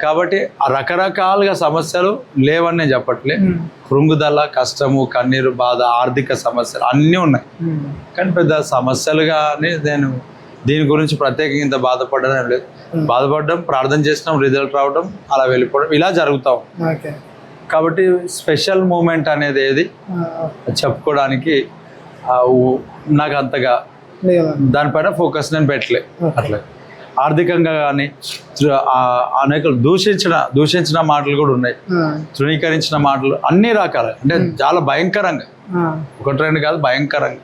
కాబట్టి రకరకాలుగా సమస్యలు లేవని నేను చెప్పట్లే. కృంగుదల, కష్టము, కన్నీరు, బాధ, ఆర్థిక సమస్యలు అన్నీ ఉన్నాయి. కానీ పెద్ద సమస్యలుగానే నేను దీని గురించి ప్రత్యేకంగా ఇంత బాధపడడం లేదు. బాధపడడం, ప్రార్థన చేసినాం, రిజల్ట్ రావడం, అలా వెళ్ళిపోవడం, ఇలా జరుగుతాం. కాబట్టి స్పెషల్ మూమెంట్ అనేది ఏది చెప్పుకోవడానికి నాకు అంతగా దానిపైన ఫోకస్ నేను పెట్టలే. అట్లా ఆర్థికంగా కానీ అనేక దూషించిన మాటలు కూడా ఉన్నాయి, తృణీకరించిన మాటలు అన్ని రకాల, అంటే చాలా భయంకరంగా, ఒకటి రెండు కాదు, భయంకరంగా.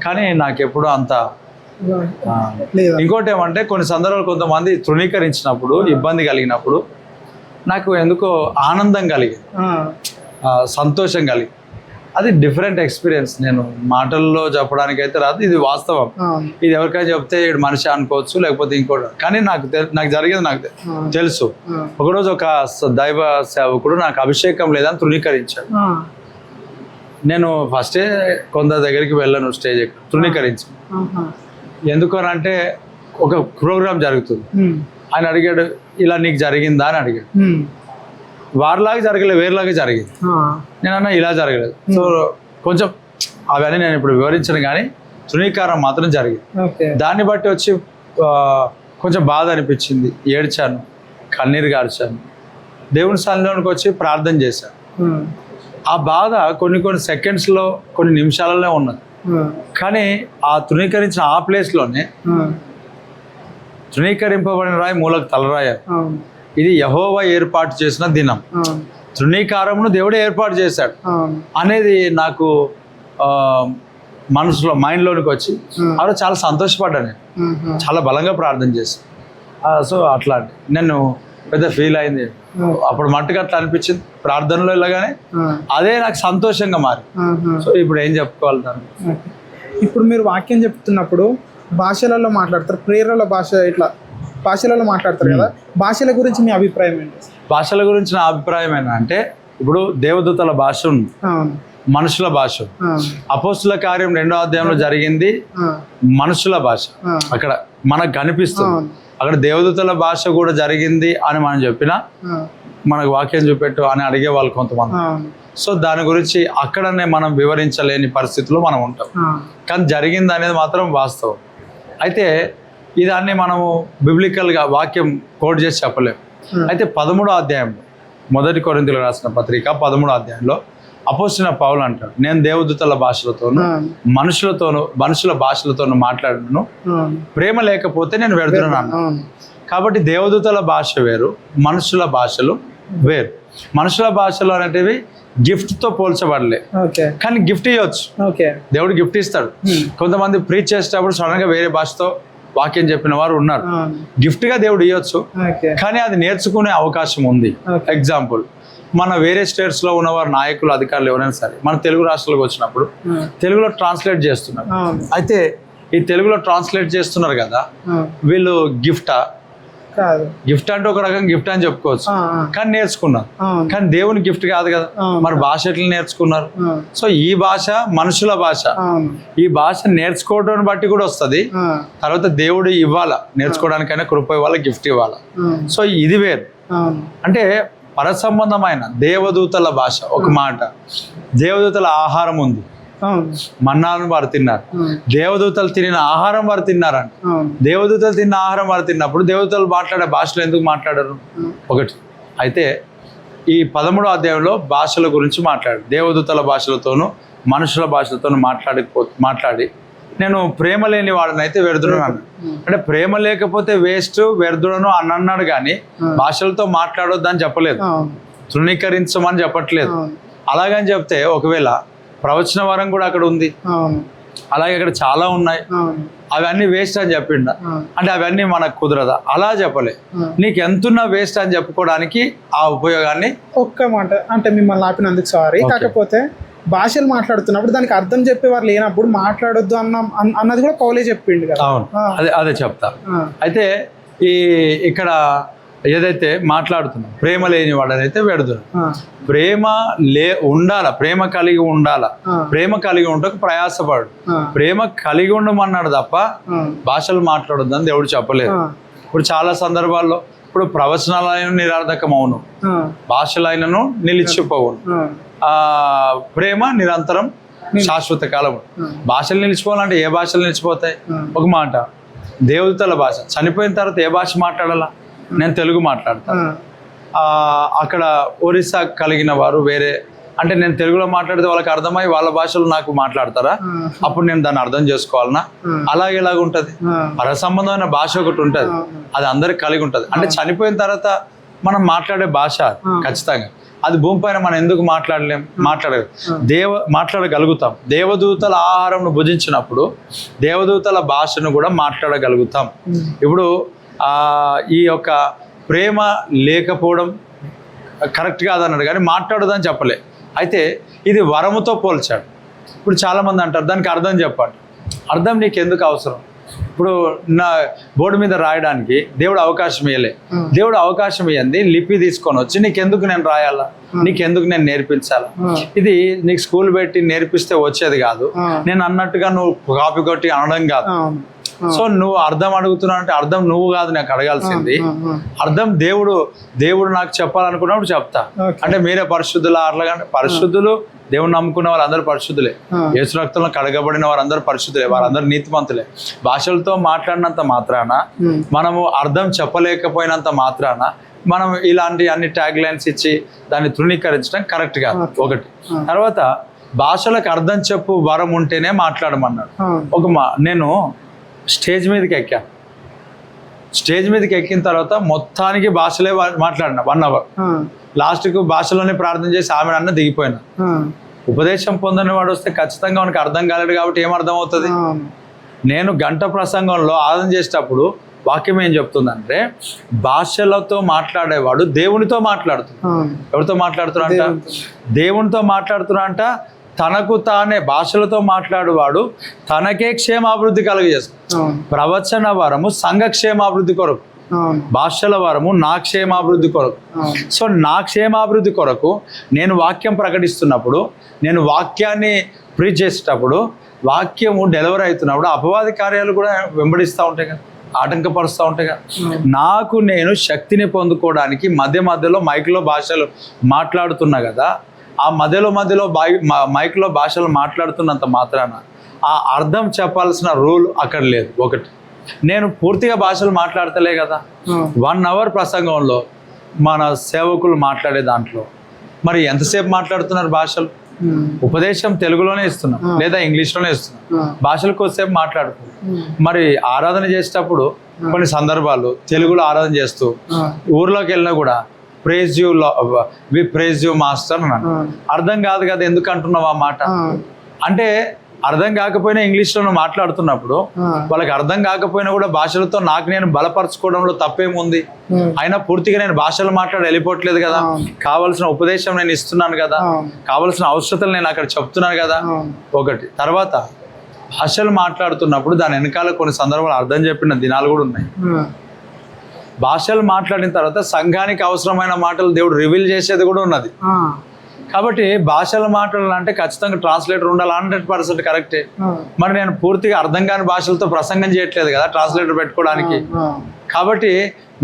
కానీ నాకెప్పుడు అంత ఇంకోటి ఏమంటే కొన్ని సందర్భాలు కొంతమంది తృణీకరించినప్పుడు, ఇబ్బంది కలిగినప్పుడు నాకు ఎందుకో ఆనందం కలిగింది, సంతోషం కలిగి. అది డిఫరెంట్ ఎక్స్పీరియన్స్. నేను మాటల్లో చెప్పడానికి అయితే రాదు, ఇది వాస్తవం. ఇది ఎవరికైనా చెప్తే ఇటు మనిషి అనుకోవచ్చు, లేకపోతే ఇంకోటి. కానీ నాకు జరిగేది నాకు తెలుసు. ఒకరోజు ఒక దైవ సేవకుడు నాకు అభిషేకం లేదని తృణీకరించాడు. నేను ఫస్టే కొందరి దగ్గరికి వెళ్ళాను, స్టేజ్ ఎక్కడ తృణీకరించాను. ఎందుకనంటే ఒక ప్రోగ్రామ్ జరుగుతుంది, ఆయన అడిగాడు ఇలా నీకు జరిగిందా అని అడిగాడు. వారిలాగా జరగలేదు, వేరేలాగా జరిగింది. నేను అన్నా ఇలా జరగలేదు. సో కొంచెం అవన్నీ నేను ఇప్పుడు వివరించను, కానీ తృణీకారం మాత్రం జరిగింది. దాన్ని బట్టి వచ్చి కొంచెం బాధ అనిపించింది, ఏడ్చాను, కన్నీరు గార్చాను, దేవుని సన్నిధిలోకి వచ్చి ప్రార్థన చేశాను. ఆ బాధ కొన్ని సెకండ్స్లో, కొన్ని నిమిషాలలో ఉన్నది. కానీ ఆ తృణీకరించిన ఆ ప్లేస్లోనే తృణీకరింపబడిన రాయి మూలకు తలరాయారు. ఇది యెహోవా ఏర్పాటు చేసిన దినం, తృణీకారమును దేవుడే ఏర్పాటు చేశాడు అనేది నాకు మనసులో, మైండ్లోనికి వచ్చి అప్పుడు చాలా సంతోషపడ్డాను. నేను చాలా బలంగా ప్రార్థన చేశాను. సో అట్లాంటి నేను పెద్ద ఫీల్ అయింది అప్పుడు, మట్టుకు అట్లా అనిపించింది ప్రార్థనలో వెళ్ళగానే. అదే నాకు సంతోషంగా మారి. సో ఇప్పుడు ఏం చెప్పుకోవాలి దాన్ని? ఇప్పుడు మీరు వాక్యం చెప్తున్నప్పుడు భాషలలో మాట్లాడతారు, ప్రేరల భాష, ఇట్లా భాషలలో మాట్లాడతారు కదా, భాషల గురించి మీ అభిప్రాయం ఏంటి? భాషల గురించి నా అభిప్రాయం ఏంటంటే, ఇప్పుడు దేవదూతల భాష ఉంది, మనుషుల భాష. అపోస్తుల కార్యం 2వ అధ్యాయంలో జరిగింది మనుషుల భాష, అక్కడ మనకు కనిపిస్తుంది. అక్కడ దేవదూతల భాష కూడా జరిగింది అని మనం చెప్పినా మనకు వాక్యం చూపెట్టు అని అడిగే వాళ్ళు కొంతమంది. సో దాని గురించి అక్కడనే మనం వివరించలేని పరిస్థితుల్లో మనం ఉంటాం. కానీ జరిగింది అనేది మాత్రం వాస్తవం. అయితే ఇదాన్ని మనము బిబ్లికల్గా వాక్యం కోట్ చేసి చెప్పలేము. అయితే 13వ అధ్యాయంలో, 1 కొరింథీయులకు రాసిన పత్రిక 13వ అధ్యాయంలో అపోస్తలుడైన పౌలు అంటాడు, నేను దేవదూతల భాషలతోనూ మనుషుల భాషలతోనూ మాట్లాడను, ప్రేమ లేకపోతే నేను వ్యర్థుడను. కాబట్టి దేవదూతల భాష వేరు, మనుషుల భాషలు వేరు. మనుషుల భాషలు అనేటివి గిఫ్ట్తో పోల్చబడలే, కానీ గిఫ్ట్ ఇవ్వచ్చు. దేవుడు గిఫ్ట్ ఇస్తాడు. కొంతమంది ప్రీచ్ చేసేటప్పుడు సడన్గా వేరే భాషతో వాక్యం చెప్పిన వారు ఉన్నారు. గిఫ్ట్గా దేవుడు ఇవ్వచ్చు, కానీ అది నేర్చుకునే అవకాశం ఉంది. ఎగ్జాంపుల్, మన వేరే స్టేట్స్లో ఉన్నవారు, నాయకులు, అధికారులు ఎవరైనా సరే మన తెలుగు రాష్ట్రాలకు వచ్చినప్పుడు తెలుగులో ట్రాన్స్లేట్ చేస్తున్నారు. అయితే ఈ తెలుగులో ట్రాన్స్లేట్ చేస్తున్నారు కదా, వీళ్ళు గిఫ్టా కాదు. గిఫ్ట్ అంటే ఒక రకం గిఫ్ట్ అని చెప్పుకోవచ్చు, కానీ నేర్చుకున్నారు. అవును. కానీ దేవుని గిఫ్ట్ కాదు కదా. మరి భాష ఎట్లా నేర్చుకున్నారు? సో ఈ భాష మనుషుల భాష. అవును. ఈ భాష నేర్చుకోవడం బట్టి కూడా వస్తుంది. తర్వాత దేవుడు ఇవ్వాలా, నేర్చుకోవడానికైనా కృప ఇవ్వాలా, గిఫ్ట్ ఇవ్వాలా. సో ఇది వేరు. అంటే పరసంబంధమైన దేవదూతల భాష. ఒక మాట, దేవదూతల ఆహారం ఉంది, మన్నాను వారు తిన్నారు. దేవదూతలు తినిన ఆహారం వారు తిన్నారంట. దేవదూతలు తిన్న ఆహారం వారు తిన్నప్పుడు దేవదూతలు మాట్లాడే భాషలు ఎందుకు మాట్లాడరు? ఒకటి. అయితే ఈ 13వ అధ్యాయంలో భాషల గురించి మాట్లాడు. దేవదూతల భాషలతోనూ మనుషుల భాషలతోనూ మాట్లాడి నేను ప్రేమ లేని వాడిని అయితే వ్యర్థుడను. అంటే ప్రేమ లేకపోతే వేస్ట్, వ్యర్థుడను అని అన్నాడు, కానీ భాషలతో మాట్లాడొద్దు అని చెప్పలేదు, తృణీకరించమని చెప్పట్లేదు. అలాగని చెప్తే ఒకవేళ ప్రవచన వరం కూడా అక్కడ ఉంది, అలాగే అక్కడ చాలా ఉన్నాయి, అవన్నీ వేస్ట్ అని చెప్పిండ అంటే అవన్నీ మనకు కుదరదా? అలా చెప్పలే. నీకు ఎంతున్నా వేస్ట్ అని చెప్పుకోవడానికి ఆ ఉపయోగాన్ని. ఒక్క మాట అంటే మిమ్మల్ని ఆపినందుకు సారీ, కాకపోతే భాషలు మాట్లాడుతున్నప్పుడు దానికి అర్థం చెప్పేవారు లేనప్పుడు మాట్లాడొద్దు అన్నది కూడా పౌలే చెప్పిండు కదా. అవును, అదే చెప్తా. అయితే ఇక్కడ ఏదైతే మాట్లాడుతున్నాం ప్రేమ లేని వాడనైతే వ్యర్థుడు. ప్రేమ ఉండాల, ప్రేమ కలిగి ఉండాల. ప్రేమ కలిగి ఉండకు ప్రయాసపడు. ప్రేమ కలిగి ఉండమన్నాడు తప్ప భాషలు మాట్లాడొద్దని దేవుడు చెప్పలేదు. ఇప్పుడు చాలా సందర్భాల్లో ఇప్పుడు ప్రవచనాలైన నిరర్ధకమవును, భాషలైనను నిలిచిపోవును, ప్రేమ నిరంతరం శాశ్వత కాలం. భాషలు నిలిచిపోవాలంటే ఏ భాషలు నిలిచిపోతాయి? ఒక మాట, దేవదూతల భాష చనిపోయిన తర్వాత ఏ భాష మాట్లాడాలా? నేను తెలుగు మాట్లాడతాను. అక్కడ ఒరిస్సా కలిగిన వారు వేరే, అంటే నేను తెలుగులో మాట్లాడితే వాళ్ళకి అర్థమై వాళ్ళ భాషలో నాకు మాట్లాడతారా? అప్పుడు నేను దాన్ని అర్థం చేసుకోవాలనా? అలాగే ఇలాగ ఉంటుంది. పరసంబంధమైన భాష ఒకటి ఉంటుంది, అది అందరికి కలిగి ఉంటుంది. అంటే చనిపోయిన తర్వాత మనం మాట్లాడే భాష ఖచ్చితంగా. అది భూమిపైన మనం ఎందుకు మాట్లాడగలుగుతాం. దేవదూతల ఆహారంను భుజించినప్పుడు దేవదూతల భాషను కూడా మాట్లాడగలుగుతాం. ఇప్పుడు ఈ యొక్క ప్రేమ లేకపోవడం కరెక్ట్ కాదన్నాడు, కానీ మాట్లాడదని చెప్పలే. అయితే ఇది వరముతో పోల్చాడు. ఇప్పుడు చాలామంది అంటారు దానికి అర్థం చెప్పండి. అర్థం నీకు ఎందుకు అవసరం? ఇప్పుడు నా బోర్డు మీద రాయడానికి దేవుడు అవకాశం ఇవ్వలే. దేవుడు అవకాశం ఇవ్వండి, లిపి తీసుకొని వచ్చి నీకెందుకు నేను రాయాలా, నీకెందుకు నేను నేర్పించాలా? ఇది నీకు స్కూల్ పెట్టి నేర్పిస్తే వచ్చేది కాదు. నేను అన్నట్టుగా నువ్వు కాపీ కొట్టి అనడం కాదు. సో నువ్వు అర్థం అడుగుతున్నావు అంటే అర్థం నువ్వు కాదు నాకు అడగాల్సింది. అర్థం దేవుడు నాకు చెప్పాలనుకున్నప్పుడు చెప్తా. అంటే మీరే పరిశుద్ధులు అట్లాగంటే పరిశుద్ధులు, దేవుని నమ్ముకున్న వాళ్ళందరూ పరిశుద్ధులే, యేసు రక్తంలో కడగబడిన వారందరూ పరిశుద్ధులే, వారందరూ నీతిమంతులే. భాషలతో మాట్లాడినంత మాత్రాన, మనము అర్థం చెప్పలేకపోయినంత మాత్రాన మనం ఇలాంటి అన్ని ట్యాగ్ లైన్స్ ఇచ్చి దాన్ని తృణీకరించడం కరెక్ట్ కాదు. ఒకటి. తర్వాత భాషలకు అర్థం చెప్పు వరం ఉంటేనే మాట్లాడమన్నాడు. నేను స్టేజ్ మీదకి ఎక్కాను. స్టేజ్ మీదకి ఎక్కిన తర్వాత మొత్తానికి భాషలే మాట్లాడినా 1 hour. లాస్ట్కు భాషలోనే ప్రార్థన చేసి ఆమె అన్న దిగిపోయినా. ఉపదేశం పొందని వాడు వస్తే ఖచ్చితంగా మనకు అర్థం కాలేడు కాబట్టి ఏం అర్థం అవుతుంది? నేను గంట ప్రసంగంలో ఆరాధన చేసేటప్పుడు వాక్యం ఏం చెప్తుందంటే భాషలతో మాట్లాడేవాడు దేవునితో మాట్లాడుతున్నాడు. ఎవరితో మాట్లాడుతున్నా? దేవునితో మాట్లాడుతున్నా. తనకు తానే భాషలతో మాట్లాడువాడు తనకే క్షేమాభివృద్ధి కలుగజేస్తాడు. ప్రవచన వరము సంఘ క్షేమాభివృద్ధి కొరకు, భాషల వరము నా క్షేమాభివృద్ధి కొరకు. సో నా క్షేమాభివృద్ధి కొరకు నేను వాక్యం ప్రకటిస్తున్నప్పుడు, నేను వాక్యాన్ని ప్రీచ్ చేసేటప్పుడు, వాక్యము డెలివరీ అవుతున్నప్పుడు అపవాది కార్యాలు కూడా వెంబడిస్తూ ఉంటాయి కదా, ఆటంకపరుస్తూ ఉంటాయి కదా. నాకు నేను శక్తిని పొందుకోవడానికి మధ్యలో మైక్లో భాషలు మాట్లాడుతున్నా కదా, ఆ మధ్యలో మైక్లో భాషలు మాట్లాడుతున్నంత మాత్రాన ఆ అర్థం చెప్పాల్సిన రూల్ అక్కడ లేదు. ఒకటి. నేను పూర్తిగా భాషలు మాట్లాడతలే కదా. 1 hour ప్రసంగంలో మన సేవకులు మాట్లాడే దాంట్లో మరి ఎంతసేపు మాట్లాడుతున్నారు భాషలు? ఉపదేశం తెలుగులోనే ఇస్తున్నాం లేదా ఇంగ్లీష్లోనే ఇస్తున్నాం, భాషలకు కొద్దిసేపు మాట్లాడుతున్నాం. మరి ఆరాధన చేసేటప్పుడు కొన్ని సందర్భాలు తెలుగులో ఆరాధన చేస్తూ ఊర్లోకి వెళ్ళినా కూడా వి ప్రేజ్ యూ మాస్టర్ అన్నాను. అర్థం కాదు కదా, ఎందుకు అంటున్నావు ఆ మాట? అంటే అర్థం కాకపోయినా ఇంగ్లీష్లో మాట్లాడుతున్నప్పుడు వాళ్ళకి అర్థం కాకపోయినా కూడా భాషలతో నాకు నేను బలపరచుకోవడంలో తప్పేముంది? అయినా పూర్తిగా నేను భాషలు మాట్లాడి వెళ్ళిపోవట్లేదు కదా. కావలసిన ఉపదేశం నేను ఇస్తున్నాను కదా, కావలసిన అవసరతలు నేను అక్కడ చెప్తున్నాను కదా. ఒకటి. తర్వాత భాషలు మాట్లాడుతున్నప్పుడు దాని వెనకాల కొన్ని సందర్భాలు అర్థం చెప్పిన దినాలు కూడా ఉన్నాయి. భాషలు మాట్లాడిన తర్వాత సంఘానికి అవసరమైన మాటలు దేవుడు రివీల్ చేసేది కూడా ఉన్నది. కాబట్టి భాషలు మాట్లాడాలంటే ఖచ్చితంగా ట్రాన్స్లేటర్ ఉండాలి. 100% కరెక్టే. మరి నేను పూర్తిగా అర్థం కాని భాషలతో ప్రసంగం చేయట్లేదు కదా ట్రాన్స్లేటర్ పెట్టుకోవడానికి. కాబట్టి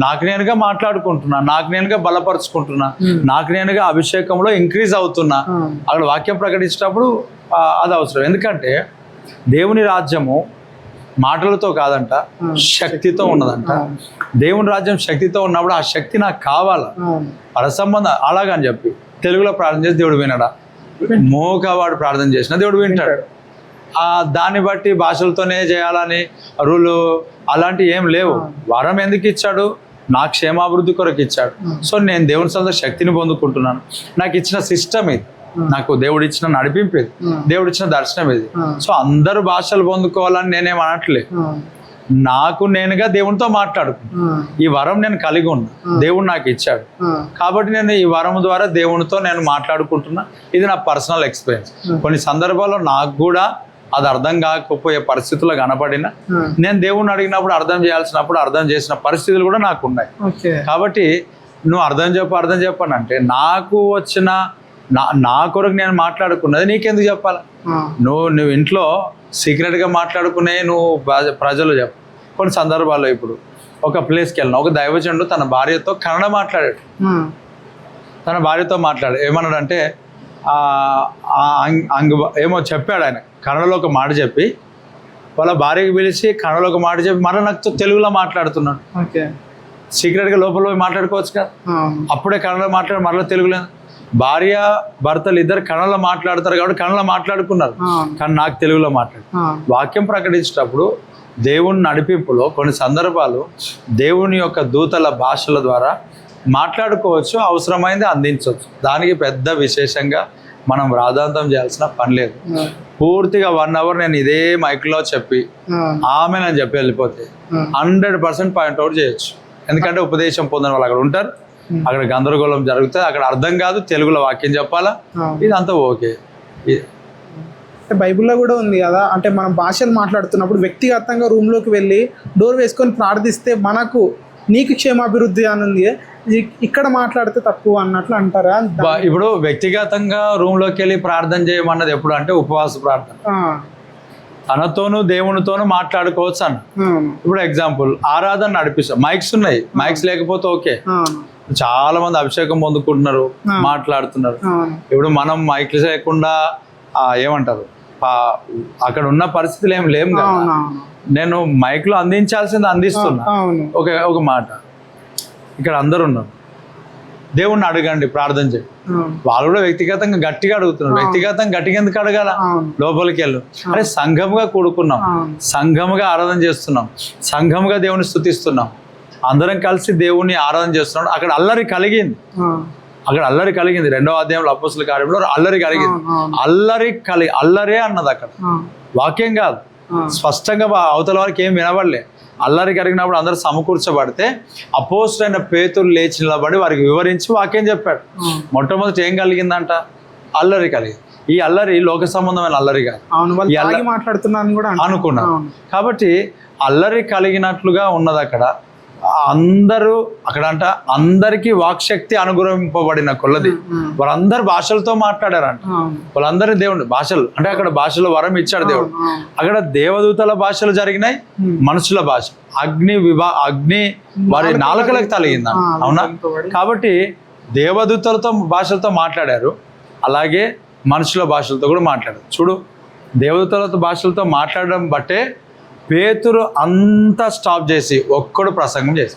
నాకు నేనుగా మాట్లాడుకుంటున్నా, నాకు నేనుగా బలపరుచుకుంటున్నా, నాకు నేనుగా అభిషేకంలో ఇంక్రీజ్ అవుతున్నా. అక్కడ వాక్యం ప్రకటించేటప్పుడు అది అవసరం. ఎందుకంటే దేవుని రాజ్యము మాటలతో కాదంట, శక్తితో ఉన్నదంట. దేవుని రాజ్యం శక్తితో ఉన్నప్పుడు ఆ శక్తి నాకు కావాలా, పరసంబంధం. అలాగని చెప్పి తెలుగులో ప్రార్థన చేసి దేవుడు వినడా? మోగవాడు ప్రార్థన చేసినా దేవుడు వింటాడు. దాన్ని బట్టి భాషలతోనే చేయాలని రూలు అలాంటివి ఏం లేవు. వరం ఎందుకు ఇచ్చాడు? నా క్షేమాభివృద్ధి కొరకు ఇచ్చాడు. సో నేను దేవుని సొంత శక్తిని పొందుకుంటున్నాను. నాకు ఇచ్చిన సిస్టమ్ ఇది, నాకు దేవుడు ఇచ్చిన నడిపింపు ఇది, దేవుడు ఇచ్చిన దర్శనం ఇది. సో అందరూ భాషలు పొందుకోవాలని నేనేం అనట్లేదు. నాకు నేనుగా దేవునితో మాట్లాడుకున్నాను. ఈ వరం నేను కలిగి ఉన్నా, దేవుడు నాకు ఇచ్చాడు. కాబట్టి నేను ఈ వరం ద్వారా దేవునితో నేను మాట్లాడుకుంటున్నా. ఇది నా పర్సనల్ ఎక్స్పీరియన్స్. కొన్ని సందర్భాల్లో నాకు కూడా అది అర్థం కాకపోయే పరిస్థితుల్లో కనపడిన నేను దేవుణ్ణి అడిగినప్పుడు అర్థం చేయాల్సినప్పుడు అర్థం చేసిన పరిస్థితులు కూడా నాకు ఉన్నాయి. కాబట్టి నువ్వు అర్థం చెప్పని అంటే నాకు వచ్చిన నా కొరకు నేను మాట్లాడుకున్నది నీకెందుకు చెప్పాలా? నువ్వు ఇంట్లో సీక్రెట్గా మాట్లాడుకునే నువ్వు ప్రజలు చెప్పు. కొన్ని సందర్భాల్లో ఇప్పుడు ఒక ప్లేస్కి వెళ్ళిన ఒక దైవజనుడు తన భార్యతో కన్నడ మాట్లాడాడు. తన భార్యతో ఏమన్నాడంటే ఏమో చెప్పాడు ఆయన. కన్నడలో ఒక మాట చెప్పి వాళ్ళ భార్యకి పిలిచి కన్నడలో ఒక మాట చెప్పి మరలా నాకు తెలుగులో మాట్లాడుతున్నాడు. సీక్రెట్గా లోపల పోయి మాట్లాడుకోవచ్చు కదా. అప్పుడే కన్నడ మాట్లాడి మరలా తెలుగులో. భార్య భర్తలు ఇద్దరు కన్నడలో మాట్లాడతారు కాబట్టి కన్నడలో మాట్లాడుకున్నారు, కానీ నాకు తెలుగులో మాట్లాడు. వాక్యం ప్రకటించేటప్పుడు దేవుని నడిపింపులో కొన్ని సందర్భాలు దేవుని యొక్క దూతల భాషల ద్వారా మాట్లాడుకోవచ్చు, అవసరమైంది అందించవచ్చు. దానికి పెద్ద విశేషంగా మనం రాద్ధాంతం చేయాల్సిన పని లేదు. పూర్తిగా 1 hour నేను ఇదే మైక్లో చెప్పి ఆమె నేను చెప్పి వెళ్ళిపోతే 100% పాయింట్అవుట్ చేయొచ్చు. ఎందుకంటే ఉపదేశం పొందిన వాళ్ళు అక్కడ ఉంటారు, అక్కడ గందరగోళం జరుగుతుంది, అక్కడ అర్థం కాదు, తెలుగులో వాక్యం చెప్పాలా, ఇదంతా ఓకే. బైబిల్లో కూడా ఉంది కదా, అంటే మనం భాషలు మాట్లాడుతున్నప్పుడు వ్యక్తిగతంగా రూమ్లోకి వెళ్ళి డోర్ వేసుకొని ప్రార్థిస్తే మనకు నీకు క్షేమాభివృద్ధి అని ఉంది, ఇక్కడ మాట్లాడితే తక్కువ అన్నట్లు అంటారా? ఇప్పుడు వ్యక్తిగతంగా రూమ్లోకి వెళ్ళి ప్రార్థన చేయమన్నది ఎప్పుడు అంటే ఉపవాస ప్రార్థన. తనతోనూ దేవునితోనూ మాట్లాడుకోవచ్చు అన్న. ఇప్పుడు ఎగ్జాంపుల్ ఆరాధన నడిపిస్తాం, మైక్స్ ఉన్నాయి, మైక్స్ లేకపోతే ఓకే. చాలా మంది అభిషేకం పొందుకుంటున్నారు, మాట్లాడుతున్నారు. ఇప్పుడు మనం మైక్స్ లేకుండా ఏమంటారు అక్కడ ఉన్న పరిస్థితులు ఏం లేము కదా. నేను మైక్ లో అందించాల్సింది అందిస్తున్నా. ఒక మాట, ఇక్కడ అందరు ఉన్నారు, దేవుణ్ణి అడగండి, ప్రార్థన చేయండి. వాళ్ళు కూడా వ్యక్తిగతంగా గట్టిగా అడుగుతున్నారు. వ్యక్తిగతంగా గట్టిగా ఎందుకు అడగాల? లోపలికి వెళ్ళు. అరే సంఘముగా కూడుకున్నాం, సంఘముగా ఆరాధన చేస్తున్నాం, సంఘముగా దేవుని స్తుతిస్తున్నాం, అందరం కలిసి దేవుణ్ణి ఆరాధన చేస్తున్నాం. అక్కడ అల్లరి కలిగింది, అల్లరి కలిగింది. 2వ అధ్యాయంలో అపోస్తలుల కార్యంలో అల్లరి కలిగింది. అల్లరే అన్నది అక్కడ, వాక్యం కాదు. స్పష్టంగా అవతల వారికి ఏం వినబడలే. అల్లరి కలిగినప్పుడు అందరూ సమకూర్చబడితే అపోస్తలుడైన పేతురు లేచి నిలబడి వారికి వివరించి వాక్యం చెప్పాడు. మొట్టమొదటి ఏం కలిగిందంట? అల్లరి కలిగింది. ఈ అల్లరి లోక సంబంధమైన అల్లరి కాదు, మాట్లాడుతున్నాను కూడా అనుకున్నాను. కాబట్టి అల్లరి కలిగినట్లుగా ఉన్నది అక్కడ. అందరూ అక్కడ అంట అందరికీ వాక్శక్తి అనుగ్రహింపబడిన కొలది వాళ్ళందరూ భాషలతో మాట్లాడారంట. వాళ్ళందరి దేవుడు భాషలు అంటే అక్కడ భాషలో వరం ఇచ్చాడు దేవుడు. అక్కడ దేవదూతల భాషలు జరిగినాయి, మనుషుల భాష. అగ్ని వారి నాలుకలకు తలిగిందంట, అవునా? కాబట్టి దేవదూతలతో భాషలతో మాట్లాడారు, అలాగే మనుషుల భాషలతో కూడా మాట్లాడారు. చూడు, దేవదూతలతో భాషలతో మాట్లాడడం బట్టే పేతురు అంతా స్టాప్ చేసి ఒక్కడు ప్రసంగం చేసి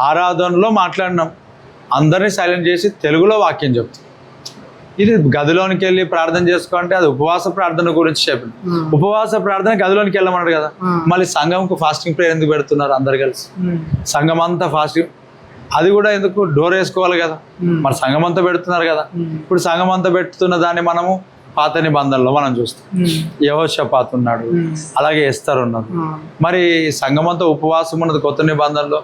ఆరాధనలో మాట్లాడినాం, అందరినీ సైలెంట్ చేసి తెలుగులో వాక్యం చెప్తాం. ఇది గదిలోనికి వెళ్ళి ప్రార్థన చేసుకోంటే అది ఉపవాస ప్రార్థన గురించి చెప్పిన. ఉపవాస ప్రార్థన గదిలోనికి వెళ్ళమన్నాడు కదా. మళ్ళీ సంఘంకు ఫాస్టింగ్ ప్రేయర్ ఎందుకు పెడుతున్నారు? అందరు కలిసి సంఘం అంతా ఫాస్టింగ్, అది కూడా ఎందుకు? డోర్ వేసుకోవాలి కదా. మరి సంఘం అంతా పెడుతున్నారు కదా. ఇప్పుడు సంఘం అంతా పెడుతున్న దాన్ని మనము పాత నిబంధనలో మనం చూస్తాం. యెహోషాపాతు ఉన్నాడు, అలాగే ఎస్తరు ఉన్నది. మరి సంఘమంతా ఉపవాసం ఉన్నది కొత్త నిబంధనలో.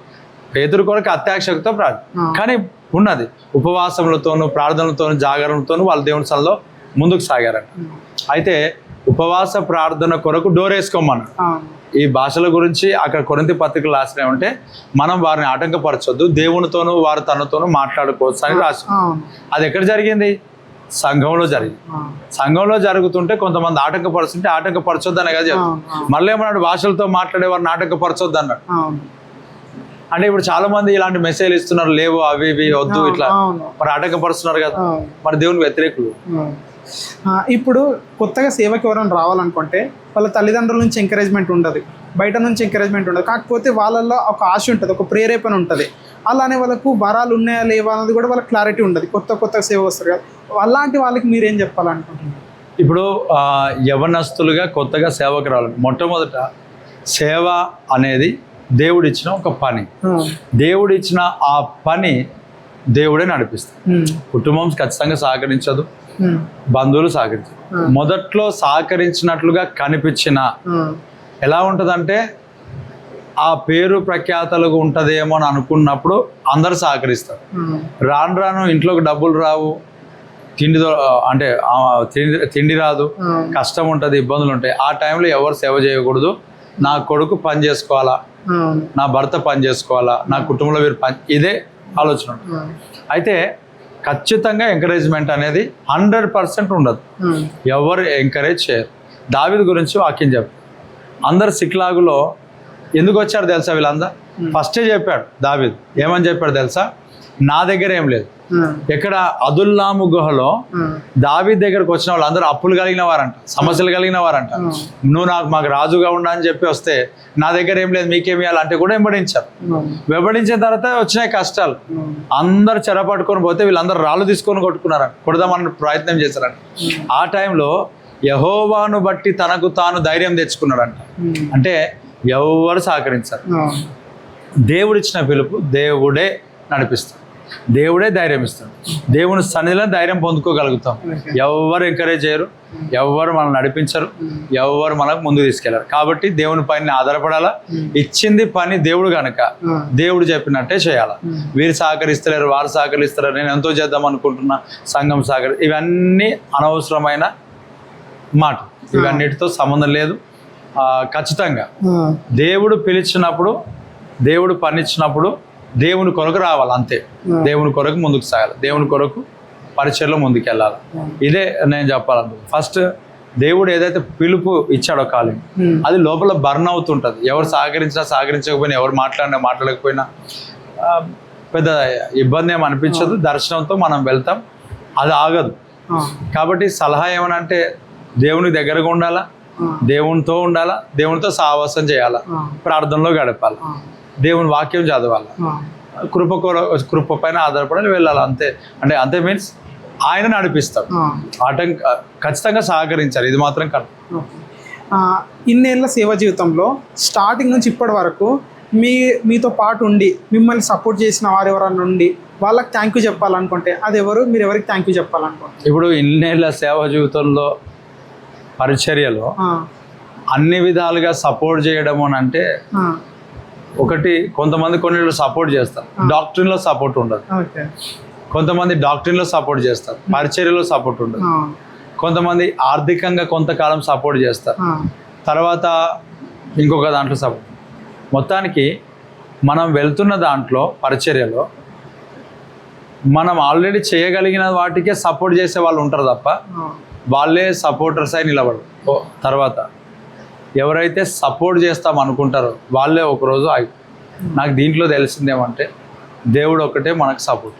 పేతురు కొరకు అత్యాశక్తితో ప్రార్థన, కానీ ఉన్నది ఉపవాసములతోనూ ప్రార్థనలతోనూ జాగరణలతోనూ వాళ్ళు దేవుని సన్నిధిలో ముందుకు సాగారంట. అయితే ఉపవాస ప్రార్థన కొరకు డోర్ వేసుకోమన్నాడు. ఈ భాషల గురించి అక్కడ కొరింథీ పత్రికలు రాసినవి ఉంటే మనం వారిని ఆటంకపరచొద్దు, దేవునితోనూ వారు తనతోనూ మాట్లాడుకోవచ్చు అని రాసి. అది ఎక్కడ జరిగింది? సంఘంలో జరిగింది. సంఘంలో జరుగుతుంటే కొంతమంది ఆటంకపరుస్తుంటే ఆటంకపరచొద్దు అనే కదా చెప్తారు. మళ్ళీ ఏమన్నాడు? భాషలతో మాట్లాడే వారిని ఆటంకపరచొద్దు అన్నాడు. అంటే ఇప్పుడు చాలా మంది ఇలాంటి మెసేజ్ ఇస్తున్నారు, లేవు అవి ఇవి వద్దు ఇట్లా, మరి ఆటంకపరుస్తున్నారు కదా, మరి దేవునికి వ్యతిరేకులు. ఇప్పుడు కొత్తగా సేవకి ఎవరైనా రావాలనుకుంటే వాళ్ళ తల్లిదండ్రుల నుంచి ఎంకరేజ్మెంట్ ఉండదు, బయట నుంచి ఎంకరేజ్మెంట్ ఉండదు, కాకపోతే వాళ్ళల్లో ఒక ఆశ ఉంటుంది, ఒక ప్రేరేపణ ఉంటుంది. అలానే వాళ్ళకు వరాలు ఉన్నాయా లేవా అన్నది కూడా వాళ్ళకి క్లారిటీ ఉండదు. కొత్త సేవ వస్తారు కదా, అలాంటి వాళ్ళకి మీరేం చెప్పాలనుకుంటున్నారు? ఇప్పుడు యవనస్తులుగా కొత్తగా సేవకు రావాలి. మొట్టమొదట సేవ అనేది దేవుడిచ్చిన ఒక పని. దేవుడిచ్చిన ఆ పని దేవుడే నడిపిస్తాడు. కుటుంబం ఖచ్చితంగా సహకరించదు, బంధువులు సహకరించదు. మొదట్లో సహకరించినట్లుగా కనిపించిన ఎలా ఉంటుందంటే ఆ పేరు ప్రఖ్యాతలుగా ఉంటుందేమో అని అనుకున్నప్పుడు అందరు సహకరిస్తారు. రాను రాను ఇంట్లోకి డబ్బులు రావు, తిండి రాదు, కష్టం ఉంటుంది, ఇబ్బందులు ఉంటాయి. ఆ టైంలో ఎవరు సేవ చేయకూడదు. నా కొడుకు పని చేసుకోవాలా, నా భర్త పని చేసుకోవాలా, నా కుటుంబంలో వీరు ఇదే ఆలోచన ఉంటుంది. అయితే ఖచ్చితంగా ఎంకరేజ్మెంట్ అనేది 100% ఉండదు. ఎవరు ఎంకరేజ్ చేయరు. దావీదు గురించి వాక్యం చెప్పారు. అందరు సిక్లాగులో ఎందుకు వచ్చారు తెలుసా? వీళ్ళందరూ ఫస్టే చెప్పాడు దావీదు. ఏమని చెప్పాడు తెలుసా? నా దగ్గర ఏం లేదు. ఎక్కడ? అదుల్లాము గుహలో దావీదు దగ్గరకు వచ్చిన వాళ్ళందరూ అప్పులు కలిగిన వారంట, సమస్యలు కలిగిన వారంట. నువ్వు మాకు రాజుగా ఉండా అని చెప్పి వస్తే నా దగ్గర ఏం లేదు, మీకేమి ఇవ్వాలంటే కూడా వెంబడించారు. వెంబడించిన తర్వాత వచ్చినాయి కష్టాలు. అందరు చెరపట్టుకొని పోతే వీళ్ళందరూ రాళ్ళు తీసుకొని కొడదామని ప్రయత్నం చేశారంట. ఆ టైంలో యెహోవాను బట్టి తనకు తాను ధైర్యం తెచ్చుకున్నాడంట. అంటే ఎవరు సహకరించారు. దేవుడిచ్చిన పిలుపు దేవుడే నడిపిస్తాడు, దేవుడే ధైర్యం ఇస్తాడు. దేవుని సన్నిధిలో ధైర్యం పొందుకోగలుగుతాం. ఎవరు ఎంకరేజ్ చేయరు, ఎవరు మనల్ని నడిపించరు, ఎవరు మనకు ముందుకు తీసుకెళ్లారు. కాబట్టి దేవుని పైన ఆధారపడాలా. ఇచ్చింది పని దేవుడు కనుక దేవుడు చెప్పినట్టే చేయాలా. వీరు సహకరిస్తలేరు, వారు సహకరిస్తారు, నేను ఎంతో చేద్దాం అనుకుంటున్నా, సంఘం ఇవన్నీ అనవసరమైన మాట. ఇవన్నిటితో సంబంధం లేదు. ఖచ్చితంగా దేవుడు పిలిచినప్పుడు, దేవుడు పనిచ్చినప్పుడు దేవుని కొరకు రావాలి, అంతే. దేవుని కొరకు ముందుకు సాగాలి, దేవుని కొరకు పరిచయలో ముందుకు వెళ్ళాలి. ఇదే నేను చెప్పాలనుకుంటున్నాను. ఫస్ట్ దేవుడు ఏదైతే పిలుపు ఇచ్చాడో కాలం, అది లోపల బర్న్ అవుతుంటుంది. ఎవరు సహకరించకపోయినా, ఎవరు మాట్లాడలేకపోయినా పెద్ద ఇబ్బంది ఏమి అనిపించదు. దర్శనంతో మనం వెళ్తాం, అది ఆగదు. కాబట్టి సలహా ఏమనంటే దేవునికి దగ్గరగా ఉండాలా, దేవునితో ఉండాలా, దేవునితో సహవాసం చేయాలా, ప్రార్థనలో గడపాలి, దేవుని వాక్యం చదవాలి, కృప పైన ఆధారపడాలి, వెళ్ళాలి, అంతే. అంతే మీన్స్ ఆయన నడిపిస్తాడు. ఖచ్చితంగా సహకరించాలి, ఇది మాత్రం కరెక్ట్. ఇన్నేళ్ల సేవ జీవితంలో స్టార్టింగ్ నుంచి ఇప్పటి వరకు మీతో పాటు ఉండి మిమ్మల్ని సపోర్ట్ చేసిన వారు ఎవరన్నా ఉండి వాళ్ళకి థ్యాంక్ యూ చెప్పాలనుకుంటే అది ఎవరు? మీరు ఎవరికి థ్యాంక్ యూ చెప్పాలనుకుంటే? ఇప్పుడు ఇన్నేళ్ల సేవ జీవితంలో పరిచర్యలో అన్ని విధాలుగా సపోర్ట్ చేయడం అని అంటే, ఒకటి కొంతమంది కొన్నిళ్ళు సపోర్ట్ చేస్తారు, డాక్టరీన్లో సపోర్ట్ ఉండదు. కొంతమంది డాక్టరీన్లో సపోర్ట్ చేస్తారు, పరిచర్యలో సపోర్ట్ ఉండదు. కొంతమంది ఆర్థికంగా కొంతకాలం సపోర్ట్ చేస్తారు, తర్వాత ఇంకొక దాంట్లో సపోర్ట్. మొత్తానికి మనం వెళ్తున్న దాంట్లో పరిచర్యలో మనం ఆల్రెడీ చేయగలిగిన వాటికే సపోర్ట్ చేసే వాళ్ళు ఉంటారు తప్ప వాళ్ళే సపోర్టర్స్ అయి నిలబడరు. తర్వాత ఎవరైతే సపోర్ట్ చేస్తాం అనుకుంటారో వాళ్ళే ఒకరోజు నాకు దీంట్లో తెలిసిందేమంటే దేవుడు ఒకటే మనకు సపోర్ట్,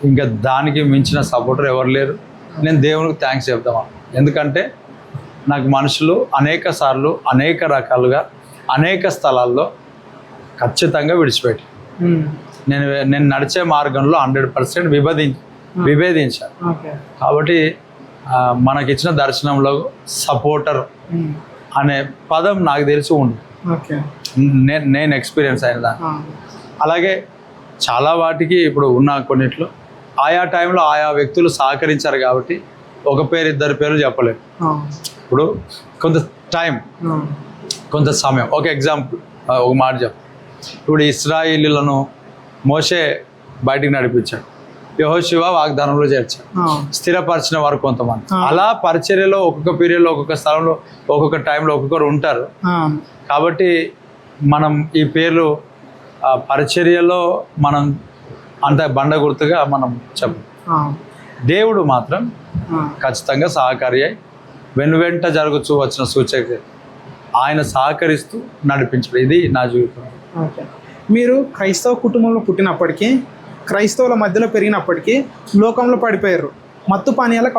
ఇంకా దానికి మించిన సపోర్టర్ ఎవరు లేరు. నేను దేవునికి థ్యాంక్స్ చెప్తాను. ఎందుకంటే నాకు మనుషులు అనేక సార్లు అనేక రకాలుగా అనేక స్థలాల్లో ఖచ్చితంగా విడిచిపెట్టి నేను నడిచే మార్గంలో 100% విభేదించాను. కాబట్టి మనకిచ్చిన దర్శనంలో సపోర్టర్ అనే పదం నాకు తెలిసి ఉంది, నేను ఎక్స్పీరియన్స్ అయిన దాన్ని. అలాగే చాలా వాటికి ఇప్పుడు ఉన్న కొన్నిట్లో ఆయా టైంలో ఆయా వ్యక్తులు సహకరించారు కాబట్టి ఒక పేరు ఇద్దరు పేర్లు చెప్పలేము. ఇప్పుడు కొంత టైం, కొంత సమయం. ఒక ఎగ్జాంపుల్, ఒక మాట చెప్పు. ఇప్పుడు ఇశ్రాయేలీయులను మోషే బయటికి నడిపించాడు. యెహోషువ వాగ్దానంలో చేర్చాడు, స్థిరపరిచిన వారు కొంతమంది. అలా పరిచర్యలో ఒక్కొక్క పీరియడ్లో ఒక్కొక్క స్థలంలో ఒక్కొక్క టైంలో ఒక్కొక్కరు ఉంటారు. కాబట్టి మనం ఈ పేర్లు పరిచర్యలో మనం అంత బండ గుర్తుగా మనం చెప్పం. దేవుడు మాత్రం ఖచ్చితంగా సహకారి అయి వెనువెంట జరుగుతూ వచ్చిన సూచక ఆయన సహకరిస్తూ నడిపించడం. ఇది నా జీవితం. మీరు క్రైస్తవ కుటుంబంలో పుట్టినప్పటికీ, క్రైస్తవుల మధ్యలో పెరిగినప్పటికీ లోకంలో పడిపోయారు, మత్తు పానీయాలకు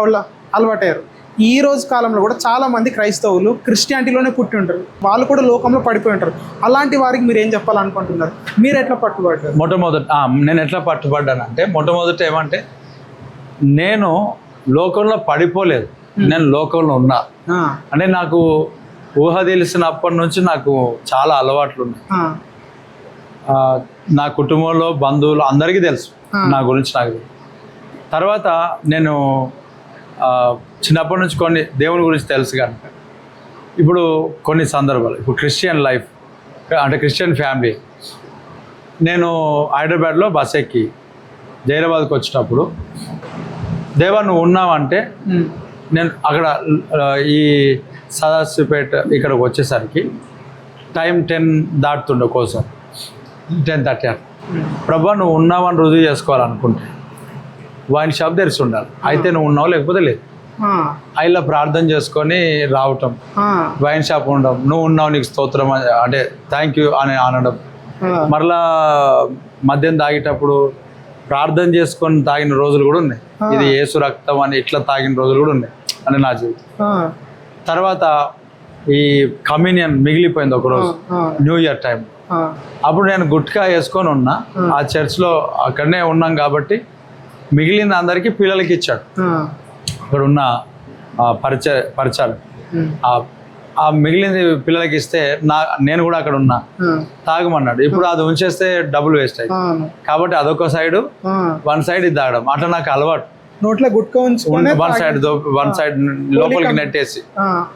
అలవాటయ్యారు. ఈ రోజు కాలంలో కూడా చాలామంది క్రైస్తవులు క్రిస్టియానిటీలోనే పుట్టి ఉంటారు, వాళ్ళు కూడా లోకంలో పడిపోయి ఉంటారు. అలాంటి వారికి మీరు ఏం చెప్పాలనుకుంటున్నారు? మీరు ఎట్లా పట్టుబడ్డారు? నేను ఎట్లా పట్టుబడ్డానంటే, మొట్టమొదట ఏమంటే, నేను లోకంలో పడిపోలేదు, నేను లోకంలో ఉన్నా. అంటే నాకు ఊహ తెలిసినప్పటి నుంచి నాకు చాలా అలవాట్లు ఉన్నాయి. నా కుటుంబంలో బంధువులు అందరికీ తెలుసు నా గురించి. నాకు తర్వాత నేను చిన్నప్పటి నుంచి కొన్ని దేవుని గురించి తెలుసు కనుక ఇప్పుడు కొన్ని సందర్భాలు, ఇప్పుడు క్రిస్టియన్ లైఫ్ అంటే క్రిస్టియన్ ఫ్యామిలీ, నేను హైదరాబాద్లో బస్ ఎక్కి జైరాబాద్కి వచ్చినప్పుడు, దేవా నువ్వు ఉన్నావంటే, నేను అక్కడ ఈ సదాశివపేట ఇక్కడికి వచ్చేసరికి టైం 10 దాటుతుండే, కోసం 10:30. ప్రభా నువ్వు ఉన్నావని రుజువు చేసుకోవాలనుకుంటే వైన్ షాప్ తెరిచి ఉండాలి, అయితే నువ్వు ఉన్నావు లేకపోతే లేదు. ఇలా ప్రార్థన చేసుకొని రావటం, వైన్ షాప్ ఉండడం, నువ్వు ఉన్నావు నీకు స్తోత్రం అంటే థ్యాంక్ యూ అని అనడం. మరలా మద్యం తాగేటప్పుడు ప్రార్థన చేసుకొని తాగిన రోజులు కూడా ఉన్నాయి. ఇది యేసు రక్తం అని ఇట్లా తాగిన రోజులు కూడా ఉన్నాయి అని నా జీవితం. తర్వాత ఈ కమ్యూనియన్ మిగిలిపోయింది ఒకరోజు న్యూ ఇయర్ టైం. అప్పుడు నేను గుట్కా వేసుకొని ఉన్నా, ఆ చర్చ్లో అక్కడనే ఉన్నాం కాబట్టి మిగిలిన అందరికీ పిల్లలకి ఇచ్చాడు. అక్కడ ఉన్న పరిచయం ఆ మిగిలింది పిల్లలకి ఇస్తే నేను కూడా అక్కడ ఉన్నా, తాగమన్నాడు. ఇప్పుడు అది ఉంచేస్తే డబ్బులు వేస్ట్ అయ్యి, కాబట్టి అదొక సైడ్, వన్ సైడ్ ఇది తాగడం. అట్లా నాకు అలవాటు. నోట్లో గుట్కా ఉంచుకొని వన్ సైడ్ లోపలికి నెట్టేసి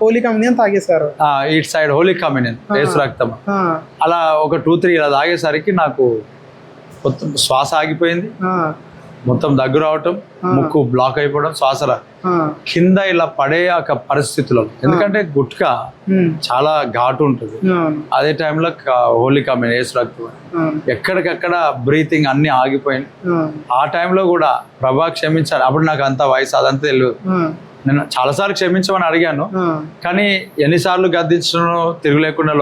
హోలీ కమ్యూనియన్ తాగేశారు. ఇటు సైడ్ హోలీ కమ్యూనియన్, యేసు రక్తం. అలా ఒక 2-3 ఇలా తాగేసరికి నాకు మొత్తం శ్వాస ఆగిపోయింది, మొత్తం దగ్గర అవటం, ముక్కు బ్లాక్ అయిపోవడం, శ్వాస కింద ఇలా పడే ఒక పరిస్థితుల్లో. ఎందుకంటే గుట్కా చాలా ఘాటు ఉంటుంది. అదే టైంలో హోలీ కమ్యూనియన్, యేసు రక్తం, ఎక్కడికక్కడ బ్రీతింగ్ అన్ని ఆగిపోయింది. ఆ టైంలో కూడా ప్రభా క్షమించాలి. అప్పుడు నాకు అంత వయసు అదంతా తెలియదు. నేను చాలాసార్లు క్షమించమని అడిగాను, కానీ ఎన్నిసార్లు గద్దించడం, తిరుగులేకుండా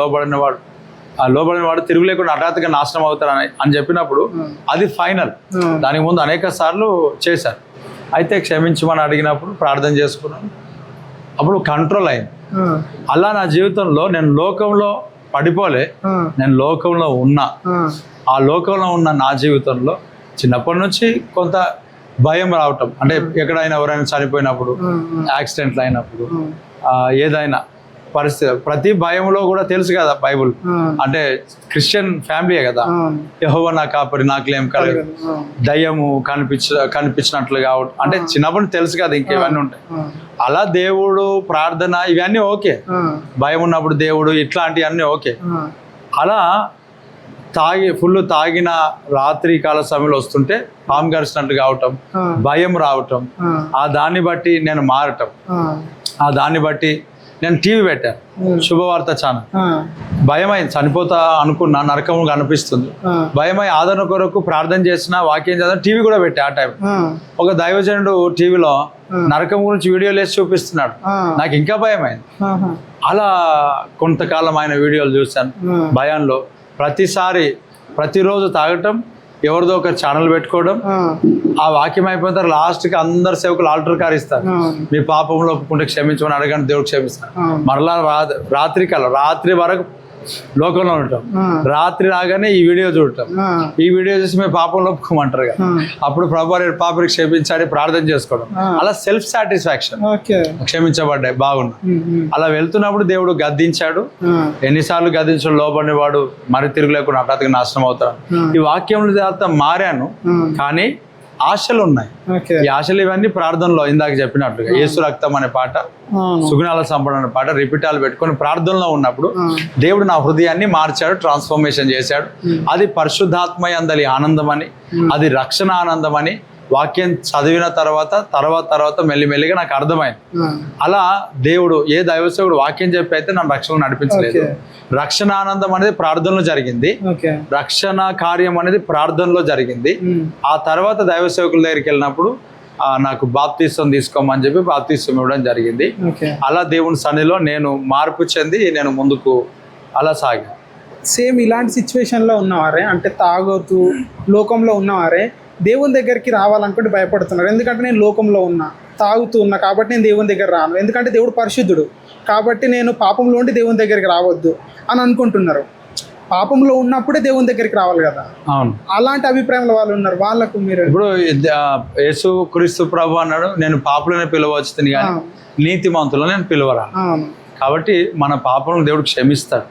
లోబడినవాడు తిరుగులేకుండా హఠాత్తుగా నాశనం అవుతారని చెప్పినప్పుడు అది ఫైనల్. దానికి ముందు అనేక సార్లు చేశారు. అయితే క్షమించమని అడిగినప్పుడు ప్రార్థన చేసుకున్నాను, అప్పుడు కంట్రోల్ అయింది. అలా నా జీవితంలో నేను లోకంలో పడిపోలే, నేను లోకంలో ఉన్నా. ఆ లోకంలో ఉన్న నా జీవితంలో చిన్నప్పటి నుంచి కొంత భయం రావటం, అంటే ఎక్కడైనా ఎవరైనా చనిపోయినప్పుడు, యాక్సిడెంట్లు అయినప్పుడు, ఏదైనా పరిస్థితి, ప్రతి భయంలో కూడా తెలుసు కదా బైబుల్ అంటే క్రిస్టియన్ ఫ్యామిలీయే కదా, యెహోవా నా కాపరి నాకులేం కలగదు, దయ్యము కనిపించినట్లుగా అంటే చిన్నప్పుడు తెలుసు కదా, ఇంకేవన్నీ ఉంటాయి. అలా దేవుడు, ప్రార్థన ఇవన్నీ ఓకే, భయం ఉన్నప్పుడు దేవుడు, ఇట్లాంటివన్నీ ఓకే. అలా ఫుల్ తాగిన రాత్రి కాల సమయంలో వస్తుంటే పాము గరిచినట్టు కావటం, భయం రావటం, ఆ దాన్ని బట్టి నేను మారటం, ఆ దాన్ని బట్టి నేను టీవీ పెట్టాను, శుభవార్త ఛానల్. భయమైంది, చనిపోతా అనుకున్నా, నరకం కనిపిస్తుంది, భయమై ఆదరణ కొరకు ప్రార్థన చేసిన, వాక్యం చదివిన, టీవీ కూడా పెట్టా. ఆ టైం ఒక దైవజనుడు టీవీలో నరకం గురించి వీడియోలు వేసి చూపిస్తున్నాడు, నాకు ఇంకా భయమైంది. అలా కొంతకాలం ఆయన వీడియోలు చూశాను భయంలో. ప్రతిరోజు తాగటం, ఎవరిదో ఒక ఛానల్ పెట్టుకోవడం, ఆ వాక్యం అయిపోయిన తర్వాత లాస్ట్కి అందరు సేవకులు ఆల్టర్ కార్ ఇస్తారు, మీ పాపంలో ఒప్పుకుంటే క్షమించమని అడగండి, దేవుడు క్షమిస్తారు. మరలా రాత్రి వరకు లోకంలో ఉండటం, రాత్రి రాగానే ఈ వీడియో చూడటం, ఈ వీడియో చూసి మేము పాపంలో ఒప్పుకోమంటారు కదా, అప్పుడు ప్రభు పాపకి క్షమించాలి ప్రార్థన చేసుకోవడం. అలా సెల్ఫ్ సాటిస్ఫాక్షన్, క్షమించబడ్డాయి, బాగున్నా. అలా వెళ్తున్నప్పుడు దేవుడు గద్దించాడు. ఎన్నిసార్లు గద్దించడం, లోబడిన వాడు మరి తిరుగులేకుండా హఠాత్తుగా నాశనం అవుతాడు. ఈ వాక్యం తర్వాత మారాను, కానీ ఆశలు ఉన్నాయి. ఈ ఆశలు ఇవన్నీ ప్రార్థనలో ఇందాక చెప్పినట్లుగా యేసు రక్తం అనే పాట, సుగుణాల సంపద అనే పాట రిపీటాలు పెట్టుకొని ప్రార్థనలో ఉన్నప్పుడు దేవుడు నా హృదయాన్ని మార్చాడు, ట్రాన్స్ఫర్మేషన్ చేశాడు. అది పరిశుద్ధాత్మ యందలి ఆనందం అని, అది రక్షణ ఆనందం అని, వాక్యం చదివిన తర్వాత మెల్లిమెల్లిగా నాకు అర్థమైంది. అలా దేవుడు ఏ దైవసేవుడు వాక్యం చెప్పి అయితే నన్ను రక్షణ నడిపించలేదు. రక్షణ ఆనందం అనేది ప్రార్థనలో జరిగింది, రక్షణ కార్యం అనేది ప్రార్థనలో జరిగింది. ఆ తర్వాత దైవ సేవకుల దగ్గరికి వెళ్ళినప్పుడు నాకు బాప్తీసం తీసుకోమని చెప్పి బాప్తీసం ఇవ్వడం జరిగింది. అలా దేవుని సన్నిధిలో నేను మార్పు చెంది నేను ముందుకు అలా సాగా. సేమ్ ఇలాంటి సిచ్యువేషన్లో ఉన్నవారే, అంటే తాగుతూ లోకంలో ఉన్నవారే దేవుని దగ్గరికి రావాలనుకుంటే భయపడుతున్నారు. ఎందుకంటే నేను లోకంలో ఉన్నా, తాగుతూ ఉన్నా కాబట్టి నేను దేవుని దగ్గర రాను, ఎందుకంటే దేవుడు పరిశుద్ధుడు కాబట్టి నేను పాపంలో ఉండి దేవుని దగ్గరికి రావద్దు అని అనుకుంటున్నారు. పాపంలో ఉన్నప్పుడే దేవుని దగ్గరికి రావాలి కదా. అవును, అలాంటి అభిప్రాయంలో వాళ్ళు ఉన్నారు. వాళ్ళకు మీరు ఇప్పుడు యేసు క్రీస్తు ప్రభు అన్నాడు, నేను పాపులనే పిలవచ్చుని కానీ నీతిమంతులను నేను పిలవరా. కాబట్టి మన పాపలను దేవుడు క్షమిస్తాడు.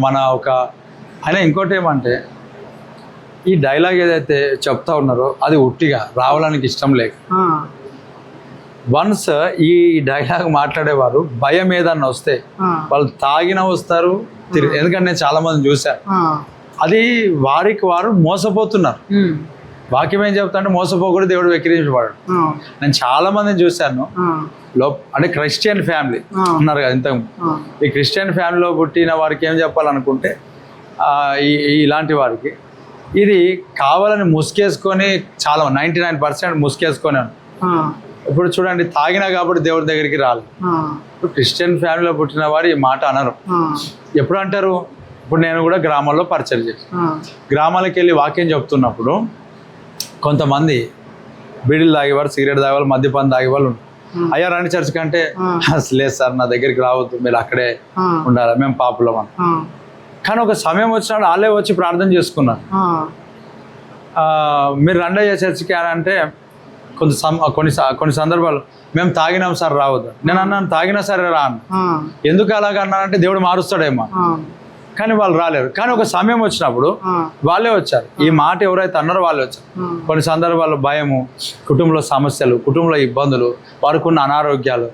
మన ఒక ఆయన ఇంకోటి ఏమంటే, ఈ డైలాగ్ ఏదైతే చెప్తా ఉన్నారో అది ఉట్టిగా రావడానికి ఇష్టం లేక, వన్స్ ఈ డైలాగ్ మాట్లాడేవారు భయం ఏదన్నా వస్తే వాళ్ళు తాగిన వస్తారు. ఎందుకంటే నేను చాలా మంది చూశాను, అది వారికి వారు మోసపోతున్నారు. వాక్యం ఏం చెప్తా అంటే మోసపోకూడదు, దేవుడు వెక్కిరించబడాడు. నేను చాలా మందిని చూశాను, అంటే క్రిస్టియన్ ఫ్యామిలీ ఉన్నారు కదా ఇంతకు. ఈ క్రిస్టియన్ ఫ్యామిలీలో పుట్టిన వారికి ఏం చెప్పాలనుకుంటే, ఇలాంటి వారికి ఇది కావాలని ముసుకేసుకొని చాలా 99% ముసుకేసుకొని. ఇప్పుడు చూడండి, తాగినా కాబట్టి దేవుడి దగ్గరికి రాలి. ఇప్పుడు క్రిస్టియన్ ఫ్యామిలీలో పుట్టిన వారు ఈ మాట అనరు. ఎప్పుడు అంటారు? ఇప్పుడు నేను కూడా గ్రామాల్లో పరిచయం చేస్తాను. గ్రామాలకు వెళ్ళి వాక్యం చెప్తున్నప్పుడు కొంతమంది బీడీలు తాగేవారు, సిగరెట్ తాగేవాళ్ళు, మద్యపానం తాగేవాళ్ళు ఉంటారు. అయ్యా రండి చర్చ్ కంటే, లేదు సార్ నా దగ్గరికి రావద్దు, మీరు అక్కడే ఉండాలి, మేము పాపులం అని. కానీ ఒక సమయం వచ్చినప్పుడు వాళ్ళే వచ్చి ప్రార్థన చేసుకున్నారు. మీరు రండి అయ్యా చర్చికి అని అంటే కొన్ని సందర్భాలు మేము తాగినాం సార్ రావద్దు. నేను అన్నాను తాగినా సరే రాను. ఎందుకు అలాగ అన్నానంటే దేవుడు మారుస్తాడేమో. కానీ వాళ్ళు రాలేరు. కానీ ఒక సమయం వచ్చినప్పుడు వాళ్ళే వచ్చారు. ఈ మాట ఎవరైతే అన్నారో వాళ్ళే వచ్చారు. కొన్ని సందర్భాల్లో భయము, కుటుంబంలో సమస్యలు, కుటుంబంలో ఇబ్బందులు, వారికి ఉన్న అనారోగ్యాలు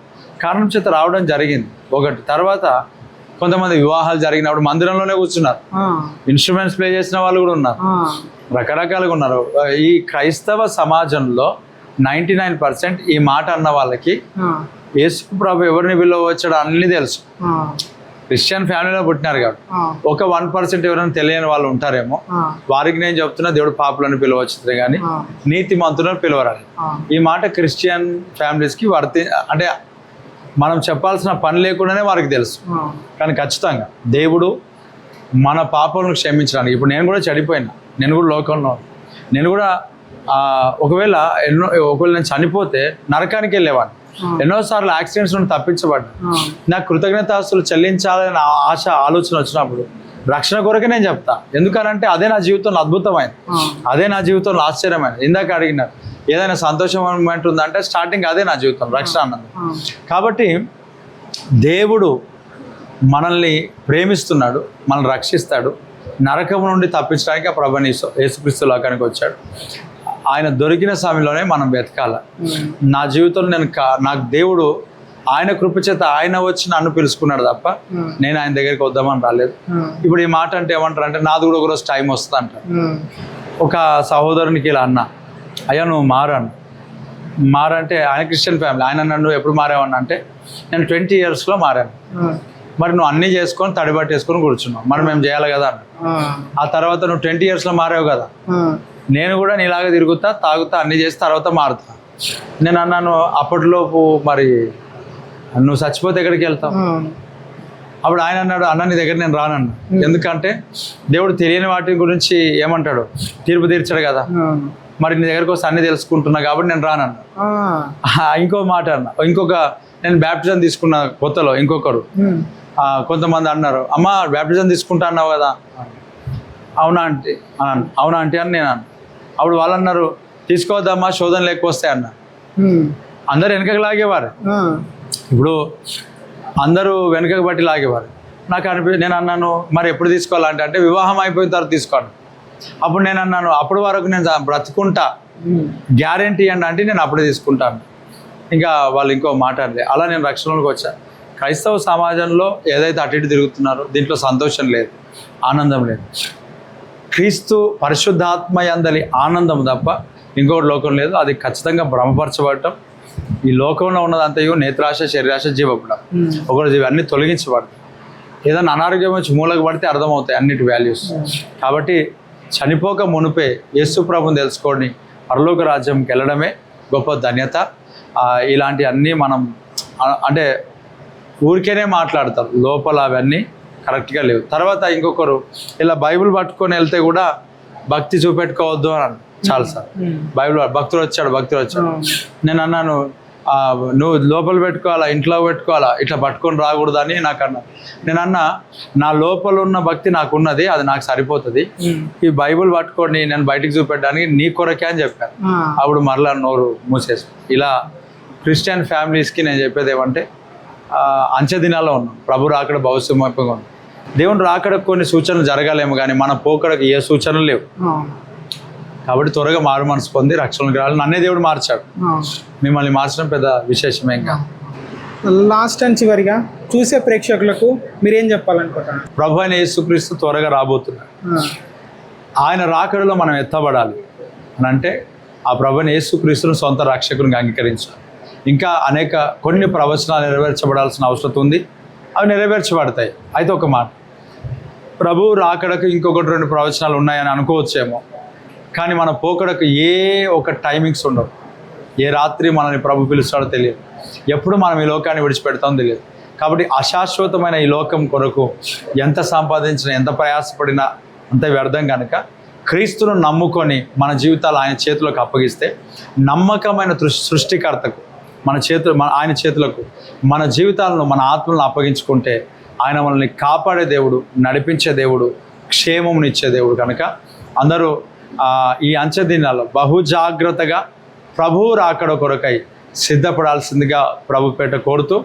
కారణం చేత రావడం జరిగింది ఒకటి. తర్వాత కొంతమంది వివాహాలు జరిగినప్పుడు మందిరంలోనే కూర్చున్నారు. ఇన్స్ట్రుమెంట్స్ ప్లే చేసిన వాళ్ళు కూడా ఉన్నారు, రకరకాలుగా ఉన్నారు. ఈ క్రైస్తవ సమాజంలో 99% ఈ మాట అన్న వాళ్ళకి యేసు ప్రభు ఎవరిని పిలవచ్చాడో అన్ని తెలుసు. క్రిస్టియన్ ఫ్యామిలీలో పుట్టినారు కాబట్టి ఒక 1% ఎవరైనా తెలియని వాళ్ళు ఉంటారేమో. వారికి నేను చెప్తున్నా, దేవుడు పాపులను పిలవచ్చు కానీ నీతిమంతులను పిలవరాలి. ఈ మాట క్రిస్టియన్ ఫ్యామిలీస్కి అంటే మనం చెప్పాల్సిన పని లేకుండానే వారికి తెలుసు. కానీ ఖచ్చితంగా దేవుడు మన పాపలను క్షమించడానికి, ఇప్పుడు నేను కూడా చెడిపోయినా, నేను కూడా లోకంలో, నేను కూడా ఒకవేళ నేను చనిపోతే నరకానికి వెళ్ళేవాడిని. ఎన్నోసార్లు యాక్సిడెంట్స్ నుండి తప్పించబడ్డా. నాకు కృతజ్ఞతాస్తులు చెల్లించాలని ఆలోచన వచ్చినప్పుడు రక్షణ కొరకే నేను చెప్తా. ఎందుకనంటే అదే నా జీవితంలో అద్భుతమైంది, అదే నా జీవితంలో ఆశ్చర్యమైనది. ఇందాక అడిగినారు ఏదైనా సంతోషం మూమెంట్ ఉందంటే స్టార్టింగ్ అదే నా జీవితం, రక్షణ అన్నది. కాబట్టి దేవుడు మనల్ని ప్రేమిస్తున్నాడు, మనల్ని రక్షిస్తాడు. నరకం నుండి తప్పించడానికి ఆ ప్రభుని యేసుక్రీస్తు లోకానికి వచ్చాడు. ఆయన దొరికిన సమయంలోనే మనం వెతకాల. నా జీవితంలో నాకు దేవుడు ఆయన కృప చేత ఆయన వచ్చి నన్ను పిలుచుకున్నాడు తప్ప నేను ఆయన దగ్గరికి వద్దామని రాలేదు. ఇప్పుడు ఈ మాట అంటే ఏమంటారు అంటే, నాది కూడా ఒకరోజు టైం వస్తుంది అంటారు. ఒక సహోదరునికి ఇలా అన్నా, అయ్యా నువ్వు మారంటే ఆయన క్రిస్టియన్ ఫ్యామిలీ, ఆయన నన్ను ఎప్పుడు మారావన్నా అంటే నేను 20 yearsలో మారాను. మరి నువ్వు అన్నీ చేసుకొని తడిబట్టి వేసుకొని కూర్చున్నావు, మరి మేము చేయాలి కదా అన్న. ఆ తర్వాత నువ్వు 20 yearsలో మారావు కదా, నేను కూడా నీలాగా తిరుగుతా, తాగుతా, అన్నీ చేసి తర్వాత మారుతా. నేను అన్నాను అప్పటిలోపు మరి నువ్వు చచ్చిపోతే ఎక్కడికి వెళ్తావు? అప్పుడు ఆయన అన్నాడు, అన్న నీ దగ్గర నేను రానన్నా. ఎందుకంటే దేవుడు తెలియని వాటి గురించి ఏమంటాడు, తీర్పు తీర్చాడు కదా. మరి నీ దగ్గరకు వస్తే అన్నీ తెలుసుకుంటున్నా కాబట్టి నేను రానన్నా. ఇంకో మాట అన్న, నేను బ్యాప్టిజం తీసుకున్న కొత్తలో ఇంకొకరు కొంతమంది అన్నారు, అమ్మ బ్యాప్టిజం తీసుకుంటా అన్నావు కదా. అవునా అంటే అని నేను అన్నా. అప్పుడు వాళ్ళు అన్నారు, తీసుకోవద్దమ్మా శోధన లేకపోతే అన్న. అందరు వెనకకి లాగేవారు. ఇప్పుడు అందరూ వెనకకి బట్టి లాగేవారు. నేను అన్నాను మరి ఎప్పుడు తీసుకోవాలంటే వివాహం అయిపోయిన తర్వాత తీసుకోండి. అప్పుడు నేను అన్నాను, అప్పటి వరకు నేను బ్రతుకుంటా, గ్యారెంటీ అంటే నేను అప్పుడే తీసుకుంటాను. ఇంకా వాళ్ళు ఇంకో మాట అంటే అలా నేను రక్షణలోకి వచ్చాను. క్రైస్తవ సమాజంలో ఏదైతే అటు ఇటు తిరుగుతున్నారో దీంట్లో సంతోషం లేదు, ఆనందం లేదు. క్రీస్తు పరిశుద్ధాత్మ యందలి ఆనందం తప్ప ఇంకొకటి లోకం లేదు. అది ఖచ్చితంగా భ్రమపరచబడటం. ఈ లోకంలో ఉన్నదంతయు నేత్రాశ, శరీరాశ, జీవపుడ. ఒకటి జీవి అన్ని తొలగించబడతాయి. ఏదైనా అనారోగ్యం వచ్చి మూలకు పడితే అర్థమవుతాయి అన్నిటి వాల్యూస్. కాబట్టి చనిపోక మునిపే యేసు ప్రభుని తెలుసుకొని పరలోక రాజ్యంకి వెళ్ళడమే గొప్ప ధన్యత. ఇలాంటి అన్నీ మనం అంటే ఊరికేనే మాట్లాడతారు, లోపల అవన్నీ కరెక్ట్గా లేవు. తర్వాత ఇంకొకరు ఇలా బైబిల్ పట్టుకొని వెళ్తే కూడా భక్తి చూపెట్టుకోవద్దు అని చాలాసార్లు. బైబిల్ భక్తుడు వచ్చాడు నేను అన్నాను, నువ్వు లోపల పెట్టుకోవాలా, ఇంట్లో పెట్టుకోవాలా, ఇట్లా పట్టుకొని రాకూడదు అని నాకు అన్నాను. నేను అన్నా, నా లోపల ఉన్న భక్తి నాకున్నది, అది నాకు సరిపోతుంది. ఈ బైబిల్ పట్టుకొని నేను బయటికి చూపెట్టడానికి నీ కొరకే అని చెప్పాను. అప్పుడు మరలా నోరు మూసేసి. ఇలా క్రిస్టియన్ ఫ్యామిలీస్కి నేను చెప్పేది ఏమంటే, అంచె దినాల్లో ఉన్నాం, ప్రభు రాకడ భవిష్యత్తుగా ఉన్నాం. దేవుని రాకడ కొన్ని సూచనలు జరగాలేమో కానీ మన పోకడకు ఏ సూచనలు లేవు. కాబట్టి త్వరగా మారు మనసు పొంది రక్షణకు రావాలి. నన్నే దేవుడు మార్చాడు, మిమ్మల్ని మార్చడం పెద్ద విశేషమేం కాదు. లాస్ట్ అండ్ చివరిగా చూసే ప్రేక్షకులకు మీరేం చెప్పాలనుకుంటున్నారు? ప్రభు అయిన యేసుక్రీస్తు త్వరగా రాబోతున్నాడు. ఆయన రాకడలో మనం ఎత్తబడాలి అని అంటే ఆ ప్రభు అయిన యేసుక్రీస్తును సొంత రక్షకునిగా అంగీకరించాలి. ఇంకా కొన్ని ప్రవచనాలు నెరవేర్చబడాల్సిన అవసరం ఉంది. అవి నెరవేర్చబడతాయి. అయితే ఒక మాట, ప్రభు రాకడకు ఇంకొకటి 2 ప్రవచనాలు ఉన్నాయని అనుకోవచ్చేమో, కానీ మన పోకడకు ఏ ఒక టైమింగ్స్ ఉండవు. ఏ రాత్రి మనల్ని ప్రభు పిలుస్తాడో తెలియదు, ఎప్పుడు మనం ఈ లోకాన్ని విడిచిపెడతామో తెలియదు. కాబట్టి అశాశ్వతమైన ఈ లోకం కొరకు ఎంత సంపాదించినా, ఎంత ప్రయాసపడినా అంత వ్యర్థం కనుక క్రీస్తును నమ్ముకొని మన జీవితాలు ఆయన చేతులకు అప్పగిస్తే, నమ్మకమైన సృష్టికర్తకు ఆయన చేతులకు మన జీవితాలను, మన ఆత్మలను అప్పగించుకుంటే ఆయన మనల్ని కాపాడే దేవుడు, నడిపించే దేవుడు, క్షేమమునిచ్చే దేవుడు. కనుక అందరూ ఈ అంచె దినాల్లో బహు జాగ్రత్తగా ప్రభువు రాకడ కొరకై సిద్ధపడాల్సిందిగా ప్రభు పేట కోరుతూ,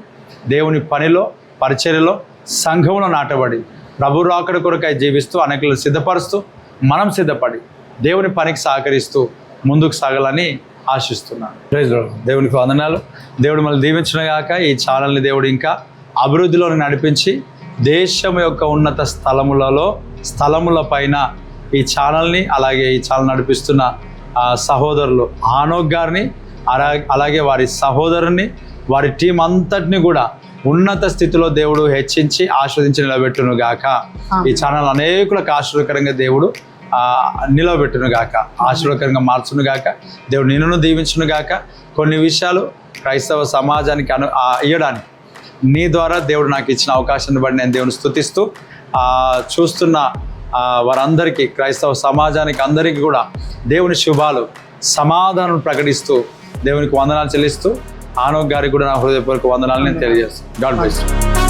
దేవుని పనిలో, పరిచర్యలో, సంఘంలో నాటబడి ప్రభు రాకడ కొరకై జీవిస్తూ అనేకులను సిద్ధపరుస్తూ, మనం సిద్ధపడి దేవుని పనికి సహకరిస్తూ ముందుకు సాగాలని ఆశిస్తున్నాను. Praise lord. దేవునికి వందనాలు. దేవుడు మళ్ళీ దీవించిన గాక. ఈ ఛానల్ని దేవుడు ఇంకా అభివృద్ధిలోకి నడిపించి దేశం యొక్క ఉన్నత స్థలముల పైన ఈ ఛానల్ని, అలాగే ఈ ఛానల్ నడిపిస్తున్న సహోదరులు ఆనోక్ గారిని, అలాగే వారి సహోదరుని, వారి టీం అంతటిని కూడా ఉన్నత స్థితిలో దేవుడు హెచ్చించి ఆస్వాదించి నిలబెట్టును గాక. ఈ ఛానల్ అనేకులకు ఆశీర్వదకరంగా దేవుడు నిలబెట్టును గాక, ఆశీర్వదకరంగా మార్చును గాక. దేవుడు నిన్ను దీవించును గాక. కొన్ని విషయాలు క్రైస్తవ సమాజానికి ఇవ్వడానికి నీ ద్వారా దేవుడు నాకు ఇచ్చిన అవకాశాన్ని బట్టి నేను దేవుని స్తుతిస్తూ, చూస్తున్న వారందరికీ, క్రైస్తవ సమాజానికి అందరికీ కూడా దేవుని శుభాలు, సమాధానం ప్రకటిస్తూ దేవునికి వందనాలు చెల్లిస్తూ, ఆనోక్ గారికి కూడా నా హృదయపూర్వక వందనాలు నేను తెలియజేస్తాను. God bless you.